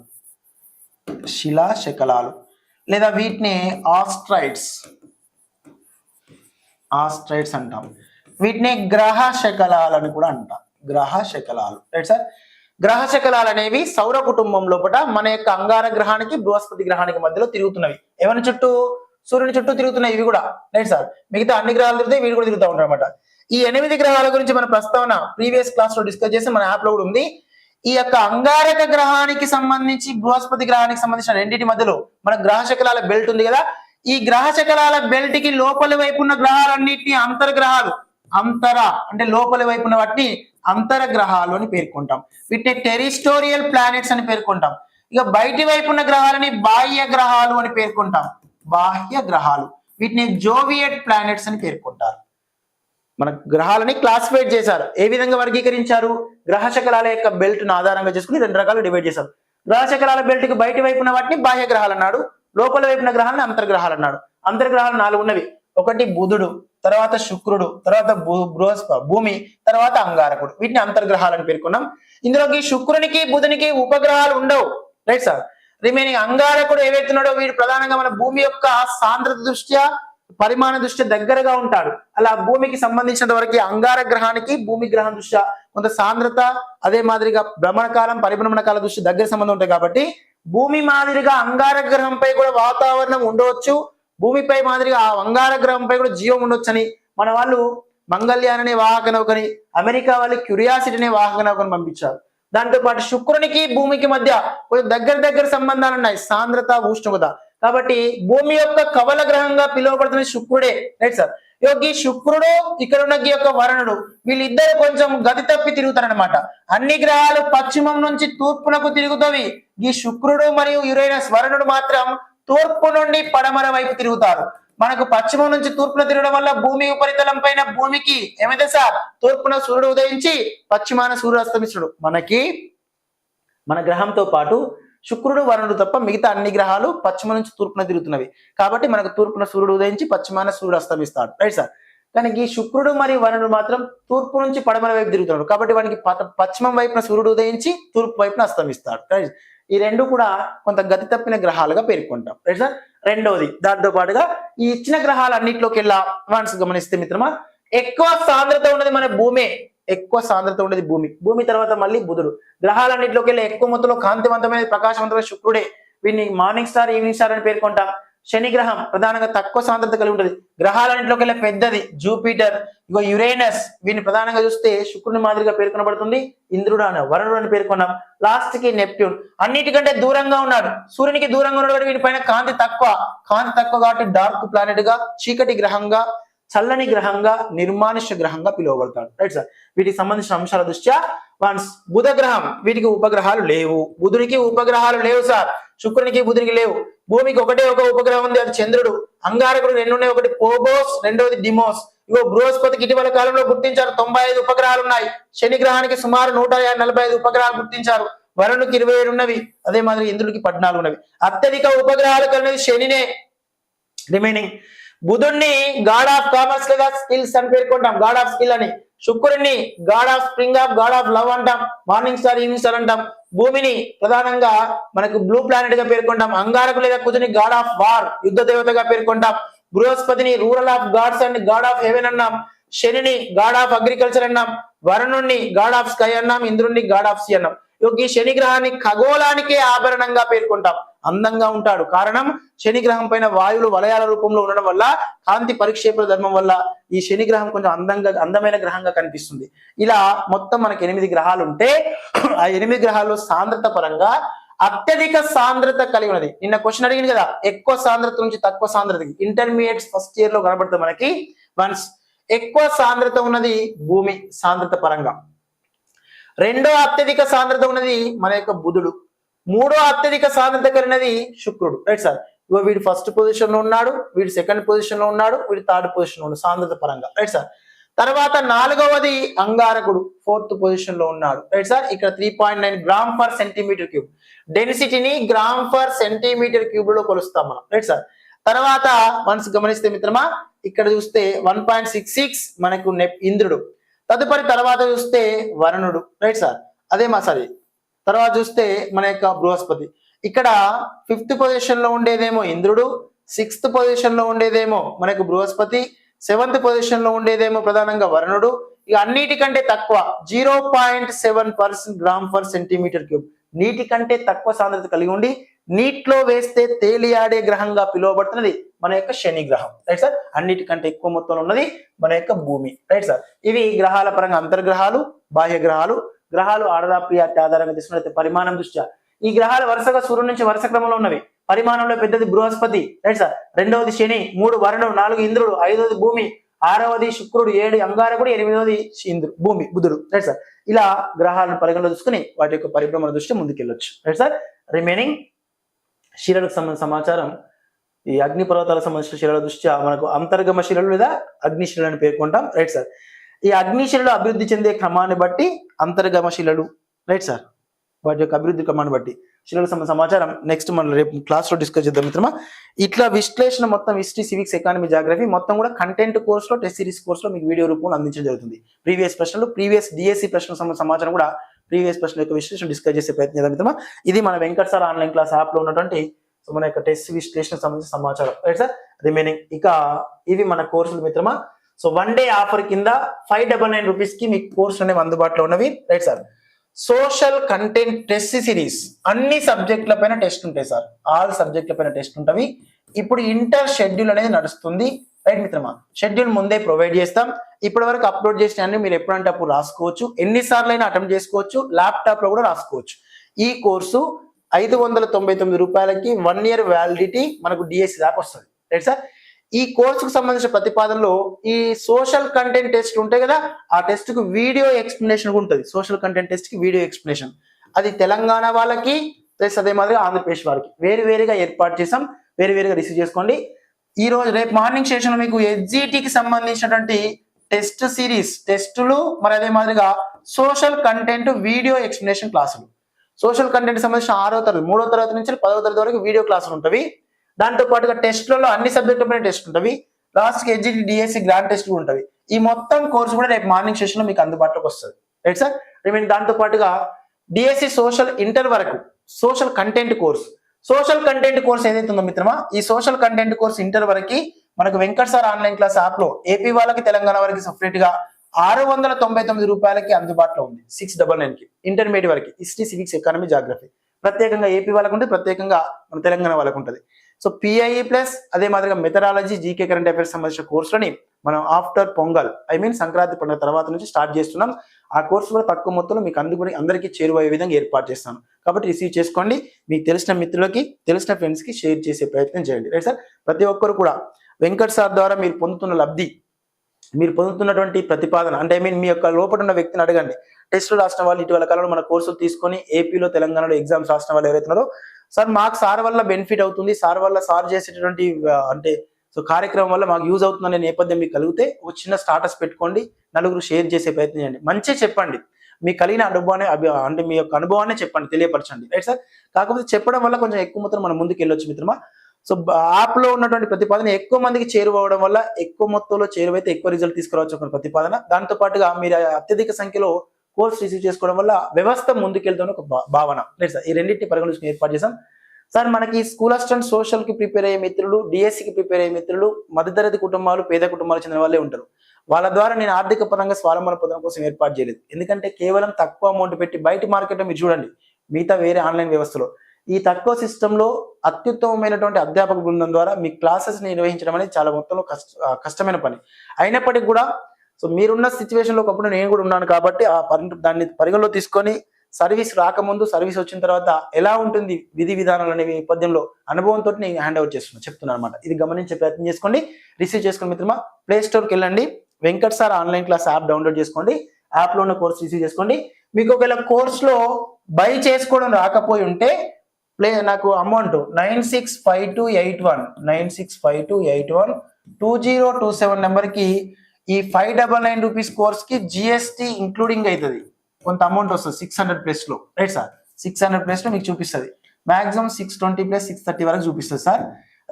లేదా వీటిని ఆస్ట్రైడ్స్ అంటాం. వీటిని గ్రహ శకలాలు అని కూడా అంటాం. గ్రహ శకలాలు. Right sir. గ్రహ శకలాలు అనేవి సౌర కుటుంబం లోపల మన యొక్క అంగార గ్రహానికి బృహస్పతి గ్రహానికి మధ్యలో తిరుగుతున్నవి. ఎవరి చుట్టూ? సూర్యుని చుట్టూ తిరుగుతున్నాయి ఇవి కూడా. Right sir. మిగతా అన్ని గ్రహాలు తిరుగుతాయి, వీడు కూడా తిరుగుతూ ఉంటారు అనమాట. ఈ 8 గ్రహాల గురించి మన ప్రస్తావన ప్రీవియస్ క్లాస్ లో డిస్కస్ చేసి మన యాప్ లో కూడా ఉంది. ఈ యొక్క అంగారక గ్రహానికి సంబంధించి బృహస్పతి గ్రహానికి సంబంధించిన రెండింటి మధ్యలో మన గ్రహ శకలాల బెల్ట్ ఉంది కదా. ఈ గ్రహ శకలాల బెల్ట్ కి లోపలి వైపు ఉన్న గ్రహాలన్నింటినీ అంతర్గ్రహాలు, అంటే లోపలి వైపు ఉన్న వాటిని అంతర్గ్రహాలు అని పేర్కొంటాం. వీటిని టెరిస్టోరియల్ ప్లానెట్స్ అని పేర్కొంటాం. ఇక బయటి వైపు ఉన్న గ్రహాలని బాహ్య గ్రహాలు అని పేర్కొంటాం. బాహ్య గ్రహాలు. వీటిని జోవియట్ ప్లానెట్స్ అని పేర్కొంటారు. మన గ్రహాలని క్లాసిఫైడ్ చేశారు. ఏ విధంగా వర్గీకరించారు? గ్రహ శకలాల యొక్క బెల్ట్ ను ఆధారంగా చేసుకుని 2 రకాలు డివైడ్ చేశారు. గ్రహ శకలాల బెల్ట్ కి బయటి వైపున వాటిని బాహ్య గ్రహాలు అన్నాడు, లోపల వైపున గ్రహాలను అంతర్గ్రహాలు అన్నాడు. అంతర్గ్రహాలు 4 ఉన్నవి. ఒకటి బుధుడు, తర్వాత శుక్రుడు, తర్వాత భూమి, తర్వాత అంగారకుడు. వీటిని అంతర్గ్రహాలను పేర్కొన్నాం. ఇందులోకి శుక్రునికి బుధునికి ఉపగ్రహాలు ఉండవు. Right sir. రిమైనింగ్ అంగారకుడు ఏవైతున్నాడో వీడు ప్రధానంగా మన భూమి యొక్క సాంద్రత దృష్ట్యా, పరిమాణ దృష్ట్యా దగ్గరగా ఉంటాడు. అలా భూమికి సంబంధించినంత వరకు అంగార గ్రహానికి భూమి గ్రహం దృష్ట్యా కొంత సాంద్రత, అదే మాదిరిగా భ్రమణ కాలం, పరిభ్రమణ కాల దృష్టి దగ్గర సంబంధం ఉంటాయి. కాబట్టి భూమి మాదిరిగా అంగార గ్రహంపై కూడా వాతావరణం ఉండవచ్చు, భూమిపై మాదిరిగా ఆ అంగార గ్రహంపై కూడా జీవం ఉండొచ్చు అని మన వాళ్ళు మంగళ్యాన్ అనే వాహక నౌకని, అమెరికా వాళ్ళు క్యూరియాసిటీ అనే వాహక నౌకని పంపించారు. దాంతో పాటు శుక్రునికి భూమికి మధ్య కొంచెం దగ్గర సంబంధాలు ఉన్నాయి, సాంద్రత, ఉష్ణోగ్రత. కాబట్టి భూమి యొక్క కవల గ్రహంగా పిలువబడుతున్న శుక్రుడే. Right sir. ఈ శుక్రుడు, ఇక్కడ ఉన్న ఈ యొక్క వరుణుడు, వీళ్ళిద్దరు కొంచెం గతి తప్పి తిరుగుతారనమాట. అన్ని గ్రహాలు పశ్చిమం నుంచి తూర్పునకు తిరుగుతవి. ఈ శుక్రుడు మరియు యురేనస్, వరుణుడు మాత్రం తూర్పు నుండి పడమర వైపు తిరుగుతారు. మనకు పశ్చిమం నుంచి తూర్పున తిరగడం వల్ల భూమి ఉపరితలం పైన భూమికి ఏమైతే సార్, తూర్పున సూర్యుడు ఉదయించి పశ్చిమాన సూర్యుడు అస్తమిస్తుడు. మన గ్రహంతో పాటు శుక్రుడు, వరుణుడు తప్ప మిగతా అన్ని గ్రహాలు పశ్చిమ నుంచి తూర్పున తిరుగుతున్నవి. కాబట్టి మనకు తూర్పున సూర్యుడు ఉదయించి పశ్చిమాన సూర్యుడు అస్తమిస్తాడు. Right sir. కానీ ఈ శుక్రుడు మరియు వరుణుడు మాత్రం తూర్పు నుంచి పడమర వైపు తిరుగుతున్నాడు. కాబట్టి వానికి పశ్చిమం వైపున సూర్యుడు ఉదయించి తూర్పు వైపున అస్తమిస్తాడు. రైట్. ఈ రెండు కూడా కొంత గతి తప్పిన గ్రహాలుగా పేర్కొంటాం. Right sir. రెండవది, దాంతో పాటుగా ఈ ఇచ్చిన గ్రహాలన్నింటిలోకి వెళ్ళా వన్స్ గమనిస్తే మిత్రమా, ఎక్కువ సాంద్రత ఉన్నది మన భూమే. ఎక్కువ సాంద్రత ఉండేది భూమి తర్వాత మళ్ళీ బుధుడు. గ్రహాలన్నింటిలోకి వెళ్ళి ఎక్కువ మొత్తంలో కాంతివంతమైన, ప్రకాశవంతమైన శుక్రుడే. వీడిని మార్నింగ్ స్టార్, ఈవినింగ్ స్టార్ అని పేర్కొంటాం. శని గ్రహం ప్రధానంగా తక్కువ సాంద్రత కలిగి ఉంటుంది. గ్రహాలన్నింటిలోకి వెళ్ళే పెద్దది జూపిటర్. ఇగో యురేనస్, వీడిని ప్రధానంగా చూస్తే శుక్రుని మాదిరిగా పేర్కొనబడుతుంది. ఇంద్రుడు అని, వరుణుడు అని పేర్కొన్నాం. లాస్ట్ కి నెప్ట్యూన్ అన్నిటికంటే దూరంగా ఉన్నాడు. సూర్యునికి దూరంగా ఉన్నాడు. వీడి పైన కాంతి తక్కువ కాబట్టి డార్క్ ప్లానెట్ గా, చీకటి గ్రహంగా, చల్లని గ్రహంగా, నిర్మానుష్య గ్రహంగా పిలువబడతాడు. Right sir. వీటికి సంబంధించిన అంశాల దృష్ట్యా వన్స్ బుధ గ్రహం, వీటికి ఉపగ్రహాలు లేవు. బుధునికి ఉపగ్రహాలు లేవు సార్. శుక్రునికి, బుధునికి లేవు. భూమికి ఒకటే ఒక ఉపగ్రహం ఉంది, అది చంద్రుడు. అంగారకుడు 2 ఉన్నాయి, ఒకటి పోబోస్, రెండవది డిమోస్. ఇగో బృహస్పతికి ఇటీవల కాలంలో గుర్తించారు 95 ఉపగ్రహాలు ఉన్నాయి. శని గ్రహానికి సుమారు 145 ఉపగ్రహాలు గుర్తించారు. వరుణునికి 27 ఉన్నవి. అదే మాదిరి ఇంద్రుడికి 14 ఉన్నవి. అత్యధిక ఉపగ్రహాలు కలిగినది శనినే. రిమైనింగ్ బుధుడిని గాడ్ ఆఫ్ కామర్స్ లేదా స్కిల్స్ అని పేర్కొంటాం, గాడ్ ఆఫ్ స్కిల్ అని. శుక్రుడిని god of spring of, god of love అంటాం. మార్నింగ్ స్టార్, ఈవినింగ్ స్టార్ అంటాం. భూమిని ప్రధానంగా మనకు బ్లూ ప్లానెట్ గా పేర్కొంటాం. అంగారకు లేదా కుజుని గాడ్ ఆఫ్ వార్, యుద్ధ దేవతగా పేర్కొంటాం. బృహస్పతిని ruler of gods and god of heaven అన్నాం. శనిని గాడ్ ఆఫ్ అగ్రికల్చర్ అన్నాం. వరుణుణ్ణి గాడ్ ఆఫ్ స్కై అన్నాం. ఇంద్రుణ్ణి గాడ్ ఆఫ్ సీ అన్నాం. ఈ శని గ్రహాన్ని ఖగోళానికే ఆభరణంగా పేర్కొంటాం. అందంగా ఉంటాడు. కారణం శని గ్రహం పైన వాయువులు వలయాల రూపంలో ఉండడం వల్ల, కాంతి పరిక్షేపణ ధర్మం వల్ల ఈ శని గ్రహం కొంచెం అందమైన గ్రహంగా కనిపిస్తుంది. ఇలా మొత్తం మనకి 8 గ్రహాలు ఉంటే ఆ 8 గ్రహాల్లో సాంద్రత పరంగా అత్యధిక సాంద్రత కలిగి ఉన్నది. నిన్న క్వశ్చన్ అడిగింది కదా, ఎక్కువ సాంద్రత నుంచి తక్కువ సాంద్రతకి. ఇంటర్మీడియట్ ఫస్ట్ ఇయర్ లో కనబడుతుంది మనకి. వన్స్ ఎక్కువ సాంద్రత ఉన్నది భూమి సాంద్రత పరంగా. రెండో అత్యధిక సాంద్రత ఉన్నది మన యొక్క బుధుడు. మూడో అత్యధిక సాంద్రత కలిగినది శుక్రుడు. Right sir. ఇగో వీడు ఫస్ట్ పొజిషన్ లో ఉన్నాడు, వీడు సెకండ్ పొజిషన్ లో ఉన్నాడు, వీడు థర్డ్ పొజిషన్ లో ఉన్నాడు సాంద్రత పరంగా. Right sir. తర్వాత నాలుగవది అంగారకుడు ఫోర్త్ పొజిషన్ లో ఉన్నాడు. Right sir. ఇక్కడ 3.9 గ్రామ్ పర్ సెంటీమీటర్ క్యూబ్. డెన్సిటీని గ్రామ్ పర్ సెంటీమీటర్ క్యూబ్ లో కొలుస్తాం మనం. Right sir. తర్వాత వన్స్ గమనిస్తే మిత్రమా, ఇక్కడ చూస్తే 1.66 మనకు ఇంద్రుడు. తదుపరి తర్వాత చూస్తే వరుణుడు. Right sir. అదే సారీ తర్వాత చూస్తే మన యొక్క బృహస్పతి. ఇక్కడ 5th పొజిషన్ లో ఉండేదేమో ఇంద్రుడు, 6th పొజిషన్ లో ఉండేదేమో మనకు బృహస్పతి, 7th పొజిషన్ లో ఉండేదేమో ప్రధానంగా వరుణుడు. ఇక అన్నిటికంటే తక్కువ 0.7% గ్రామ్ పర్ సెంటీమీటర్ క్యూబ్. నీటి కంటే తక్కువ సాంద్రత కలిగి ఉండి నీటిలో వేస్తే తేలియాడే గ్రహంగా పిలువబడుతున్నది మన యొక్క శని గ్రహం. Right sir. అన్నిటికంటే ఎక్కువ మొత్తంలో ఉన్నది మన యొక్క భూమి. Right sir. ఇవి గ్రహాల పరంగా అంతర్గ్రహాలు, బాహ్య గ్రహాలు. గ్రహాలు ఆధారప్రియాతి ఆధారంగా తీసుకున్నట్లయితే పరిమాణం దృష్ట్యా ఈ గ్రహాలు వరుసగా సూర్యుడి నుంచి వరుస క్రమంలో ఉన్నవి. పరిమాణంలో పెద్దది బృహస్పతి. Right sir. రెండవది శని, 3 వరుణుడు, 4 ఇంద్రుడు, 5వది భూమి, 6వది శుక్రుడు, 7 అంగారకుడు, 8వది భూమి బుధుడు. Right sir. ఇలా గ్రహాలను పరిగణలో చూసుకుని వాటి యొక్క పరిభ్రమణ దృష్టి ముందుకెళ్ళొచ్చు. Right sir. రిమైనింగ్ శిలలకు సంబంధించిన సమాచారం ఈ అగ్ని పర్వతాలకు సంబంధించిన శిలల దృష్ట్యా మనకు అంతర్గమ శిలలు లేదా అగ్నిశిలలు అని పేర్కొంటాం. Right sir. ఈ అగ్నిశిలలు అభివృద్ధి చెందే క్రమాన్ని బట్టి అంతర్గమ శిలలు. Right sir. వాటి యొక్క అభివృద్ధి క్రమాన్ని బట్టి శిలలకు సంబంధించిన సమాచారం నెక్స్ట్ మనం రేపు క్లాస్ లో డిస్కస్ చేద్దాం మిత్రమా. ఇట్లా విశ్లేషణ మొత్తం హిస్టరీ, సివిక్స్, ఎకానమీ, జాగ్రఫీ మొత్తం కూడా కంటెంట్ కోర్స్ లో టెస్ట్ సిరీస్ కోర్స్ లో మీకు వీడియో రూపంలో అందించడం జరుగుతుంది. ప్రీవియస్ ప్రశ్నలు, ప్రీవియస్ డిఎస్సి ప్రశ్నలకు సంబంధించిన సమాచారం కూడా ప్రీవియస్ ప్రశ్నల యొక్క విశ్లేషణ డిస్కస్ చేసే ప్రయత్నం చేద్దాం మిత్రమా. ఇది మన Venkat sir online class app లో ఉన్నటువంటి మన యొక్క టెస్ట్ విశ్లేషణ సంబంధించిన సమాచారం. Right sir. రిమైనింగ్ ఇక ఇవి మన కోర్సులు మిత్రమా. సో 1 డే ఆఫర్ కింద 599 రూపీస్ కి మీకు కోర్సు అనేవి అందుబాటులో ఉన్నవి. Right sir. Social content test series అన్ని సబ్జెక్టుల పైన టెస్ట్ ఉంటాయి సార్. ఆల్ సబ్జెక్టుల పైన టెస్ట్ ఉంటవి. ఇప్పుడు ఇంటర్ షెడ్యూల్ అనేది నడుస్తుంది. రైట్ మిత్రమా. షెడ్యూల్ ముందే ప్రొవైడ్ చేస్తాం. ఇప్పటి వరకు అప్లోడ్ చేసిన అన్ని మీరు ఎప్పుడంటే అప్పుడు రాసుకోవచ్చు, ఎన్నిసార్లు అయినా అటెంప్ట్ చేసుకోవచ్చు, ల్యాప్టాప్ లో కూడా రాసుకోవచ్చు. ఈ కోర్సు 599 రూపాయలకి 1 year వ్యాలిడిటీ మనకు డిఎస్సి దాకా వస్తుంది. Right sir. ఈ కోర్సుకు సంబంధించిన ప్రతిపాదనలో ఈ సోషల్ కంటెంట్ టెస్ట్ ఉంటాయి కదా, ఆ టెస్ట్ కు వీడియో ఎక్స్ప్లెనేషన్ ఉంటుంది. సోషల్ కంటెంట్ టెస్ట్ కి వీడియో ఎక్స్ప్లెనేషన్ అది తెలంగాణ వాళ్ళకి ప్లస్ అదే మాదిరిగా ఆంధ్రప్రదేశ్ వారికి వేరువేరుగా ఏర్పాటు చేసాం. వేరువేరుగా రిసీవ్ చేసుకోండి. ఈ రోజు రేపు మార్నింగ్ సెషన్ మీకు ఎస్జిటికి సంబంధించినటువంటి టెస్ట్ సిరీస్ టెస్టులు, మరి అదే మాదిరిగా సోషల్ కంటెంట్ వీడియో ఎక్స్ప్లెనేషన్ క్లాసులు. సోషల్ కంటెంట్ సంబంధించిన 6వ తరగతి 3వ తరగతి నుంచి 10వ తరగతి వరకు వీడియో క్లాసులు ఉంటవి. దాంతో పాటుగా టెస్ట్లలో అన్ని సబ్జెక్టుల పైన టెస్ట్ ఉంటవి. లాస్ట్ కి ఎస్జిటి డిఎస్సి గ్రాండ్ టెస్ట్ ఉంటవి. ఈ మొత్తం కోర్సు కూడా రేపు మార్నింగ్ సెషన్ లో మీకు అందుబాటులోకి వస్తుంది. Right sir. రిమైన్ దాంతో పాటుగా డిఎస్సి సోషల్ ఇంటర్ వరకు social content course. Social content course ఏదైతే ఉందో మిత్రమా, ఈ సోషల్ కంటెంట్ కోర్స్ ఇంటర్ వరకు మనకు Venkat sir online class app లో ఏపీ వాళ్ళకి తెలంగాణ వారికి సపరేట్ గా 699 రూపాయలకి అందుబాటులో ఉంది. 699 కి ఇంటర్మీడియట్ వరకు హిస్టరీ, సివిక్స్, ఎకానమీ, జాగ్రఫీ. ప్రత్యేకంగా ఏపీ వాళ్ళకు ఉంటుంది, ప్రత్యేకంగా మన తెలంగాణ వాళ్ళకు ఉంటుంది. సో పిఐఈ ప్లస్ అదే మాదిరిగా మెథడాలజీ, జీకే, కరెంట్ అఫైర్స్ సంబంధించిన కోర్సులని మనం ఆఫ్టర్ పొంగల్ సంక్రాంతి పండుగ తర్వాత నుంచి స్టార్ట్ చేస్తున్నాం. ఆ కోర్సు కూడా తక్కువ మొత్తంలో మీకు అందరికీ చేరువయ్యే విధంగా ఏర్పాటు చేస్తాను. కాబట్టి రిసీవ్ చేసుకోండి. మీకు తెలిసిన మిత్రులకి, తెలిసిన ఫ్రెండ్స్ కి షేర్ చేసే ప్రయత్నం చేయండి. Right sir. ప్రతి ఒక్కరు కూడా వెంకట్ సార్ ద్వారా మీరు పొందుతున్న లబ్ధి, మీరు పొందుతున్నటువంటి ప్రతిపాదన అంటే మీ యొక్క లోపల ఉన్న వ్యక్తిని అడగండి. టెస్టులు రాసిన వాళ్ళు ఇటీవల కాలంలో మన కోర్సులు తీసుకొని ఏపీలో, తెలంగాణలో ఎగ్జామ్స్ రాసిన వాళ్ళు ఎవరైతున్నారో, సార్ మాకు సార్ వల్ల బెనిఫిట్ అవుతుంది, సార్ వల్ల సార్ చేసేటటువంటి కార్యక్రమం వల్ల మాకు యూజ్ అవుతుందనే నేపథ్యం మీకు కలిగితే ఒక చిన్న స్టాటస్ పెట్టుకోండి, నలుగురు షేర్ చేసే ప్రయత్నం చేయండి. మంచిగా చెప్పండి, మీకు కలిగిన అనుభవాన్ని మీ యొక్క అనుభవాన్ని చెప్పండి, తెలియపరచండి. Right sir. కాకపోతే చెప్పడం వల్ల కొంచెం ఎక్కువ మొత్తం మనం ముందుకు వెళ్ళొచ్చు మిత్రమా. సో యాప్ లో ఉన్నటువంటి ప్రతిపాదన ఎక్కువ మందికి చేరువవడం వల్ల ఎక్కువ మొత్తంలో చేరువైతే ఎక్కువ రిజల్ట్ తీసుకురావచ్చు ఒక ప్రతిపాదన. దాంతో పాటుగా మీరు అత్యధిక సంఖ్యలో కోర్స్ రిసీవ్ చేసుకోవడం వల్ల వ్యవస్థ ముందుకెళ్తున్న ఒక భావన. Right sir. ఈ రెండింటిని పరిగణించుకుని ఏర్పాటు చేసాం సార్. మనకి స్కూల్ అసిస్టెంట్ సోషల్ కి ప్రిపేర్ అయ్యే మిత్రులు, డిఎస్సికి ప్రిపేర్ అయ్యే మిత్రులు మధ్యతరగతి కుటుంబాలు, పేద కుటుంబాలు చెందిన వాళ్ళే ఉంటారు. వాళ్ళ ద్వారా నేను ఆర్థిక పరంగా స్వావలంబన పొందడం కోసం ఏర్పాటు చేయలేదు. ఎందుకంటే కేవలం తక్కువ అమౌంట్ పెట్టి బయట మార్కెట్లో మీరు చూడండి, మిగతా వేరే ఆన్లైన్ వ్యవస్థలో ఈ తక్కువ సిస్టంలో అత్యుత్తమమైనటువంటి అధ్యాపక బృందం ద్వారా మీ క్లాసెస్ నిర్వహించడం అనేది చాలా మొత్తంలో కష్టమైన పని. అయినప్పటికీ కూడా సో మీరున్న సిచ్యువేషన్ లో ఒకప్పుడు నేను కూడా ఉన్నాను కాబట్టి దాన్ని పరిగణలో తీసుకొని సర్వీస్ రాకముందు సర్వీస్ వచ్చిన తర్వాత ఎలా ఉంటుంది విధి విధానాలు అనే నేపథ్యంలో అనుభవంతో నేను హ్యాండ్ ఓవర్ చెప్తున్నాను అనమాట. ఇది గమనించే ప్రయత్నం చేసుకోండి, రిసీవ్ చేసుకోండి మిత్రమా. ప్లే స్టోర్కి వెళ్ళండి, Venkat sir online class app download చేసుకోండి, యాప్లో ఉన్న కోర్స్ రిసీవ్ చేసుకోండి. మీకు ఒకవేళ కోర్సులో బై చేసుకోవడం రాకపోయి ఉంటే నాకు అమౌంట్ 965281 నెంబర్కి ఈ 599 రూపీస్ కోర్స్కి జిఎస్టీ ఇంక్లూడింగ్ అవుతుంది, కొంత అమౌంట్ వస్తుంది 600 ప్లస్లో, రైట్ సార్. 600 ప్లస్లో మీకు చూపిస్తుంది, మాక్సిమం 620 ప్లస్ 630 వరకు చూపిస్తుంది సార్.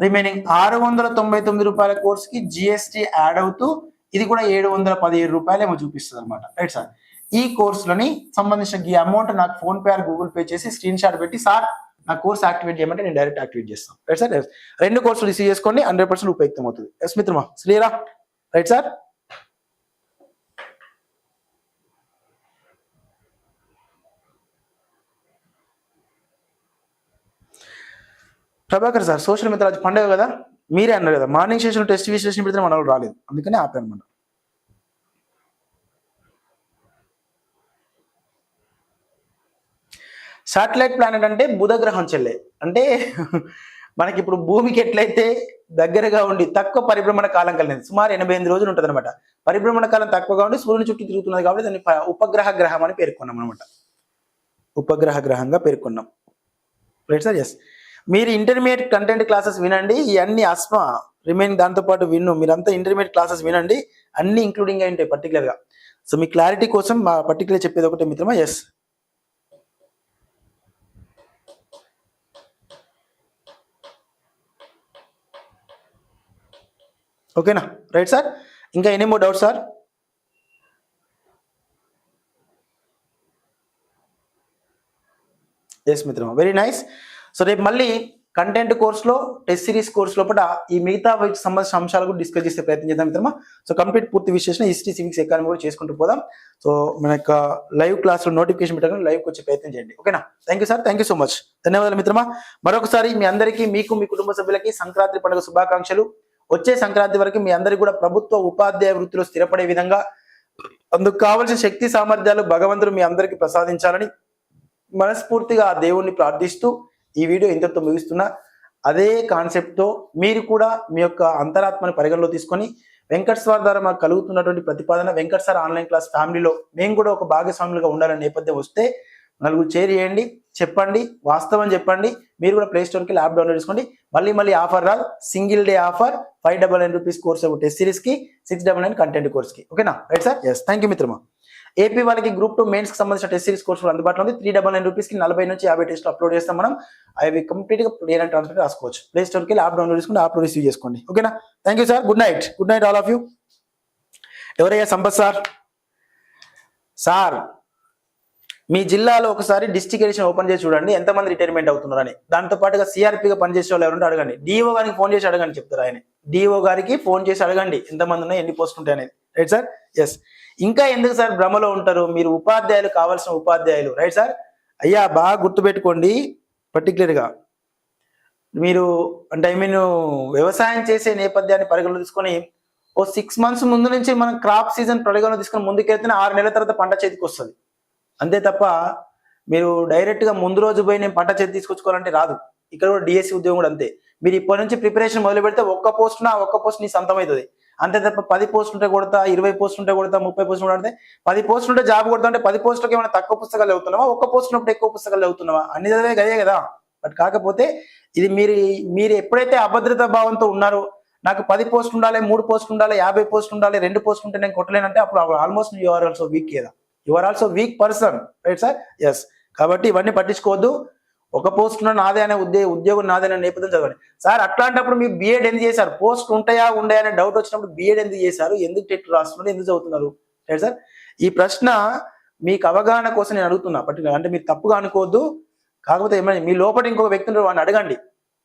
రిమైనింగ్ 699 రూపాయల కోర్స్కి జిఎస్టీ యాడ్ అవుతూ ఇది కూడా 717 రూపాయలు ఏమో చూపిస్తుంది అనమాట, రైట్ సార్. ఈ కోర్సులని సంబంధించిన ఈ అమౌంట్ నాకు phone pay are Google pay చేసి స్క్రీన్ షాట్ పెట్టి సార్ నా కోర్స్ యాక్టివేట్ చేయమంటే నేను డైరెక్ట్ యాక్టివేట్ చేస్తాను, రైట్ సార్. రెండు కోర్సులు రిసీవ్ చేసుకోండి, 100% ఉపయుక్తం అవుతుంది. ఎస్ మిత్రమా, క్లియరా, right sir. Prabhakar sir, social media Raju పండుగ కదా, మీరే అన్నారు కదా మార్నింగ్ సెషన్ టెస్ట్ విశ్లేషణ పెడితే మన వాళ్ళు రాలేదు, అందుకని ఆపాను అనమాట. శాటిలైట్ ప్లానెట్ అంటే బుధ గ్రహం చెల్లె, అంటే మనకి ఇప్పుడు భూమికి ఎట్లయితే దగ్గరగా ఉండి తక్కువ పరిభ్రమణ కాలం కలిగింది, సుమారు 88 రోజులు ఉంటుంది అనమాట. పరిభ్రమణ కాలం తక్కువగా ఉండి సూర్యుని చుట్టూ తిరుగుతున్నది కాబట్టి దాన్ని ఉపగ్రహ గ్రహం అని పేర్కొన్నాం అనమాట, ఉపగ్రహ గ్రహంగా పేర్కొన్నాం, రైట్ సార్. ఎస్, మీరు ఇంటర్మీడియట్ కంటెంట్ క్లాసెస్ వినండి, ఇవన్నీ అస్మా రిమైనింగ్ దాంతో పాటు మీరంతా ఇంటర్మీడియట్ క్లాసెస్ వినండి, అన్ని ఇంక్లూడింగ్ అయి ఉంటాయి పర్టికులర్గా. సో మీ క్లారిటీ కోసం మా పర్టికులర్ చెప్పేది ఒకటే మిత్రమా. ఎస్, ఓకేనా, రైట్ సార్. ఇంకా any more doubt sir? Yes మిత్రమా, వెరీ నైస్. సో రేపు మళ్ళీ కంటెంట్ కోర్సులో టెస్ట్ సిరీస్ కోర్స్ లోపల ఈ మిగతా వీటికి సంబంధించిన అంశాలు కూడా డిస్కస్ చేసే ప్రయత్నం చేద్దాం మిత్రమా. సో కంప్లీట్ పూర్తి విశ్లేషణ హిస్టరీ, సివిక్స్, ఎకానమీ కూడా చేసుకుంటూ పోదాం. సో మన యొక్క లైవ్ క్లాస్లో నోటిఫికేషన్ పెట్టగానే లైవ్కి వచ్చే ప్రయత్నం చేయండి, ఓకేనా. Thank you sir, thank you so much, ధన్యవాదాలు మిత్రమా. మరొకసారి మీ అందరికీ, మీకు, మీ కుటుంబ సభ్యులకి సంక్రాంతి పండుగ శుభాకాంక్షలు. వచ్చే సంక్రాంతి వరకు మీ అందరికీ కూడా ప్రభుత్వ ఉపాధ్యాయ వృత్తిలో స్థిరపడే విధంగా అందుకు కావలసిన శక్తి సామర్థ్యాలు భగవంతుడు మీ అందరికీ ప్రసాదించాలని మనస్ఫూర్తిగా ఆ దేవుణ్ణి ప్రార్థిస్తూ ఈ వీడియో ఇంతటితో ముగిస్తున్నా. అదే కాన్సెప్ట్తో మీరు కూడా మీ యొక్క అంతరాత్మని పరిగణలో తీసుకొని వెంకట్ సార్ ద్వారా మాకు కలుగుతున్నటువంటి ప్రతిపాదన, వెంకట్ సార్ ఆన్లైన్ క్లాస్ ఫ్యామిలీలో మేము కూడా ఒక భాగస్వాములుగా ఉండాలనే నేపథ్యం వస్తే నలుగురు షేర్ చేయండి, చెప్పండి, వాస్తవం చెప్పండి. మీరు కూడా ప్లే స్టోర్కి యాప్ డౌన్లోడ్ చేసుకోండి. మళ్ళీ ఆఫర్ రాదు, single day offer 599 rupees course test సిరీస్కి, 699 కంటెంట్ కోర్స్కి, ఓకేనా, right sir. Yes, thank you మిత్రమా. ఏపీ వాళ్ళకి గ్రూప్ 2 మెయిన్స్కి సంబంధించిన టెస్ట్ సిరీస్ కోర్సులు అందుబాటులో ఉంది. 399 రూపీస్కి 40 నుంచి 50 టెస్ట్లు అప్లోడ్ చేస్తాం మనం. అవి కంప్లీట్గా క్లియర్ అండ్ ట్రాన్స్పరెంట్ రాసుకోవచ్చు. ప్లే స్టోర్కి యాప్ డౌన్లోడ్ చేసుకుని యాప్ రిసీవ్ చేసుకోండి, ఓకేనా. Thank you sir, good night, good night all of you. ఎవరయ్యా సంపత్ సార్? సార్ మీ జిల్లాలో ఒకసారి డిస్ట్రిక్ట్ ఎడిషన్ ఓపెన్ చేసి చూడండి ఎంతమంది రిటైర్మెంట్ అవుతున్నారని. దాంతో పాటుగా సిఆర్పీగా పనిచేసే వాళ్ళు ఎవరంటే అడగండి, డిఓ గారికి ఫోన్ చేసి అడగండి, చెప్తారు ఆయన. డిఓ గారికి ఫోన్ చేసి అడగండి ఎంతమంది ఉన్నాయి, ఎన్ని పోస్ట్ ఉంటాయి అనేది, రైట్ సార్. ఎస్, ఇంకా ఎందుకు సార్ భ్రమలో ఉంటారు, మీరు ఉపాధ్యాయులు, కావాల్సిన ఉపాధ్యాయులు, రైట్ సార్. అయ్యా బాగా గుర్తుపెట్టుకోండి, పర్టికులర్గా మీరు అంటే వ్యవసాయం చేసే నేపథ్యాన్ని పరిగణలో తీసుకొని 6 months ముందు నుంచి మనం క్రాప్ సీజన్ పరిగణలో తీసుకొని ముందుకెళ్తే 6 నెలల తర్వాత పంట చేతికి వస్తుంది, అంతే తప్ప మీరు డైరెక్ట్గా ముందు రోజు పోయి నేను పంట చేతి తీసుకొచ్చుకోవాలంటే రాదు. ఇక్కడ కూడా డిఎస్సి ఉద్యోగం కూడా అంతే. మీరు ఇప్పటి నుంచి ప్రిపరేషన్ మొదలు పెడితే ఒక్క పోస్ట్ నీ సొంతం అవుతుంది, అంతే తప్ప 10 పోస్టులు ఉంటే కొడతా, 20 పోస్టులు ఉంటే కొడతా, 30 పోస్టులు కొడితే 10 పోస్టులు ఉంటే జాబ్ కొడతా అంటే 10 పోస్టులకి ఏమైనా తక్కువ పుస్తకాలు చదువుతున్నావా, ఒక్క పోస్ట్ ఉన్నప్పుడు ఎక్కువ పుస్తకాలు చదువుతున్నావా, అన్ని చదివే గదే కదా. బట్ కాకపోతే ఇది మీరు ఎప్పుడైతే అభద్రతా భావంతో ఉన్నారో, నాకు 10 పోస్టులు ఉండాలి, 3 పోస్టులు ఉండాలి, 50 పోస్టులు ఉండాలి, 2 పోస్టులు ఉంటే నేను కొట్టలేనంటే అప్పుడు almost you are also weak కదా, you are also weak person, right sir. Yes, కాబట్టి ఇవన్నీ పట్టించుకోవద్దు. ఒక పోస్ట్ ఉన్న నాదే అనే ఉద్యోగం నాదే అనే నేపథ్యం చదవండి సార్. అట్లాంటప్పుడు మీరు బీఎడ్ ఎందుకు చేశారు, పోస్ట్ ఉంటాయా ఉండే అనే డౌట్ వచ్చినప్పుడు బీఎడ్ ఎందుకు చేశారు, ఎందుకు టెట్ రాస్తున్నారు, ఎందుకు చదువుతున్నారు, రైట్ సార్. ఈ ప్రశ్న మీకు అవగాహన కోసం నేను అడుగుతున్నా, పర్టికులర్ అంటే మీరు తప్పుగా అనుకోవద్దు. కాకపోతే ఏమైనా మీ లోపల ఇంకొక వ్యక్తి వాడిని అడగండి,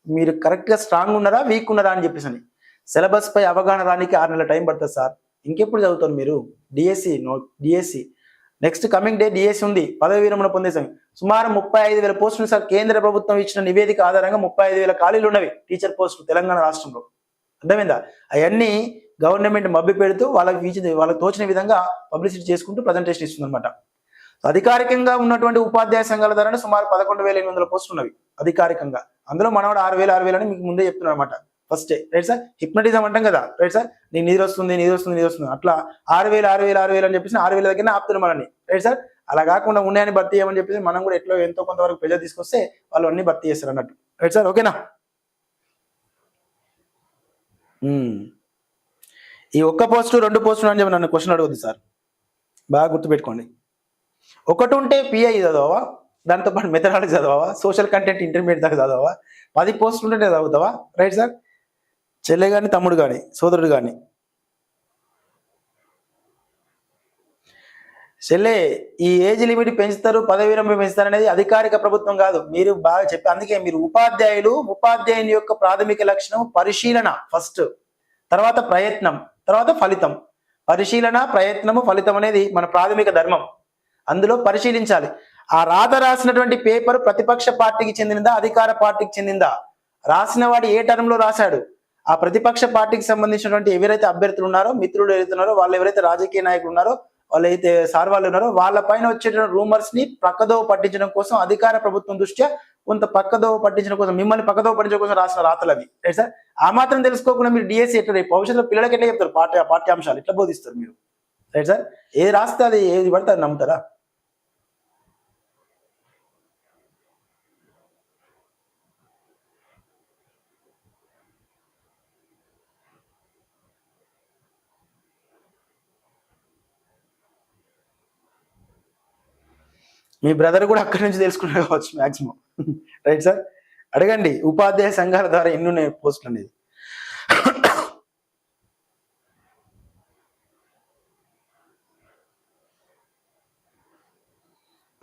మీరు కరెక్ట్గా స్ట్రాంగ్ ఉన్నారా, వీక్ ఉన్నారా అని చెప్పేసి. సిలబస్ పై అవగాహన రానికి 6 నెలల టైం పడుతుంది సార్. ఇంకెప్పుడు చదువుతారు మీరు? DSC next coming day DSC ఉంది, పదవి విరమణ పొందేసాం. సుమారు 35,000 పోస్టులు సార్. కేంద్ర ప్రభుత్వం ఇచ్చిన నివేదిక ఆధారంగా 35,000 ఖాళీలు ఉన్నవి టీచర్ పోస్టులు తెలంగాణ రాష్ట్రంలో, అర్థమైందా? అవన్నీ గవర్నమెంట్ మభ్య పెడుతూ వాళ్ళకి తోచిన విధంగా పబ్లిసిటీ చేసుకుంటూ ప్రజెంటేషన్ ఇస్తుంది అనమాట. అధికారికంగా ఉన్నటువంటి ఉపాధ్యాయ సంఘాల ద్వారా సుమారు 11,800 పోస్టులు ఉన్నవి అధికారికంగా. అందులో మనవాడు 6,000 అని మీకు ముందే చెప్తున్నాను అనమాట ఫస్ట్. రైట్ సార్, హిప్నటిజం అంటాం కదా. రైట్ సార్, నీకు నిద్ర వస్తుంది అట్లా 6,000 అని చెప్పేసి 6,000 దగ్గర ఆపుతున్నారు మనల్ని. రైట్ సార్, అలా కాకుండా ఉన్నాయని భర్తీ చేయమని చెప్పేసి మనం కూడా ఎట్లా ఎంతో కొంతవరకు ప్రెజర్ తీసుకొస్తే వాళ్ళు అన్ని భర్తీ చేస్తారు అన్నట్టు. రైట్ సార్, ఓకేనా. ఈ ఒక్క పోస్టు 2 పోస్టులు అని చెప్పి నన్ను క్వశ్చన్ అడగద్దు సార్, బాగా గుర్తుపెట్టుకోండి. ఒకటి ఉంటే పిఐ చదవవా, దాంతోపాటు మెథడాలజీ చదవవా, సోషల్ కంటెంట్ ఇంటర్మీడియట్ దాకా చదవవా, 10 పోస్టులు ఉంటే చదువుతావా. రైట్ సార్, చెల్లె కానీ తమ్ముడు కానీ సోదరుడు కానీ. చెల్లె, ఈ ఏజ్ లిమిట్ పెంచుతారు, పదవి విరమణ పెంచుతారు అనేది అధికారిక ప్రభుత్వం కాదు, మీరు బాగా చెప్పి. అందుకే మీరు ఉపాధ్యాయుని యొక్క ప్రాథమిక లక్షణం పరిశీలన ఫస్ట్, తర్వాత ప్రయత్నం, తర్వాత ఫలితం. పరిశీలన, ప్రయత్నము, ఫలితం అనేది మన ప్రాథమిక ధర్మం. అందులో పరిశీలించాలి. ఆ రాసినటువంటి పేపర్ ప్రతిపక్ష పార్టీకి చెందినదా, అధికార పార్టీకి చెందిందా, రాసిన వాడు ఏ టర్మ్ లో రాశాడు, ఆ ప్రతిపక్ష పార్టీకి సంబంధించినటువంటి ఎవరైతే అభ్యర్థులు ఉన్నారో, మిత్రులు ఎవరైతే ఉన్నారో, వాళ్ళు ఎవరైతే రాజకీయ నాయకులు ఉన్నారో, వాళ్ళు అయితే సార్ వాళ్ళు ఉన్నారో, వాళ్ళ పైన వచ్చేటువంటి రూమర్స్ ని పక్కదోవ పట్టించడం కోసం, అధికార ప్రభుత్వం దృష్ట్యా కొంత పక్కదోవ పట్టించడం కోసం, మిమ్మల్ని పక్కదోవ పట్టించడం కోసం రాసిన రాతలు అవి. రైట్ సార్, ఆ మాత్రం తెలుసుకోకుండా మీరు డిఎస్సి ఎట్లా రేపు భవిష్యత్తులో పిల్లలకి ఎట్లా చెప్తారు, పాఠ్యాంశాలు ఎట్లా బోధిస్తారు మీరు. రైట్ సార్, ఏది రాస్తే అది ఏది పడితే అది నమ్ముతారా. మీ బ్రదర్ కూడా అక్కడి నుంచి తెలుసుకునే కావచ్చు మ్యాక్సిమం. రైట్ సార్, అడగండి ఉపాధ్యాయ సంఘాల ద్వారా ఎన్ని ఉన్నాయి పోస్టులు అనేది.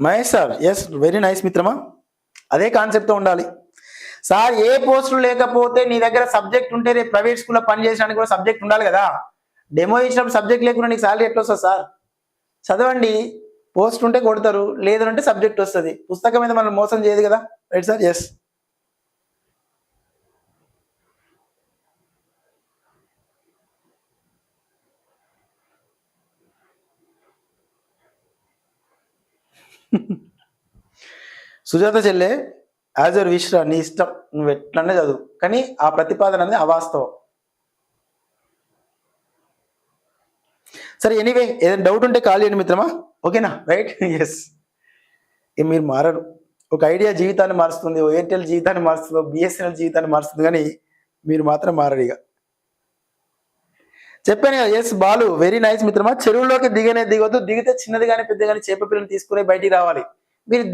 Mahesh sir, yes, very nice మిత్రమా, అదే కాన్సెప్ట్తో ఉండాలి సార్. ఏ పోస్టులు లేకపోతే నీ దగ్గర సబ్జెక్ట్ ఉంటే రేపు ప్రైవేట్ స్కూల్లో పని చేసడానికి కూడా సబ్జెక్ట్ ఉండాలి కదా. డెమో ఇచ్చినప్పుడు సబ్జెక్ట్ లేకుండా నీకు సాలరీ ఎట్లా వస్తుంది సార్. చదవండి, పోస్ట్ ఉంటే కొడతారు, లేదంటే సబ్జెక్ట్ వస్తుంది. పుస్తకం మీద మనం మోసం చేయదు కదా. Right sir, yes. సుజాత చెల్లె, యాజ్ యువర్ విష్ రా, నీ ఇష్టం, నువ్వు ఎట్లనే చదువు, కానీ ఆ ప్రతిపాదన అనేది అవాస్తవం. సరే, ఎనీవే, ఏదైనా డౌట్ ఉంటే కాల్ చేయండి మిత్రమా, ఓకేనా. Right, yes. మీరు మారరు. ఒక ఐడియా జీవితాన్ని మారుస్తుంది, ఎయిర్టెల్ జీవితాన్ని మారుస్తుంది, బిఎస్ఎన్ఎల్ జీవితాన్ని మారుస్తుంది, కానీ మీరు మాత్రం మారరు. ఇక చెప్పాను కదా. ఎస్ బాలు, వెరీ నైస్ మిత్రమా. చెరువులోకి దిగొద్దు, దిగితే చిన్నది కానీ పెద్ద కానీ చేప పిల్లని తీసుకునే బయటికి రావాలి. మీరు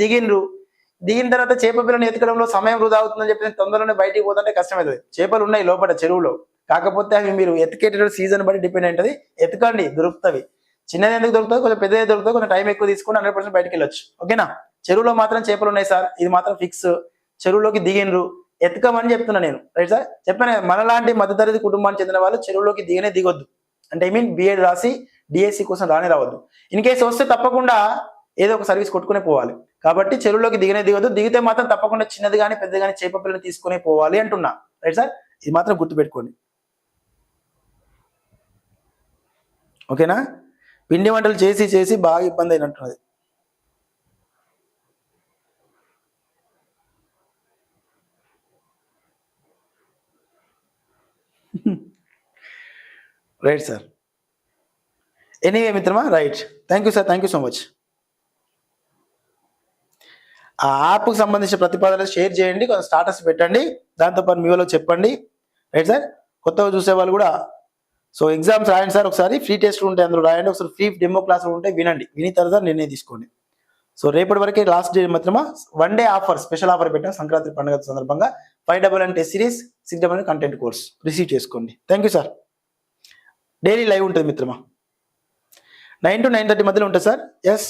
దిగిన తర్వాత చేప పిల్లని ఎతకడంలో సమయం వృధా అవుతుందని చెప్పి తొందరలోనే బయటికి పోతుంటే కష్టమవుతుంది. చేపలు ఉన్నాయి లోపల చెరువులో, కాకపోతే అవి మీరు ఎతికేటటువంటి సీజన్ బట్టి డిపెండ్ అయింటది. ఎతకండి, దొరుకుతుంది. చిన్నది ఎందుకు దొరుకుతుంది, కొంచెం పెద్దది దొరుకుతుంది, కొంచెం టైం ఎక్కువ తీసుకుని 100% బయటకు వెళ్ళొచ్చు. ఓకేనా. చెరువులో మాత్రం చేపలు ఉన్నాయి సార్, ఇది మాత్రం ఫిక్స్. చెరువులోకి దిగినరు, ఎతకమని చెప్తున్నా నేను. రైట్ సార్, చెప్పాను. మనలాంటి మధ్యతరగతి కుటుంబానికి చెందిన వాళ్ళు చెరువులోకి దిగొద్దు. అంటే ఐ మీన్ బిఎడ్ రాసి డిఎస్సి కోసం రావద్దు. ఇన్ కేసు వస్తే తప్పకుండా ఏదో ఒక సర్వీస్ కొట్టుకునే పోవాలి. కాబట్టి చెరువులోకి దిగొద్దు. దిగితే మాత్రం తప్పకుండా చిన్నది కానీ పెద్ద కానీ చేప పిల్లని తీసుకునే పోవాలి అంటున్నా. రైట్ సార్, ఇది మాత్రం గుర్తుపెట్టుకోండి. ఓకేనా. పిండి వంటలు చేసి బాగా ఇబ్బంది అయినట్టున్నది. రైట్ సార్, ఎనీవే మిత్రమా. Right, thank you sir, thank you so much. ఆ యాప్కి సంబంధించిన ప్రతిపాదనలు షేర్ చేయండి, కొంచెం స్టాటస్ పెట్టండి, దాంతోపాటు మీ వాళ్ళకి చెప్పండి. రైట్ సార్, కొత్తగా చూసే వాళ్ళు కూడా. సో ఎగ్జామ్స్ రాయండి సార్, ఒకసారి ఫ్రీ టెస్ట్లు ఉంటాయి, అందులో రాయండి. ఒకసారి ఫ్రీ డెమో క్లాసులు ఉంటాయి, విని తర్వాత నిర్ణయం తీసుకోండి. సో రేపటి వరకే లాస్ట్ డే మిత్రమా. 1 డే ఆఫర్, స్పెషల్ ఆఫర్ పెట్టాం సంక్రాంతి పండుగ సందర్భంగా. 599 test series, 699 content course receive చేసుకోండి. Thank you sir. Daily live ఉంటుంది మిత్రమా, 9 to 9:30 మధ్యలో ఉంటుంది సార్. ఎస్.